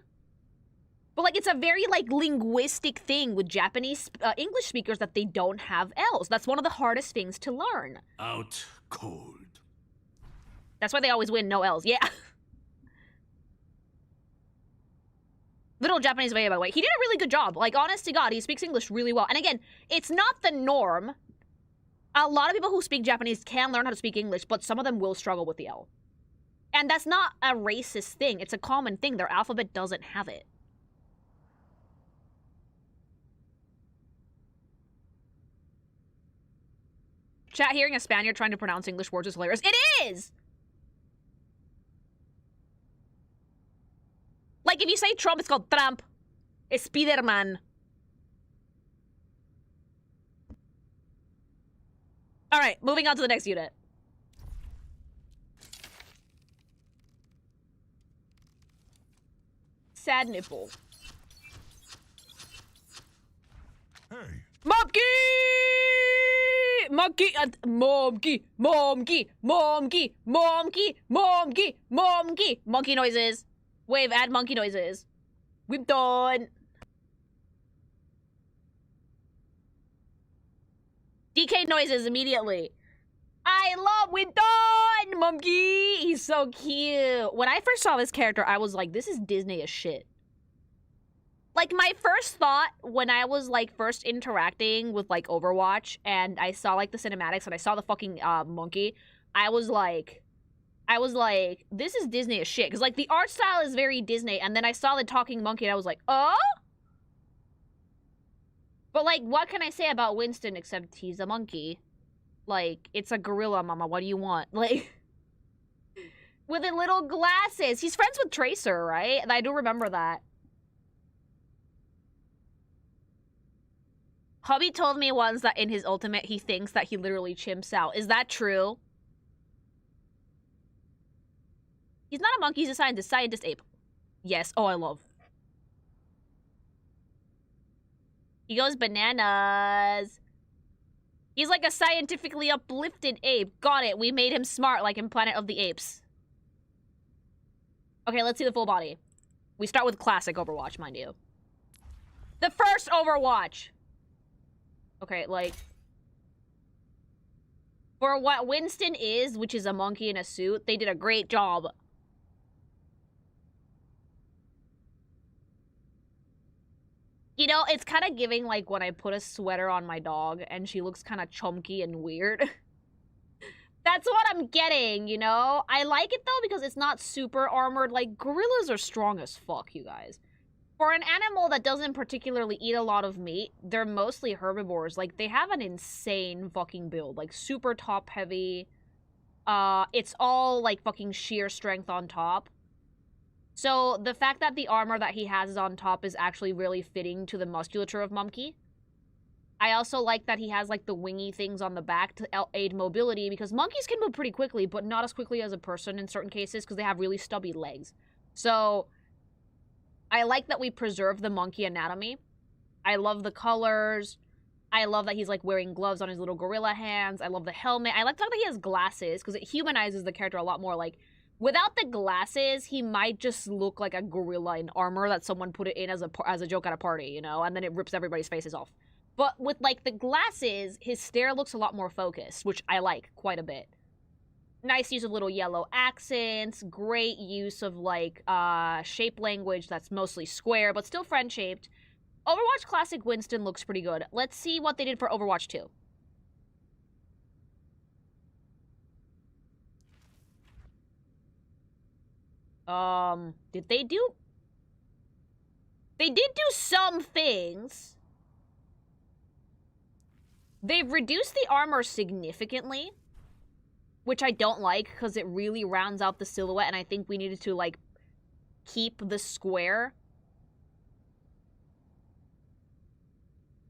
But, like, it's a very, like, linguistic thing with Japanese English speakers that they don't have L's. That's one of the hardest things to learn. Out cold. That's why they always win, no L's. Yeah. Little Japanese way, by the way. He did a really good job. Like, honest to God, he speaks English really well. And again, it's not the norm. A lot of people who speak Japanese can learn how to speak English, but some of them will struggle with the L. And that's not a racist thing. It's a common thing. Their alphabet doesn't have it. Chat, hearing a Spaniard trying to pronounce English words is hilarious. It is! Like, if you say Trump, it's called Trump. It's Spiderman. Alright, moving on to the next unit. Sad nipple. Hey. Monkey! Monkey! Monkey! Monkey! Monkey! Monkey! Monkey! Monkey! Monkey noises. Wave, add monkey noises. We're done. DK noises immediately. I love we're done, monkey. He's so cute. When I first saw this character, I was like, this is Disney as shit. Like, my first thought when I was, like, first interacting with, like, Overwatch, and I saw, like, the cinematics, and I saw the fucking, monkey, I was like, this is Disney as shit. Because, like, the art style is very Disney, and then I saw the talking monkey, and I was like, oh? But, like, what can I say about Winston except he's a monkey? Like, it's a gorilla, mama. What do you want? Like, with the little glasses. He's friends with Tracer, right? And I do remember that. Hubby told me once that in his ultimate, he thinks that he literally chimps out. Is that true? He's not a monkey, he's a scientist. Scientist ape. Yes. Oh, I love. He goes bananas. He's like a scientifically uplifted ape. Got it. We made him smart like in Planet of the Apes. Okay, let's see the full body. We start with classic Overwatch, mind you. The first Overwatch. Okay, like, for what Winston is, which is a monkey in a suit, they did a great job. You know, it's kind of giving, like, when I put a sweater on my dog and she looks kind of chunky and weird. That's what I'm getting, you know? I like it, though, because it's not super armored. Like, gorillas are strong as fuck, you guys. For an animal that doesn't particularly eat a lot of meat, they're mostly herbivores. Like, they have an insane fucking build. Like, super top-heavy. It's all, like, fucking sheer strength on top. So, the fact that the armor that he has on top is actually really fitting to the musculature of Monkey. I also like that he has, like, the wingy things on the back to aid mobility, because monkeys can move pretty quickly, but not as quickly as a person in certain cases, because they have really stubby legs. So, I like that we preserve the monkey anatomy. I love the colors. I love that he's, like, wearing gloves on his little gorilla hands. I love the helmet. I like the fact that he has glasses, because it humanizes the character a lot more. Like, without the glasses, he might just look like a gorilla in armor that someone put it in as a joke at a party, you know? And then it rips everybody's faces off. But with, like, the glasses, his stare looks a lot more focused, which I like quite a bit. Nice use of little yellow accents, great use of, like, shape language that's mostly square, but still friend-shaped. Overwatch Classic Winston looks pretty good. Let's see what they did for Overwatch 2. Did they do? They did do some things. They've reduced the armor significantly, which I don't like because it really rounds out the silhouette, and I think we needed to, like, keep the square.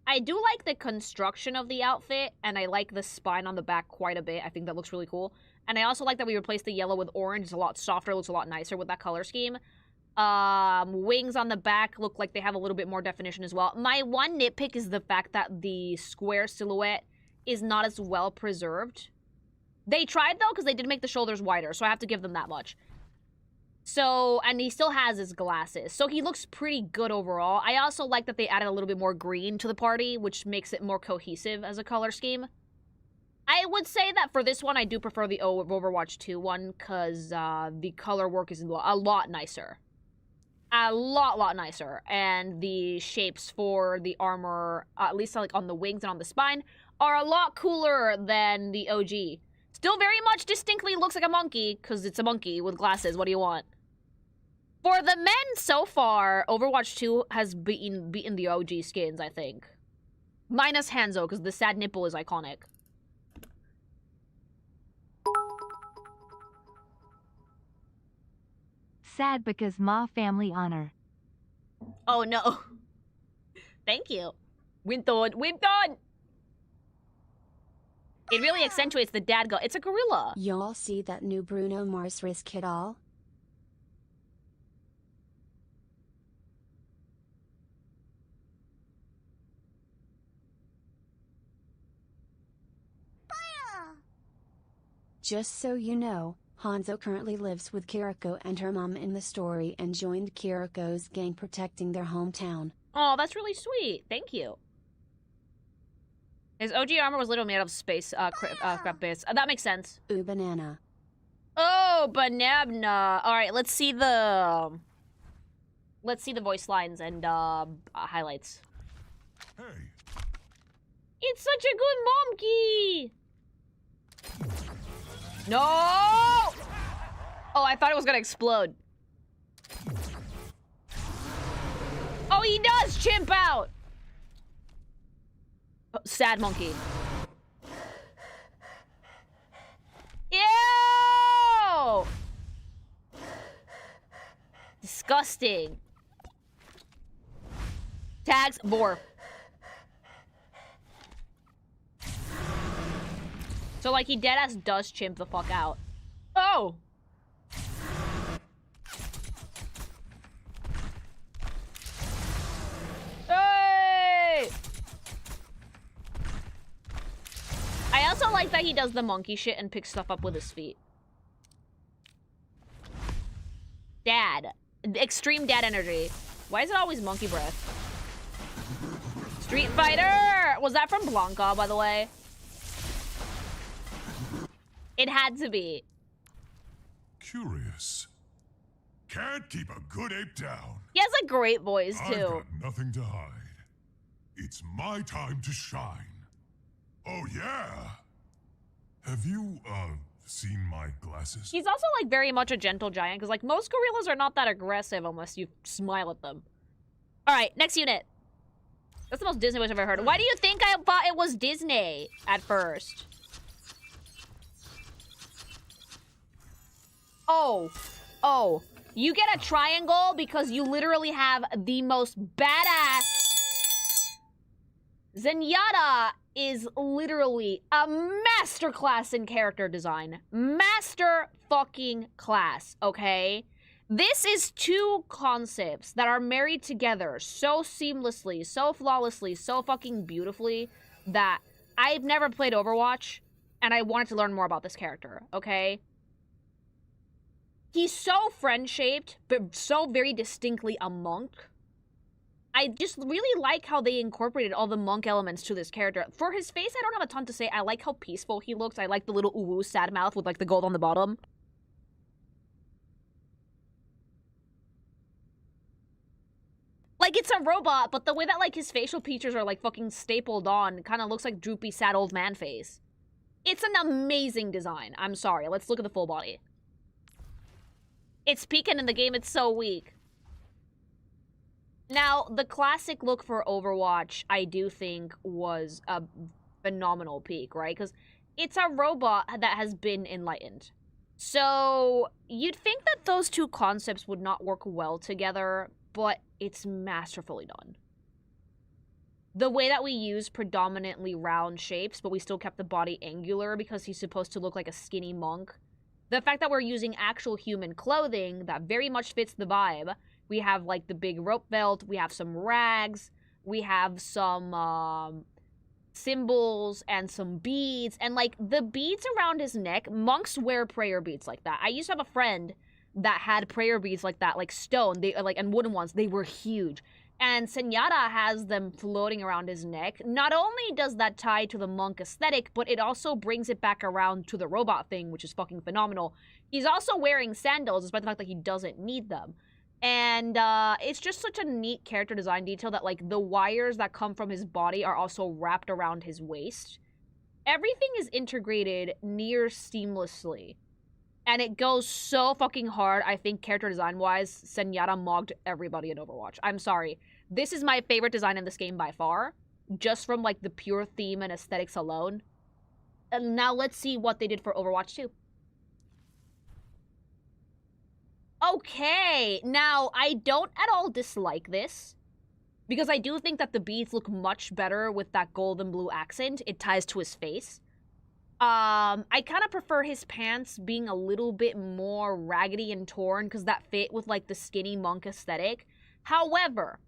I do like the construction of the outfit, and I like the spine on the back quite a bit. I think that looks really cool. And I also like that we replaced the yellow with orange. It's a lot softer, looks a lot nicer with that color scheme. Wings on the back look like they have a little bit more definition as well. My one nitpick is the fact that the square silhouette is not as well preserved. They tried, though, because they did make the shoulders wider, so I have to give them that much. So, and he still has his glasses, so he looks pretty good overall. I also like that they added a little bit more green to the party, which makes it more cohesive as a color scheme. I would say that for this one, I do prefer the Overwatch 2 one, because the color work is a lot nicer. A lot nicer. And the shapes for the armor, at least like on the wings and on the spine, are a lot cooler than the OG. Still very much distinctly looks like a monkey, because it's a monkey with glasses. What do you want? For the men so far, Overwatch 2 has beaten the OG skins, I think. Minus Hanzo, because the sad nipple is iconic. Sad because Ma family honor. Oh no. Thank you. Winton. It really accentuates the dad go. It's a gorilla. Y'all see that new Bruno Mars risk it all? Just so you know, Hanzo currently lives with Kiriko and her mom in the story and joined Kiriko's gang protecting their hometown. Oh, that's really sweet. Thank you. His OG armor was literally made out of space crap bits. That makes sense. Ooh, banana. Oh, banana. All right, let's see the voice lines and highlights. Hey. It's such a good monkey. No! Oh, I thought it was gonna explode. Oh, he does chimp out! Oh, sad monkey. Ew! Disgusting. Tags, Vor. So, like, he deadass does chimp the fuck out. Oh! Hey! I also like that he does the monkey shit and picks stuff up with his feet. Dad. Extreme dad energy. Why is it always monkey breath? Street Fighter! Was that from Blanca, by the way? It had to be. Curious. Can't keep a good ape down. He has a great voice, too. I've got nothing to hide. It's my time to shine. Oh, yeah? Have you, seen my glasses? He's also, like, very much a gentle giant, because, like, most gorillas are not that aggressive unless you smile at them. Alright, next unit. That's the most Disney voice I've ever heard. Why do you think I thought it was Disney at first? Oh, you get a triangle because you literally have the most badass. Zenyatta is literally a masterclass in character design. Master fucking class, okay? This is two concepts that are married together so seamlessly, so flawlessly, so fucking beautifully that I've never played Overwatch and I wanted to learn more about this character, okay? He's so friend-shaped, but so very distinctly a monk. I just really like how they incorporated all the monk elements to this character. For his face, I don't have a ton to say. I like how peaceful he looks. I like the little ooh sad mouth with, like, the gold on the bottom. Like, it's a robot, but the way that, like, his facial features are, like, fucking stapled on kind of looks like droopy, sad old man face. It's an amazing design. I'm sorry. Let's look at the full body. It's peeking in the game, it's so weak. Now, the classic look for Overwatch, I do think, was a phenomenal peak, right? Because it's a robot that has been enlightened. So you'd think that those two concepts would not work well together, but it's masterfully done. The way that we use predominantly round shapes, but we still kept the body angular because he's supposed to look like a skinny monk. The fact that we're using actual human clothing that very much fits the vibe. We have, like, the big rope belt, we have some rags, we have some, symbols and some beads, and, like, the beads around his neck, monks wear prayer beads like that. I used to have a friend that had prayer beads like that, like stone, and wooden ones. They were huge. And Zenyatta has them floating around his neck. Not only does that tie to the monk aesthetic, but it also brings it back around to the robot thing, which is fucking phenomenal. He's also wearing sandals, despite the fact that he doesn't need them. And it's just such a neat character design detail that, like, the wires that come from his body are also wrapped around his waist. Everything is integrated near seamlessly. And it goes so fucking hard. I think character design-wise, Zenyatta mogged everybody in Overwatch. I'm sorry. This is my favorite design in this game by far. Just from, like, the pure theme and aesthetics alone. And now let's see what they did for Overwatch 2. Okay, now, I don't at all dislike this. Because I do think that the beads look much better with that golden blue accent. It ties to his face. I kind of prefer his pants being a little bit more raggedy and torn because that fit with, like, the skinny monk aesthetic. However,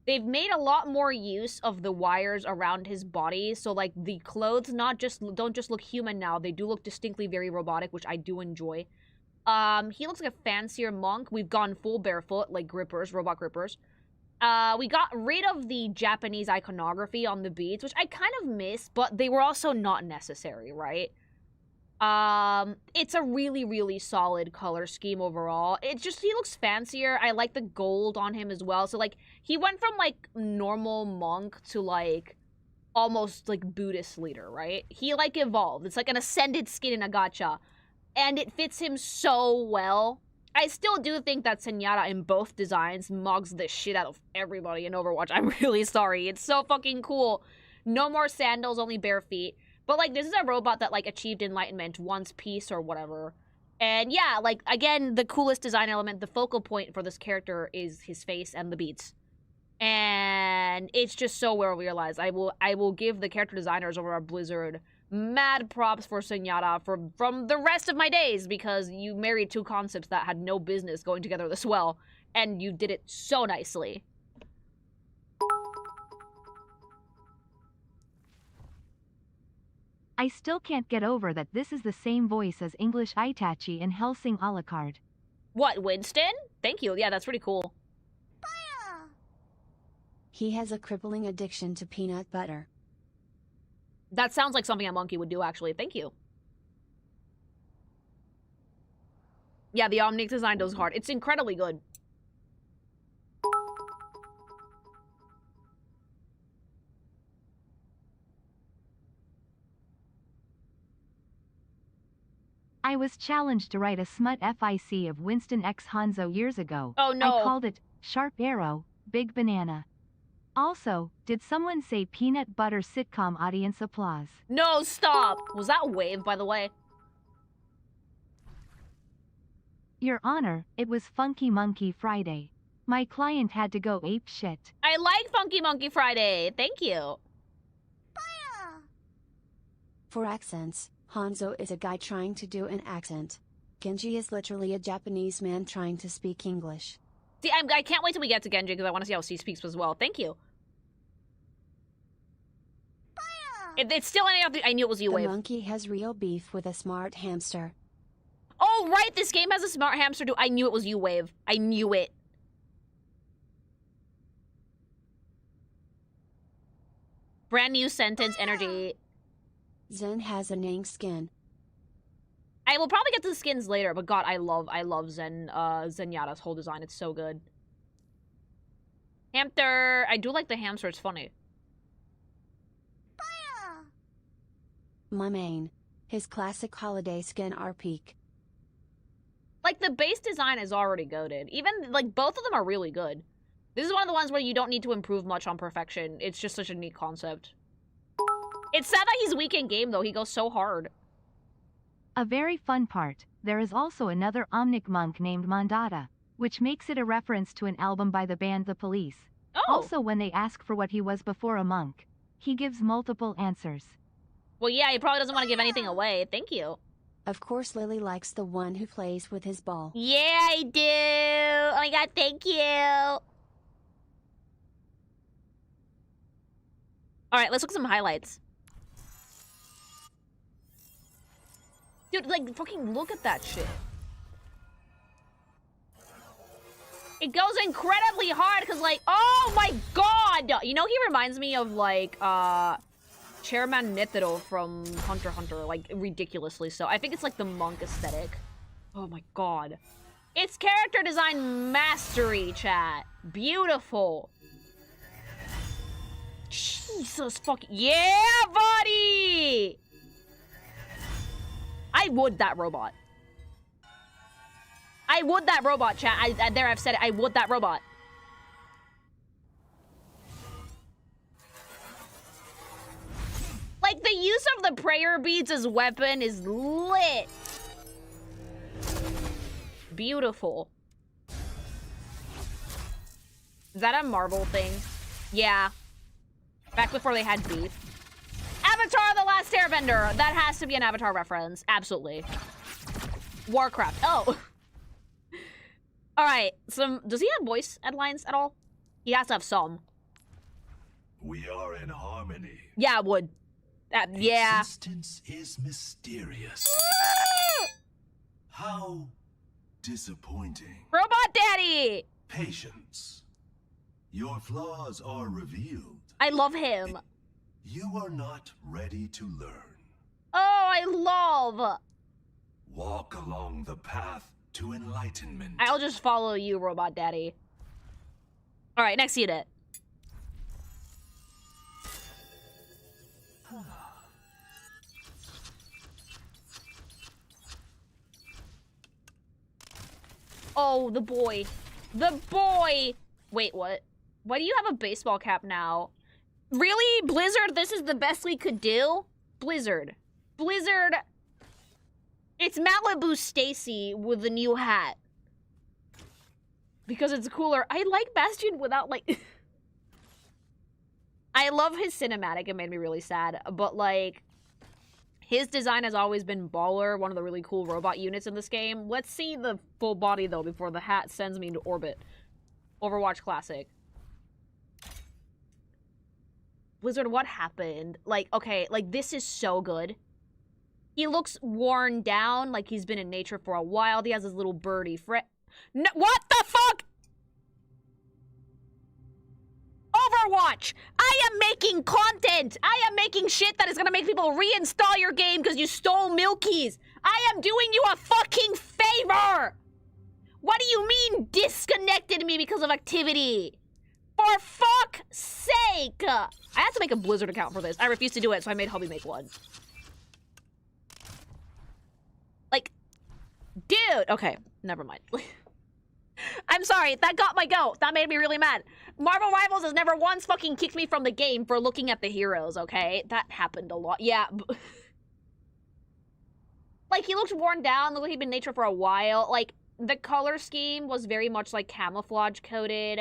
they've made a lot more use of the wires around his body, so, like, the clothes don't just look human now, they do look distinctly very robotic, which I do enjoy. He looks like a fancier monk. We've gone full barefoot, like grippers, robot grippers. We got rid of the Japanese iconography on the beads, which I kind of miss, but they were also not necessary, right? It's a really, really solid color scheme overall. It's just, he looks fancier. I like the gold on him as well. So, like, he went from, like, normal monk to, like, almost, like, Buddhist leader, right? He, like, evolved. It's like an ascended skin in a gacha. And it fits him so well. I still do think that Zenyatta in both designs mogs the shit out of everybody in Overwatch. I'm really sorry. It's so fucking cool. No more sandals, only bare feet. But, like, this is a robot that, like, achieved enlightenment once piece or whatever. And, yeah, like, again, the coolest design element, the focal point for this character is his face and the beads. And it's just so well realized. I will give the character designers over at Blizzard mad props for Zenyatta from the rest of my days, because you married two concepts that had no business going together this well, and you did it so nicely. I still can't get over that this is the same voice as English Itachi in Hellsing Alucard. What, Winston? Thank you. Yeah, that's pretty cool. He has a crippling addiction to peanut butter. That sounds like something a monkey would do, actually. Thank you. Yeah, the Omnic design goes hard. It's incredibly good. I was challenged to write a smut FIC of Winston x Hanzo years ago. Oh no. I called it Sharp Arrow, Big Banana. Also, did someone say peanut butter sitcom audience applause? No, stop! Was that Wave, by the way? Your Honor, it was Funky Monkey Friday. My client had to go ape shit. I like Funky Monkey Friday. Thank you. For accents, Hanzo is a guy trying to do an accent. Genji is literally a Japanese man trying to speak English. See, I can't wait till we get to Genji because I want to see how he speaks as well. Thank you. It's still any of the. I knew it was you, The Wave. monkey has real beef with a smart hamster. Oh, right, this game has a smart hamster too. I knew it was you, Wave. I knew it. Brand new sentence, energy. Zen has a Nang skin. I will probably get to the skins later, but God, I love Zenyatta's whole design. It's so good. Hamster. I do like the hamster. It's funny. My main. His classic holiday skin are peak. Like, the base design is already goated. Even, like, both of them are really good. This is one of the ones where you don't need to improve much on perfection. It's just such a neat concept. It's sad that he's weak in game, though. He goes so hard. A very fun part, there is also another Omnic monk named Mandata, which makes it a reference to an album by the band The Police. Oh. Also, when they ask for what he was before a monk, he gives multiple answers. Well, yeah, he probably doesn't want to give anything away. Thank you. Of course Lily likes the one who plays with his ball. Yeah, I do. Oh my god, thank you. Alright, let's look at some highlights. Dude, like, fucking look at that shit. It goes incredibly hard, because, like, oh my god! You know, he reminds me of, like, Chairman Netero from Hunter x Hunter, like, ridiculously so. I think it's, like, the monk aesthetic. Oh my god. It's character design mastery, chat. Beautiful. Jesus fucking... Yeah, buddy! I would that robot. I would that robot, chat. I've said it. I would that robot. Like, the use of the prayer beads as weapon is lit. Beautiful. Is that a Marvel thing? Yeah. Back before they had beef. Avatar: The Last Airbender. That has to be an Avatar reference. Absolutely. Warcraft. Oh. Alright. Does he have voice lines at all? He has to have some. We are in harmony. Yeah, it would. Yeah. Existence is mysterious. How disappointing. Robot Daddy! Patience. Your flaws are revealed. I love him. You are not ready to learn. Oh, I love. Walk along the path to enlightenment. I'll just follow you, Robot Daddy. Alright, next unit. Oh, the boy. The boy! Wait, what? Why do you have a baseball cap now? Really? Blizzard, this is the best we could do? Blizzard. Blizzard... It's Malibu Stacy with a new hat. Because it's cooler. I like Bastion without, like... I love his cinematic. It made me really sad. But, like... His design has always been baller. One of the really cool robot units in this game. Let's see the full body, though, before the hat sends me into orbit. Overwatch Classic. Blizzard, what happened? Like, okay, like, this is so good. He looks worn down, like he's been in nature for a while. He has his little birdie friend. No, what the fuck? Overwatch! I am making content! I am making shit that is gonna make people reinstall your game because you stole Milkies! I am doing you a fucking favor! What do you mean disconnected me because of activity? For fuck's sake! I had to make a Blizzard account for this. I refused to do it, so I made hubby make one. Like, dude! Okay, never mind. I'm sorry, that got my goat. That made me really mad. Marvel Rivals has never once fucking kicked me from the game for looking at the heroes, okay? That happened a lot. Yeah. Like, he looked worn down, looked like he'd been in nature for a while. Like, the color scheme was very much, like, camouflage coded.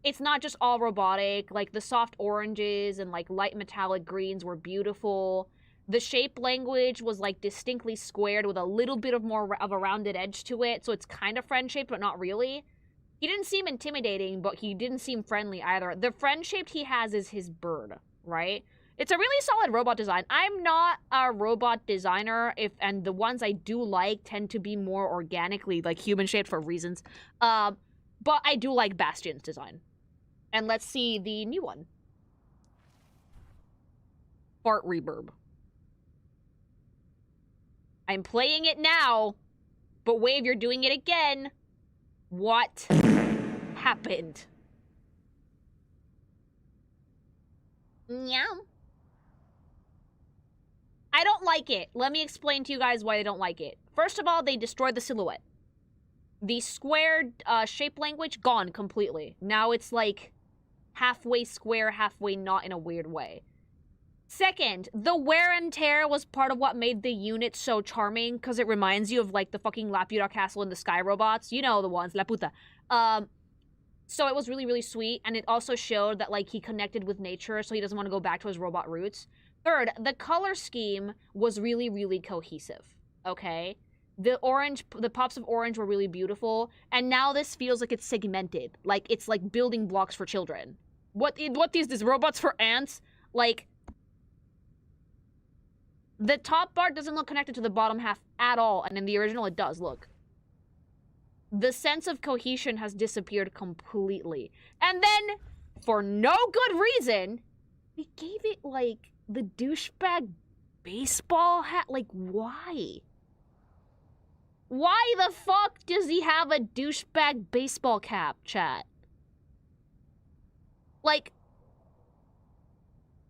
It's not just all robotic. Like, the soft oranges and, like, light metallic greens were beautiful. The shape language was, like, distinctly squared with a little bit of more of a rounded edge to it. So it's kind of friend-shaped, but not really. He didn't seem intimidating, but he didn't seem friendly either. The friend-shaped he has is his bird, right? It's a really solid robot design. I'm not a robot designer, and the ones I do like tend to be more organically, like, human-shaped for reasons. But I do like Bastion's design. And let's see the new one. Fart reverb. I'm playing it now, but Wave, you're doing it again. What happened? Meow. I don't like it. Let me explain to you guys why I don't like it. First of all, they destroyed the silhouette. The squared shape language, gone completely. Now it's like halfway square, halfway not in a weird way. Second, the wear and tear was part of what made the unit so charming, because it reminds you of, like, the fucking Laputa Castle and the Sky Robots. You know the ones, Laputa. So it was really, really sweet, and it also showed that, like, he connected with nature, so he doesn't want to go back to his robot roots. Third, the color scheme was really, really cohesive, okay? The pops of orange were really beautiful, and now this feels like it's segmented. Like, it's like building blocks for children. What is this, robots for ants? Like, the top bar doesn't look connected to the bottom half at all, and in the original it does, look. The sense of cohesion has disappeared completely. And then, for no good reason, they gave it, like, the douchebag baseball hat. Like, why? Why the fuck does he have a douchebag baseball cap, chat? Like,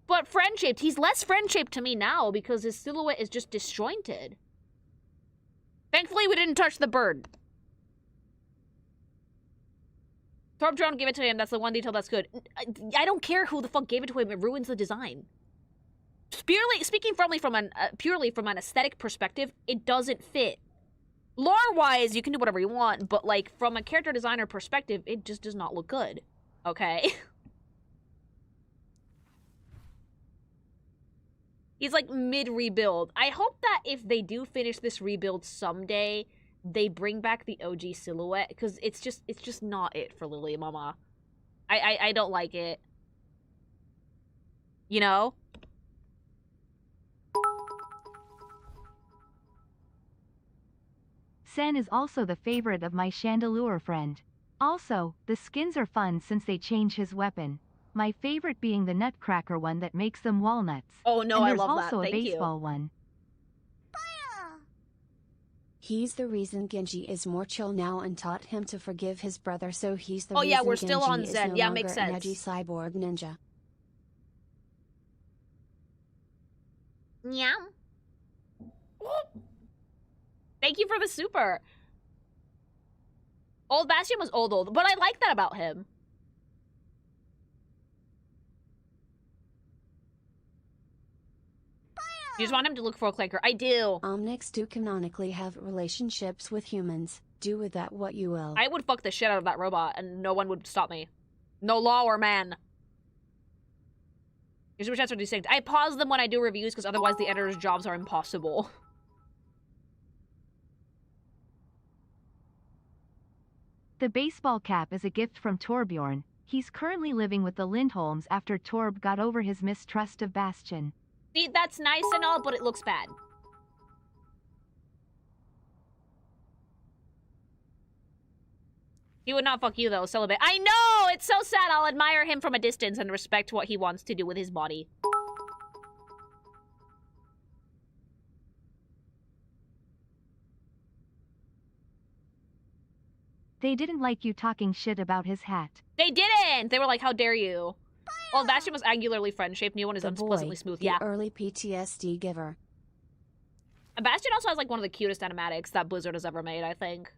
but friend-shaped. He's less friend-shaped to me now because his silhouette is just disjointed. Thankfully, we didn't touch the bird. Torbjorn gave it to him. That's the one detail that's good. I don't care who the fuck gave it to him. It ruins the design. Speaking purely from an aesthetic perspective, it doesn't fit. Lore-wise, you can do whatever you want, but, like, from a character designer perspective, it just does not look good. Okay? He's, like, mid-rebuild. I hope that if they do finish this rebuild someday, they bring back the OG silhouette, because it's just not it for Lily Mama. I don't like it. You know? Sen is also the favorite of my Chandelure friend. Also, the skins are fun since they change his weapon. My favorite being the Nutcracker one that makes them walnuts. Oh no, and I there's love that. also a Thank baseball one. He's the reason Genji is more chill now and taught him to forgive his brother, so he's the Oh reason yeah, we're still Genji on is Zen. no Yeah, longer makes an sense. edgy cyborg ninja. Yeah. Thank you for the super. Old Bastion was old, but I like that about him. You just want him to look for a clanker. I do. Omnics do canonically have relationships with humans. Do with that what you will. I would fuck the shit out of that robot, and no one would stop me. No law or man. Here's which answer distinct. I pause them when I do reviews, because otherwise the editor's jobs are impossible. The baseball cap is a gift from Torbjorn. He's currently living with the Lindholms after Torb got over his mistrust of Bastion. See, that's nice and all, but it looks bad. He would not fuck you, though, celibate. I know! It's so sad. I'll admire him from a distance and respect what he wants to do with his body. They didn't like you talking shit about his hat. They didn't! They were like, how dare you? Well, Bastion was angularly friend-shaped. New one is The unpleasantly boy, smooth. the Yeah. early PTSD giver. And Bastion also has, like, one of the cutest animatics that Blizzard has ever made, I think.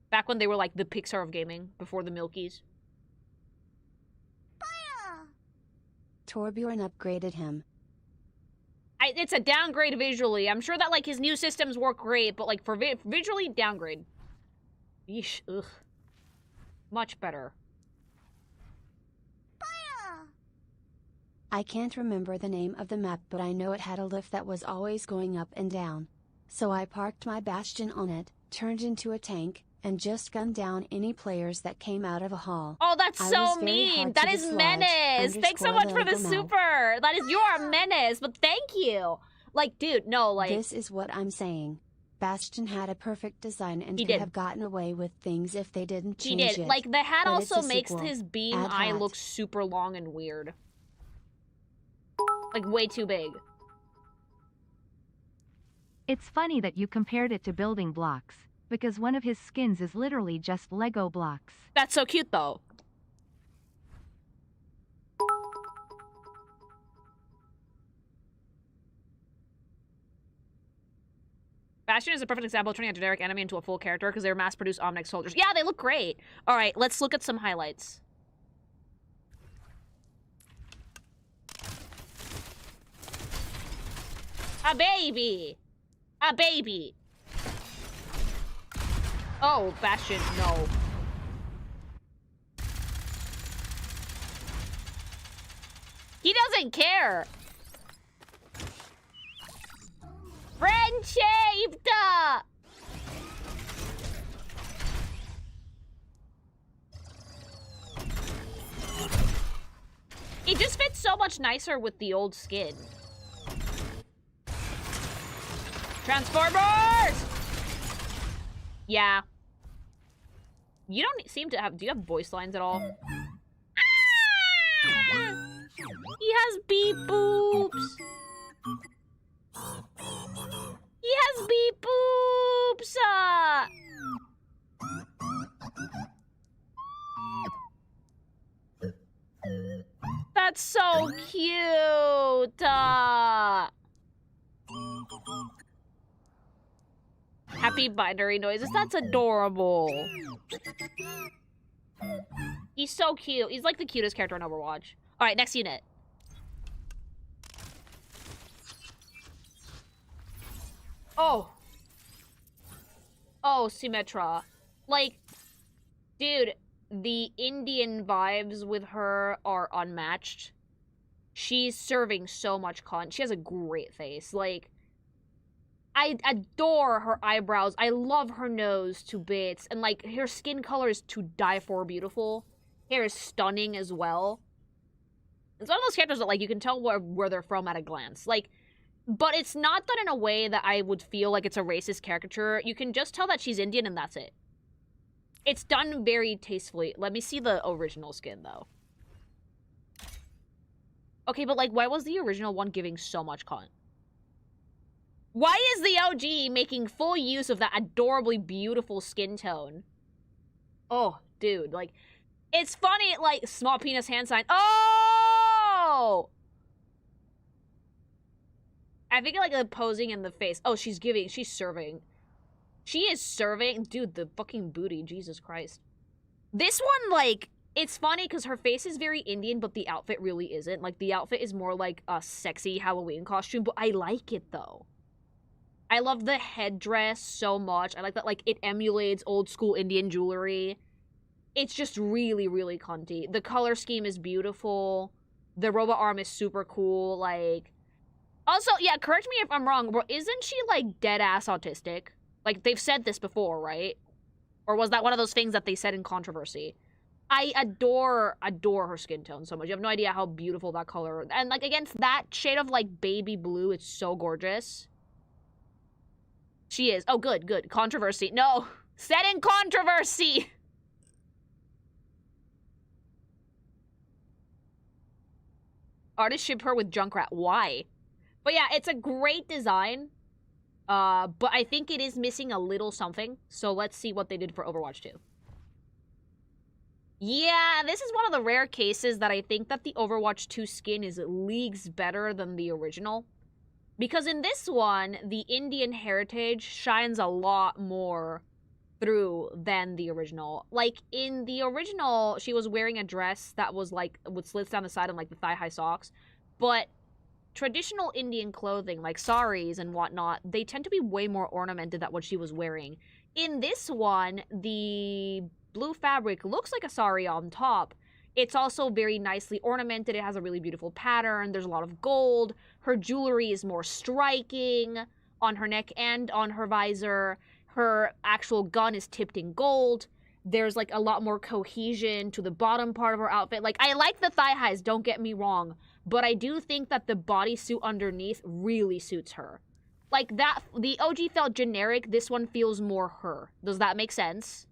Back when they were, like, the Pixar of gaming, before the Milkies. Torbjorn upgraded him. It's a downgrade visually. I'm sure that, like, his new systems work great, but, like, for visually, downgrade. Yeesh, ugh. Much better. I can't remember the name of the map, but I know it had a lift that was always going up and down. So I parked my Bastion on it, turned into a tank, and just gunned down any players that came out of a hall. Oh, that's I so was very mean. hard That to is dislodge, menace. Thanks so much for the _Liligamel. super. That is, you are a menace, but thank you. Like, dude, no, like... This is what I'm saying. Bastion had a perfect design and He could did. have gotten away with things if they didn't He change did. it. Like, the hat But it's also a makes sequel. his beam Add eye hat. look super long and weird. Like, way too big. It's funny that you compared it to building blocks, because one of his skins is literally just Lego blocks. That's so cute, though. Bastion is a perfect example of turning a generic enemy into a full character because they're mass-produced Omnic soldiers. Yeah, they look great. All right, let's look at some highlights. A baby! A baby! Oh, Bastion, no. He doesn't care! Friendship! It just fits so much nicer with the old skin. Transformers! Yeah. You don't seem to have... Do you have voice lines at all? Ah! He has beep boops. He has beep boops. That's so cute. Happy binary noises. That's adorable. He's so cute. He's like the cutest character in Overwatch. All right, next unit. Oh. Oh, Symmetra. Like, dude, the Indian vibes with her are unmatched. She's serving so much content. She has a great face. Like, I adore her eyebrows. I love her nose to bits. And, like, her skin color is to die for beautiful. Hair is stunning as well. It's one of those characters that, like, you can tell where they're from at a glance. Like, but it's not done in a way that I would feel like it's a racist caricature. You can just tell that she's Indian and that's it. It's done very tastefully. Let me see the original skin, though. Okay, but, like, why was the original one giving so much content? Why is the OG making full use of that adorably beautiful skin tone? Oh, dude, like, it's funny, like, small penis hand sign. Oh! I think, like, the posing in the face. Oh, she's serving. She is serving. Dude, the fucking booty, Jesus Christ. This one, like, it's funny because her face is very Indian, but the outfit really isn't. Like, the outfit is more like a sexy Halloween costume, but I like it, though. I love the headdress so much. I like that, like, it emulates old school Indian jewelry. It's just really, really cunty. The color scheme is beautiful. The robot arm is super cool. Like, also, yeah, correct me if I'm wrong, but isn't she, like, dead-ass autistic? Like, they've said this before, right? Or was that one of those things that they said in controversy? I adore her skin tone so much. You have no idea how beautiful that color... And, like, against that shade of, like, baby blue, it's so gorgeous. She is. Oh, good, good. Controversy. No! Said in controversy! Artist ship her with Junkrat. Why? But yeah, it's a great design. But I think it is missing a little something. So let's see what they did for Overwatch 2. Yeah, this is one of the rare cases that I think that the Overwatch 2 skin is leagues better than the original. Because in this one, the Indian heritage shines a lot more through than the original. Like, in the original, she was wearing a dress that was, like, with slits down the side and, like, the thigh-high socks. But traditional Indian clothing, like saris and whatnot, they tend to be way more ornamented than what she was wearing. In this one, the blue fabric looks like a sari on top. It's also very nicely ornamented. It has a really beautiful pattern. There's a lot of gold. Her jewelry is more striking on her neck and on her visor. Her actual gun is tipped in gold. There's, like, a lot more cohesion to the bottom part of her outfit. Like, I like the thigh highs, don't get me wrong. But I do think that the bodysuit underneath really suits her. Like, that, the OG felt generic. This one feels more her. Does that make sense?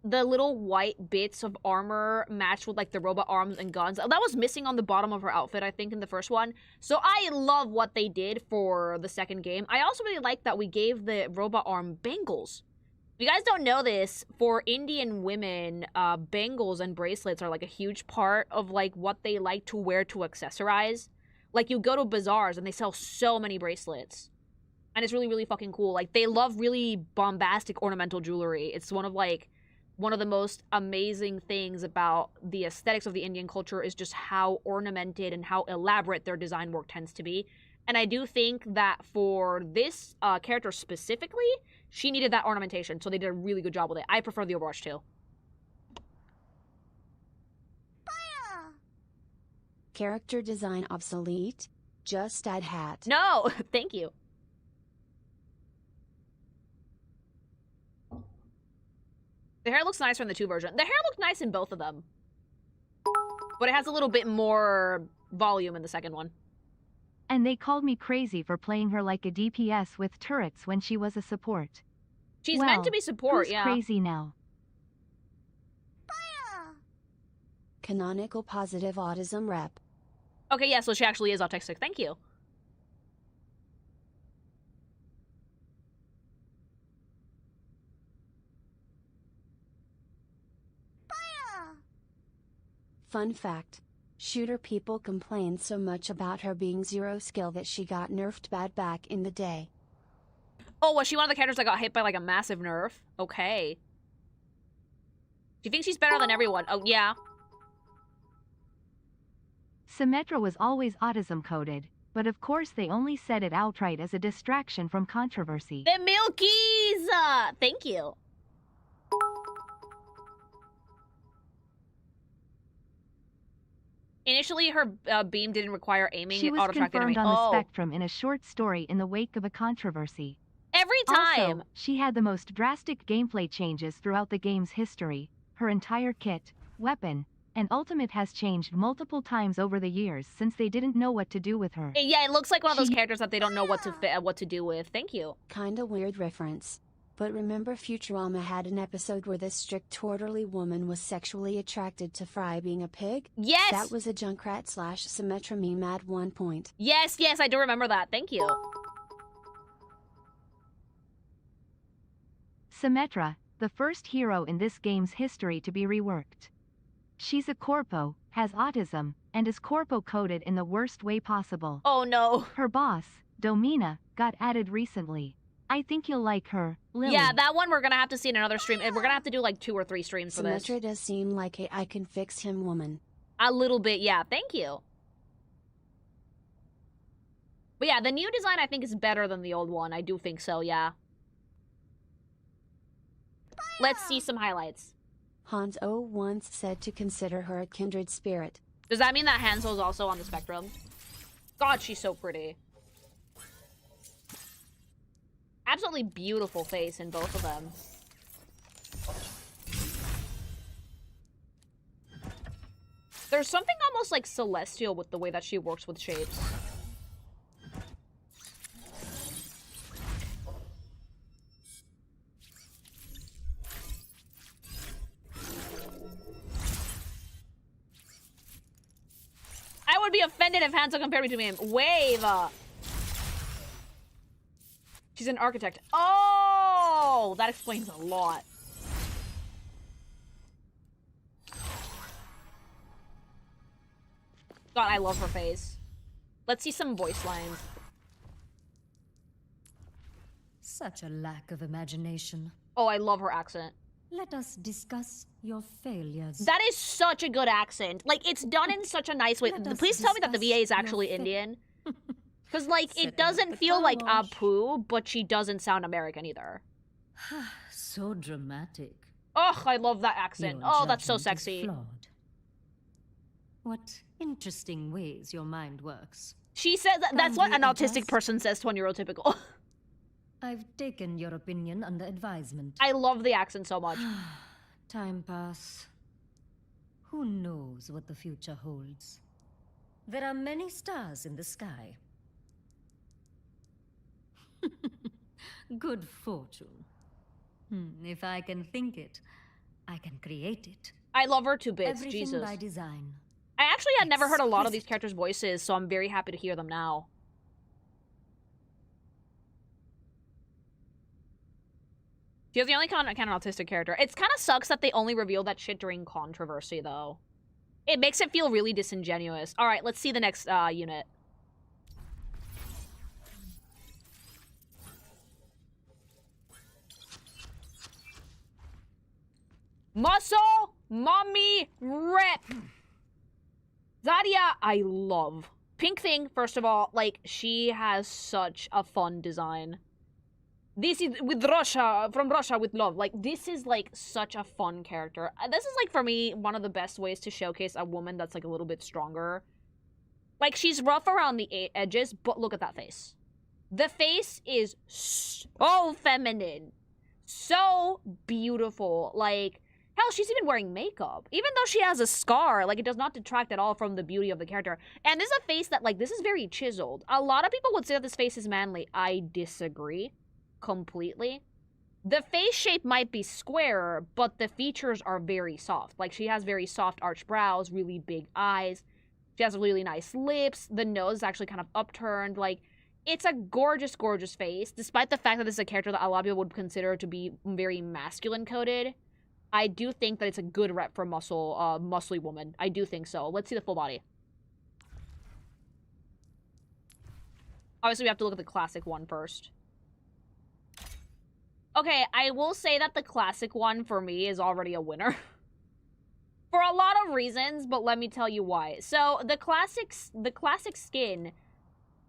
The little white bits of armor matched with, like, the robot arms and guns. That was missing on the bottom of her outfit, I think, in the first one. So I love what they did for the second game. I also really like that we gave the robot arm bangles. If you guys don't know this, for Indian women, bangles and bracelets are, like, a huge part of, like, what they like to wear to accessorize. Like, you go to bazaars and they sell so many bracelets. And it's really, really fucking cool. Like, they love really bombastic ornamental jewelry. It's one of, like, one of the most amazing things about the aesthetics of the Indian culture is just how ornamented and how elaborate their design work tends to be. And I do think that for this character specifically, she needed that ornamentation, so they did a really good job with it. I prefer the Overwatch 2. Character design obsolete? Just add hat. No, thank you. The hair looks nicer in the 2 version. The hair looked nice in both of them. But it has a little bit more volume in the second one. And they called me crazy for playing her like a DPS with turrets when she was a support. She's meant to be support, who's yeah. crazy now? Canonical positive autism rep. Okay, yeah, so she actually is autistic. Thank you. Fun fact. Shooter people complained so much about her being 0 skill that she got nerfed bad back in the day. Oh, was she one of the characters that got hit by, like, a massive nerf? Okay. Do you think she's better than everyone? Oh, yeah. Symmetra was always autism coded, but of course they only said it outright as a distraction from controversy. The Milkies! Thank you. Initially, her beam didn't require aiming. She was auto-tracked confirmed enemy. on the spectrum in a short story in the wake of a controversy. Every time! Also, she had the most drastic gameplay changes throughout the game's history. Her entire kit, weapon, and ultimate has changed multiple times over the years since they didn't know what to do with her. Yeah, it looks like one of those characters that they don't know what to do with. Thank you. Kinda weird reference. But remember Futurama had an episode where this strict orderly woman was sexually attracted to Fry being a pig? Yes! That was a Junkrat / Symmetra meme at one point. Yes, yes, I do remember that. Thank you. Symmetra, the first hero in this game's history to be reworked. She's a corpo, has autism, and is corpo coded in the worst way possible. Oh no. Her boss, Domina, got added recently. I think you'll like her, Lily. Yeah, that one we're gonna have to see in another stream. We're gonna have to do like 2 or 3 streams for this. Symmetra does seem like a I can fix him woman. A little bit, yeah. Thank you. But yeah, the new design I think is better than the old one. I do think so, yeah. Let's see some highlights. Hanzo once said to consider her a kindred spirit. Does that mean that Hanzo's also on the spectrum? God, she's so pretty. Absolutely beautiful face in both of them. There's something almost like celestial with the way that she works with shapes. I would be offended if Hanzo compared me to him. Wave! She's an architect. Oh! That explains a lot. God, I love her face. Let's see some voice lines. Such a lack of imagination. Oh, I love her accent. Let us discuss your failures. That is such a good accent. Like, it's done in such a nice way. Please tell me that the VA is actually Indian. Because, like, it doesn't feel like Apu, but she doesn't sound American either. So dramatic. Oh, I love that accent. Your Oh, that's so judgment is sexy. flawed. What interesting ways your mind works. She says that's what an Kindly autistic adjust. person says to a neurotypical. I've taken your opinion under advisement. I love the accent so much. Time pass. Who knows what the future holds? There are many stars in the sky. Good fortune. If I can think it, I can create it. I love her to bits, Everything Jesus. by design. I actually had never heard a lot of these Exquisite. characters' voices, so I'm very happy to hear them now. She's the only kind of autistic character. It kind of sucks that they only reveal that shit during controversy, though. It makes it feel really disingenuous. All right, let's see the next unit. Muscle mommy rep. Zarya, I love. Pink thing, first of all, like, she has such a fun design. This is with Russia, from Russia with love. Like, this is, like, such a fun character. This is, like, for me, one of the best ways to showcase a woman that's, like, a little bit stronger. Like, she's rough around the edges, but look at that face. The face is so feminine. So beautiful. Like, hell, she's even wearing makeup. Even though she has a scar, like, it does not detract at all from the beauty of the character. And this is a face that, like, this is very chiseled. A lot of people would say that this face is manly. I disagree completely. The face shape might be square, but the features are very soft. Like, she has very soft arched brows, really big eyes. She has really nice lips. The nose is actually kind of upturned. Like, it's a gorgeous, gorgeous face, despite the fact that this is a character that a lot of people would consider to be very masculine-coded. I do think that it's a good rep for muscly woman. I do think so. Let's see the full body. Obviously, we have to look at the classic one first. Okay, I will say that the classic one, for me, is already a winner. For a lot of reasons, but let me tell you why. So, the classic skin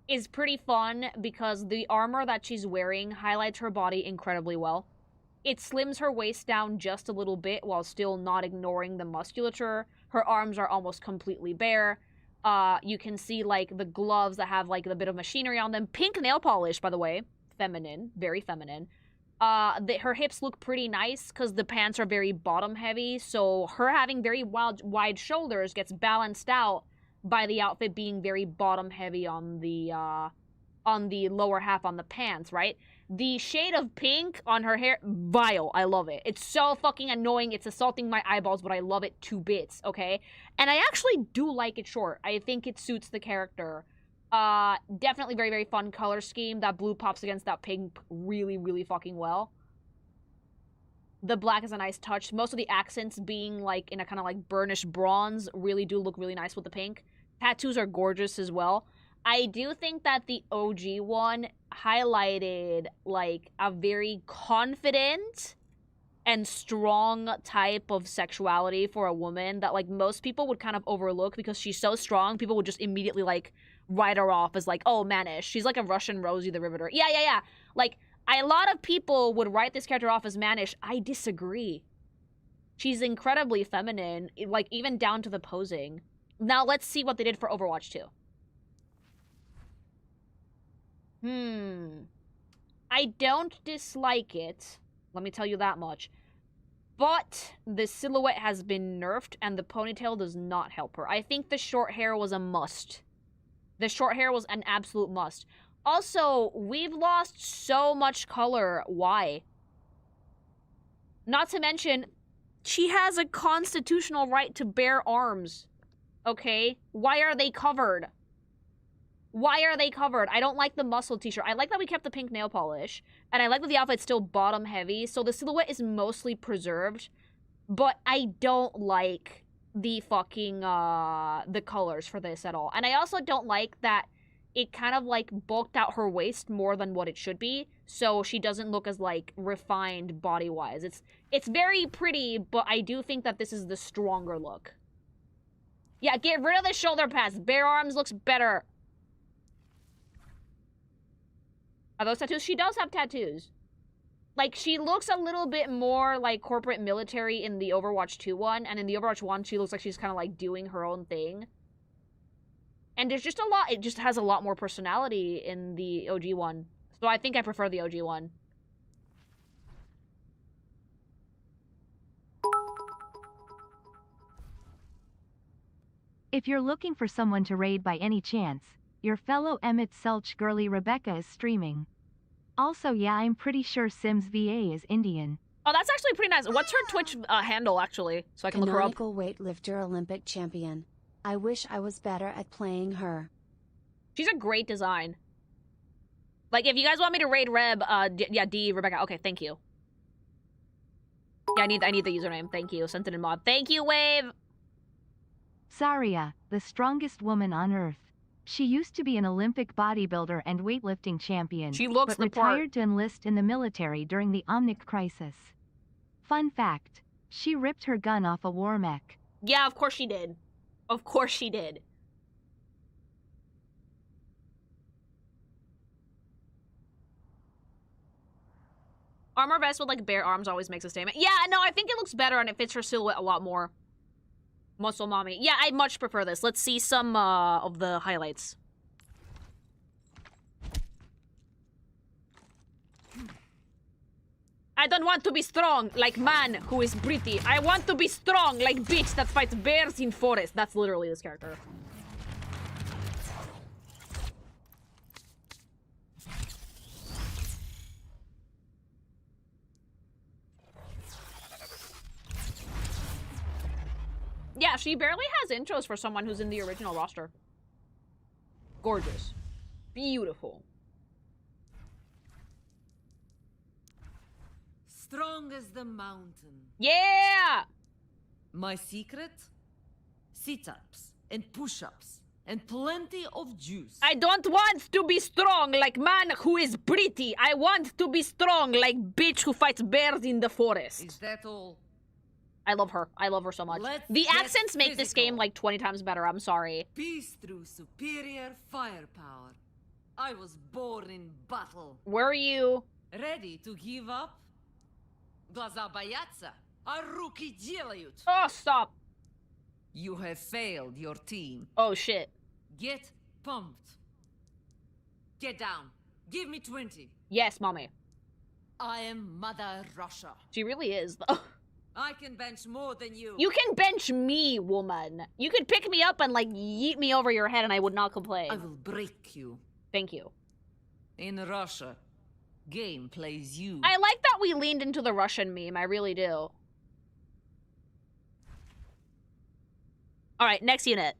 is pretty fun because the armor that she's wearing highlights her body incredibly well. It slims her waist down just a little bit while still not ignoring the musculature. Her arms are almost completely bare. You can see, like, the gloves that have, like, a bit of machinery on them. Pink nail polish, by the way. Feminine. Very feminine. Her hips look pretty nice because the pants are very bottom-heavy, so her having very wide shoulders gets balanced out by the outfit being very bottom-heavy on the lower half on the pants, right? The shade of pink on her hair, vile. I love it. It's so fucking annoying. It's assaulting my eyeballs, but I love it to bits, okay? And I actually do like it short. I think it suits the character. Definitely very, very fun color scheme. That blue pops against that pink really, really fucking well. The black is a nice touch. Most of the accents being, like, in a kind of, like, burnished bronze really do look really nice with the pink. Tattoos are gorgeous as well. I do think that the OG one highlighted, like, a very confident and strong type of sexuality for a woman that, like, most people would kind of overlook because she's so strong. People would just immediately, like, write her off as, like, oh, mannish. She's like a Russian Rosie the Riveter. Yeah. Like, a lot of people would write this character off as mannish. I disagree. She's incredibly feminine, like, even down to the posing. Now, let's see what they did for Overwatch 2. I don't dislike it. Let me tell you that much. But the silhouette has been nerfed, and the ponytail does not help her. I think the short hair was a must. The short hair was an absolute must. Also, we've lost so much color. Why? Not to mention, she has a constitutional right to bear arms. Okay? Why are they covered? Why are they covered? I don't like the muscle t-shirt. I like that we kept the pink nail polish. And I like that the outfit's still bottom heavy. So the silhouette is mostly preserved. But I don't like the fucking, the colors for this at all. And I also don't like that it kind of, like, bulked out her waist more than what it should be. So she doesn't look as, like, refined body-wise. It's very pretty, but I do think that this is the stronger look. Yeah, get rid of the shoulder pads. Bare arms looks better. Are those tattoos? She does have tattoos. Like, she looks a little bit more like corporate military in the Overwatch 2 one, and in the Overwatch 1, she looks like she's kind of, like, doing her own thing. And there's just a lot, it just has a lot more personality in the OG one. So I think I prefer the OG one. If you're looking for someone to raid by any chance, your fellow Emmett Selch girly Rebecca is streaming. Also, yeah, I'm pretty sure Sims VA is Indian. Oh, that's actually pretty nice. What's her Twitch handle, actually? So I can look her up. Canonical weightlifter Olympic champion. I wish I was better at playing her. She's a great design. Like, if you guys want me to raid Reb, yeah, D, Rebecca. Okay, thank you. Yeah, I need the username. Thank you. Sent it in mod. Thank you, Wave! Zarya, the strongest woman on Earth. She used to be an Olympic bodybuilder and weightlifting champion, she looks but retired to enlist in the military during the Omnic crisis. Fun fact, She ripped her gun off a war mech. Yeah, of course she did. Of course she did. Armor vest with like bare arms always makes a statement. Yeah, no, I think it looks better and it fits her silhouette a lot more. Muscle mommy. Yeah, I much prefer this. Let's see some of the highlights. I don't want to be strong like man who is pretty. I want to be strong like bitch that fights bears in forest. That's literally this character. Yeah, she barely has intros for someone who's in the original roster. Gorgeous. Beautiful. Strong as the mountain. Yeah! My secret? Sit-ups and push-ups and plenty of juice. I don't want to be strong like man who is pretty. I want to be strong like bitch who fights bears in the forest. Is that all? I love her. I love her so much. The accents make this game like 20 times better. I'm sorry. Peace through superior firepower. I was born in battle. Were you? Ready to give up? Глаза боятся, а руки делают. Oh, stop. You have failed your team. Oh, shit. Get pumped. Get down. Give me 20. Yes, mommy. I am Mother Russia. She really is, though. I can bench more than you. You can bench me, woman. You could pick me up and, like, yeet me over your head and I would not complain. I will break you. Thank you. In Russia, game plays you. I like that we leaned into the Russian meme. I really do. All right, next unit.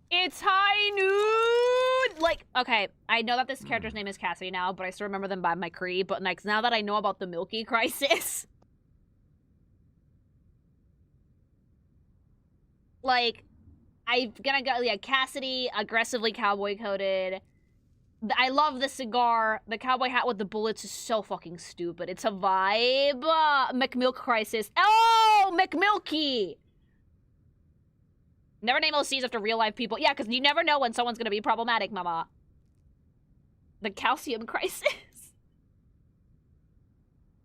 It's high noon! Like, okay, I know that this character's name is Cassidy now, but I still remember them by my Cree, but like, now that I know about the Milky Crisis... like, I'm gonna go, yeah, Cassidy, aggressively cowboy-coated. I love the cigar. The cowboy hat with the bullets is so fucking stupid. It's a vibe. McMilk Crisis. Oh, McMilky! Never name OCs after real life people. Yeah, because you never know when someone's gonna be problematic, mama. The calcium crisis.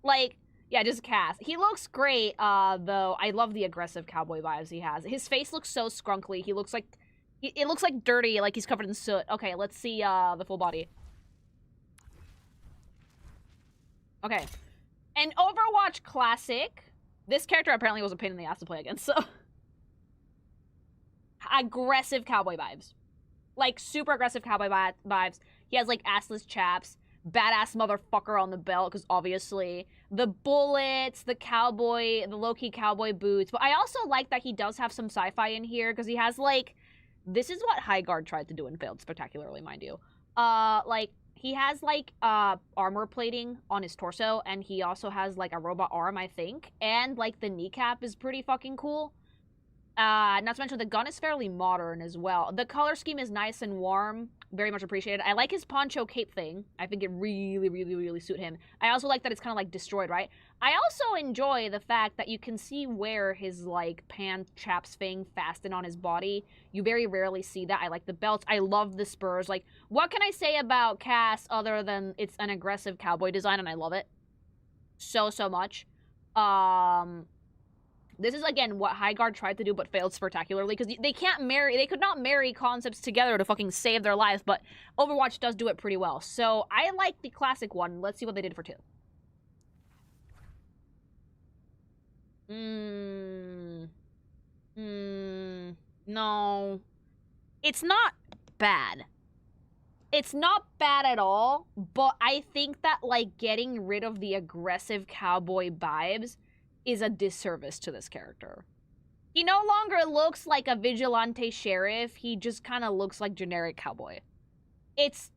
Like, yeah, just Cass. He looks great, though. I love the aggressive cowboy vibes he has. His face looks so scrunkly. He looks like... It looks like dirty, like he's covered in soot. Okay, let's see, the full body. Okay. An Overwatch classic. This character apparently was a pain in the ass to play against, so... aggressive cowboy vibes. Like, super aggressive cowboy vibes. He has, like, assless chaps. Badass motherfucker on the belt, because obviously. The bullets, the cowboy, the low-key cowboy boots. But I also like that he does have some sci-fi in here, because he has, like... This is what Highguard tried to do and failed spectacularly, mind you. Like, he has, like, armor plating on his torso, and he also has, like, a robot arm, I think. And, like, the kneecap is pretty fucking cool. Not to mention the gun is fairly modern as well. The color scheme is nice and warm. Very much appreciated. I like his poncho cape thing. I think it really, really, really suit him. I also like that it's kind of, like, destroyed, right? I also enjoy the fact that you can see where his, like, pan chaps thing fastened on his body. You very rarely see that. I like the belts. I love the spurs. Like, what can I say about Cass other than it's an aggressive cowboy design, and I love it so, so much. This is, again, what Highguard tried to do but failed spectacularly, because they could not marry concepts together to fucking save their lives, but Overwatch does do it pretty well. So, I like the classic one. Let's see what they did for 2. No. It's not bad. It's not bad at all, but I think that, like, getting rid of the aggressive cowboy vibes is a disservice to this character. He no longer looks like a vigilante sheriff. He just kind of looks like generic cowboy. It's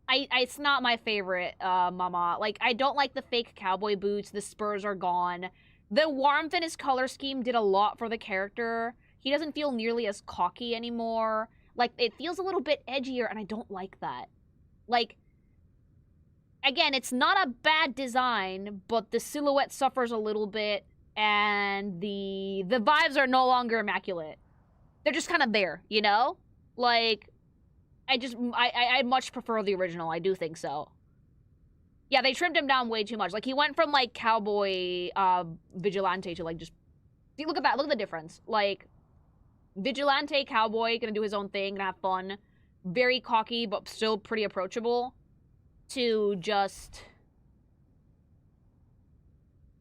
not my favorite, mama. Like, I don't like the fake cowboy boots. The spurs are gone. The warmth in his color scheme did a lot for the character. He doesn't feel nearly as cocky anymore. Like, it feels a little bit edgier, and I don't like that. Like, Again, it's not a bad design, but the silhouette suffers a little bit, and the vibes are no longer immaculate. They're just kind of there, you know? Like, I much prefer the original. I do think so. Yeah, they trimmed him down way too much. Like, he went from, like, cowboy, vigilante to, like, just... See, look at that. Look at the difference. Like, vigilante, cowboy, gonna do his own thing, gonna have fun. Very cocky, but still pretty approachable. To just...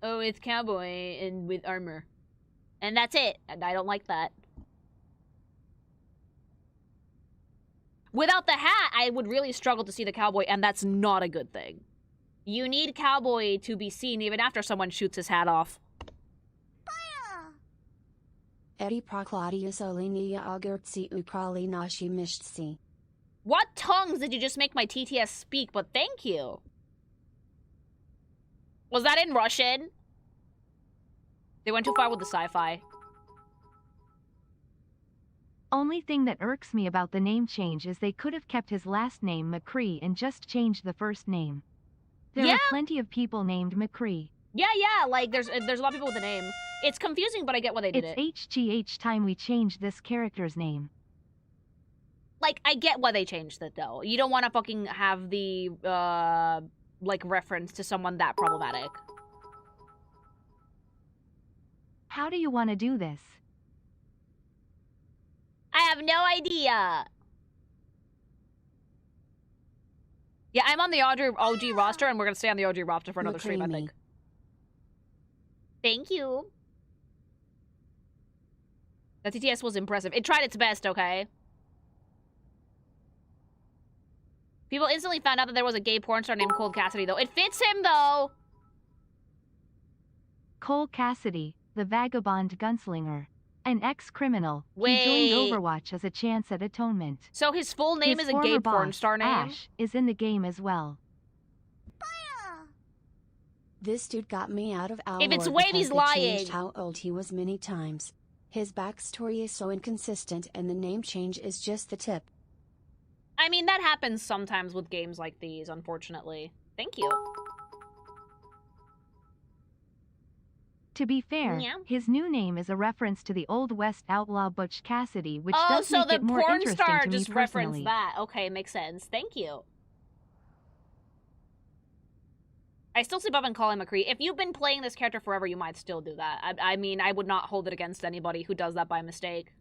Oh, it's cowboy and with armor. And that's it. And I don't like that. Without the hat, I would really struggle to see the cowboy, and that's not a good thing. You need cowboy to be seen even after someone shoots his hat off. Eri Procladius Olinia Augurtsi Ukrali Nashi Mishtsi. What tongues did you just make my TTS speak? But thank you. Was that in Russian? They went too far with the sci-fi. Only thing that irks me about the name change is they could have kept his last name McCree and just changed the first name. There are plenty of people named McCree. Yeah, like there's a lot of people with the name. It's confusing, but I get why they did it. It's HGH time we changed this character's name. Like, I get why they changed it, though. You don't want to fucking have the, like, reference to someone that problematic. How do you want to do this? I have no idea. Yeah, I'm on the OG roster, and we're going to stay on the OG roster for another stream, I think. Thank you. The TTS was impressive. It tried its best, okay? People instantly found out that there was a gay porn star named Cole Cassidy, though. It fits him, though! Cole Cassidy, the vagabond gunslinger. An ex-criminal. Wait. He joined Overwatch as a chance at atonement. So his full name His is a gay former porn boss, star name? Ash, is in the game as well. This dude got me out of our If it's Wave, he's lying. Changed how old he was many times. His backstory is so inconsistent, and the name change is just the tip. I mean, that happens sometimes with games like these, unfortunately. Thank you. To be fair, his new name is a reference to the Old West outlaw Butch Cassidy, which does make it more interesting to me personally. Oh, so the porn star just referenced that. Okay, makes sense. Thank you. I still sleep up and call him McCree. If you've been playing this character forever, you might still do that. I mean, I would not hold it against anybody who does that by mistake.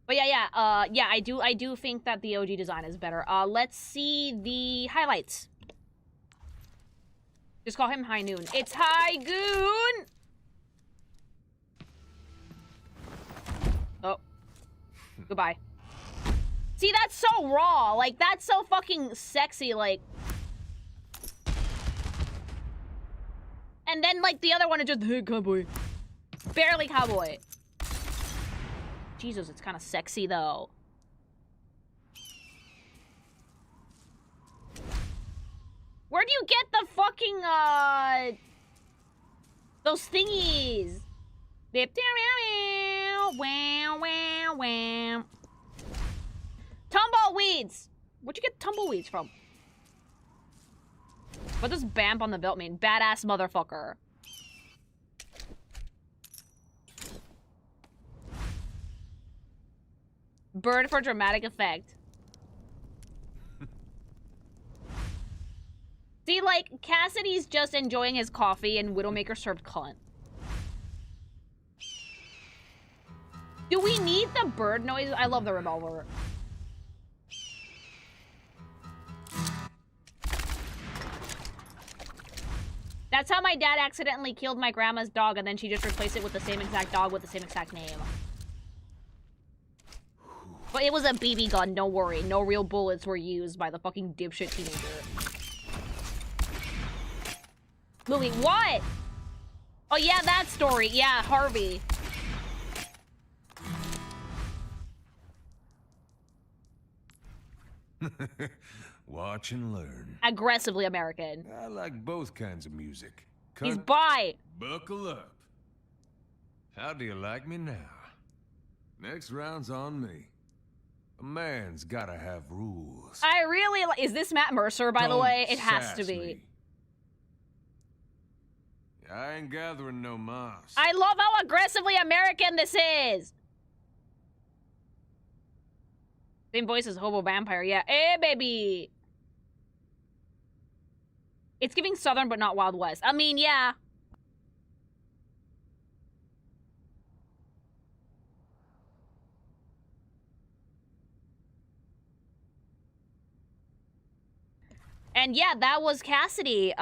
But yeah, I do think that the OG design is better. Let's see the highlights. Just call him High Noon. It's High Goon! Oh. Goodbye. See, that's so raw. Like, that's so fucking sexy, like... And then, like, the other one is just, hey, cowboy. Barely cowboy. Jesus, it's kind of sexy, though. Where do you get the fucking, those thingies? Tumbleweeds! Where'd you get tumbleweeds from? What does Bamp on the belt mean? Badass motherfucker. Bird for dramatic effect. See, like, Cassidy's just enjoying his coffee and Widowmaker served cunt. Do we need the bird noise? I love the revolver. That's how my dad accidentally killed my grandma's dog, and then she just replaced it with the same exact dog with the same exact name. But it was a BB gun, don't worry. No real bullets were used by the fucking dipshit teenager. Lily, what? Oh yeah, that story. Yeah, Harvey. Watch and learn. Aggressively American. I like both kinds of music. He's bi. Buckle up. How do you like me now? Next round's on me. A man's gotta have rules. I really like. Is this Matt Mercer, by the way? It has to be. Me. I ain't gathering no moss. I love how aggressively American this is. Same voice as Hobo Vampire, yeah. Hey, baby. It's giving Southern, but not Wild West. I mean, yeah. And yeah, that was Cassidy.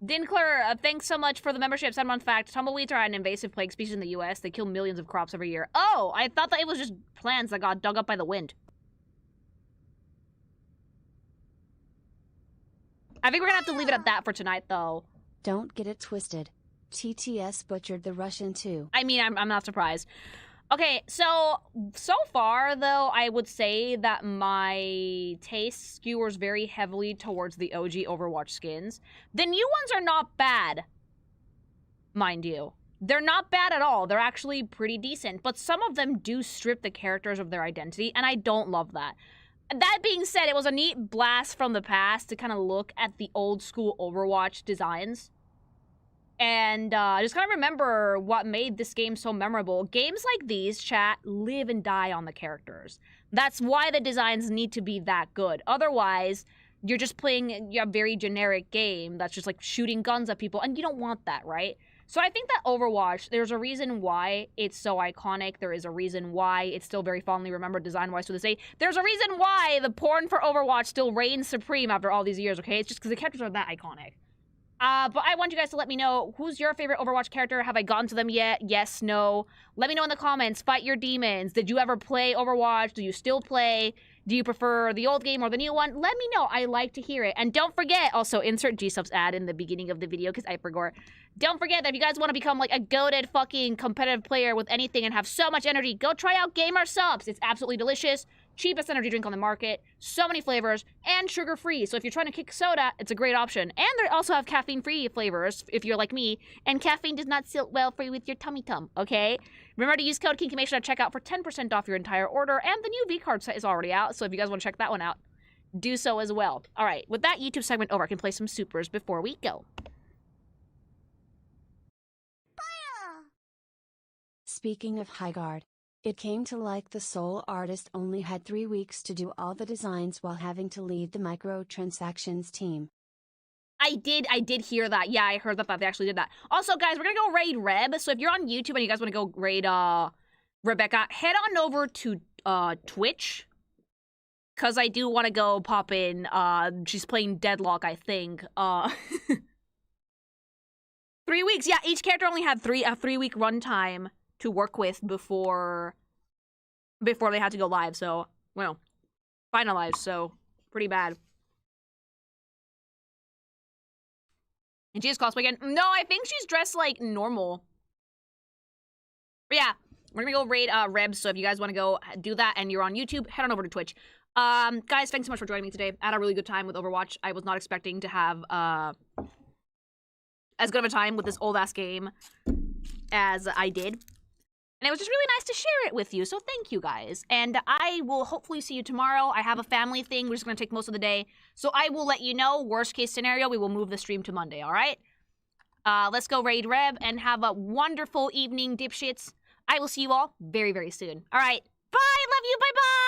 Dinkler, thanks so much for the membership. 7-month fact, tumbleweeds are an invasive plague species in the US. They kill millions of crops every year. Oh, I thought that it was just plants that got dug up by the wind. I think we're gonna have to leave it at that for tonight, though. Don't get it twisted. TTS butchered the Russian too. I mean, I'm not surprised. Okay, so far, though, I would say that my taste skewers very heavily towards the OG Overwatch skins. The new ones are not bad, mind you. They're not bad at all. They're actually pretty decent, but some of them do strip the characters of their identity, and I don't love that. That being said, it was a neat blast from the past to kind of look at the old school Overwatch designs. And just kind of remember what made this game so memorable. Games like these, chat, live and die on the characters. That's why the designs need to be that good. Otherwise, you're just playing a very generic game that's just like shooting guns at people, and you don't want that, right? So I think that Overwatch, there's a reason why it's so iconic. There is a reason why it's still very fondly remembered design-wise to this day. There's a reason why the porn for Overwatch still reigns supreme after all these years, okay? It's just because the characters are that iconic. But I want you guys to let me know, who's your favorite Overwatch character? Have I gotten to them yet? Yes, no. Let me know in the comments. Fight your demons. Did you ever play Overwatch? Do you still play? Do you prefer the old game or the new one? Let me know. I like to hear it. And don't forget, also insert gsupps ad in the beginning of the video because I forgot. Don't forget that if you guys want to become like a goated fucking competitive player with anything and have so much energy, go try out gsupps. It's absolutely delicious. Cheapest energy drink on the market, so many flavors, and sugar-free. So if you're trying to kick soda, it's a great option. And they also have caffeine-free flavors, if you're like me, and caffeine does not sit well for you with your tummy-tum, okay? Remember to use code KINKYMATION at checkout for 10% off your entire order, and the new V-Card set is already out, so if you guys want to check that one out, do so as well. All right, with that YouTube segment over, I can play some supers before we go. Speaking of Highguard, it came to light the sole artist only had 3 weeks to do all the designs while having to lead the microtransactions team. I did hear that. Yeah, I heard that they actually did that. Also, guys, we're gonna go raid Reb. So if you're on YouTube and you guys want to go raid Rebecca, head on over to Twitch. Cause I do want to go pop in. She's playing Deadlock, I think. 3 weeks. Yeah, each character only had a 3-week runtime to work with before they had to go live, so, well, finalized, so, pretty bad. And she has cosplay again? No, I think she's dressed like normal. But yeah, we're gonna go raid Reb, so if you guys want to go do that and you're on YouTube, head on over to Twitch. Guys, thanks so much for joining me today. I had a really good time with Overwatch. I was not expecting to have as good of a time with this old-ass game as I did. And it was just really nice to share it with you, so thank you guys. And I will hopefully see you tomorrow. I have a family thing. We're just going to take most of the day. So I will let you know. Worst case scenario, we will move the stream to Monday, all right? Let's go raid Reb and have a wonderful evening, dipshits. I will see you all very, very soon. All right. Bye. Love you. Bye-bye.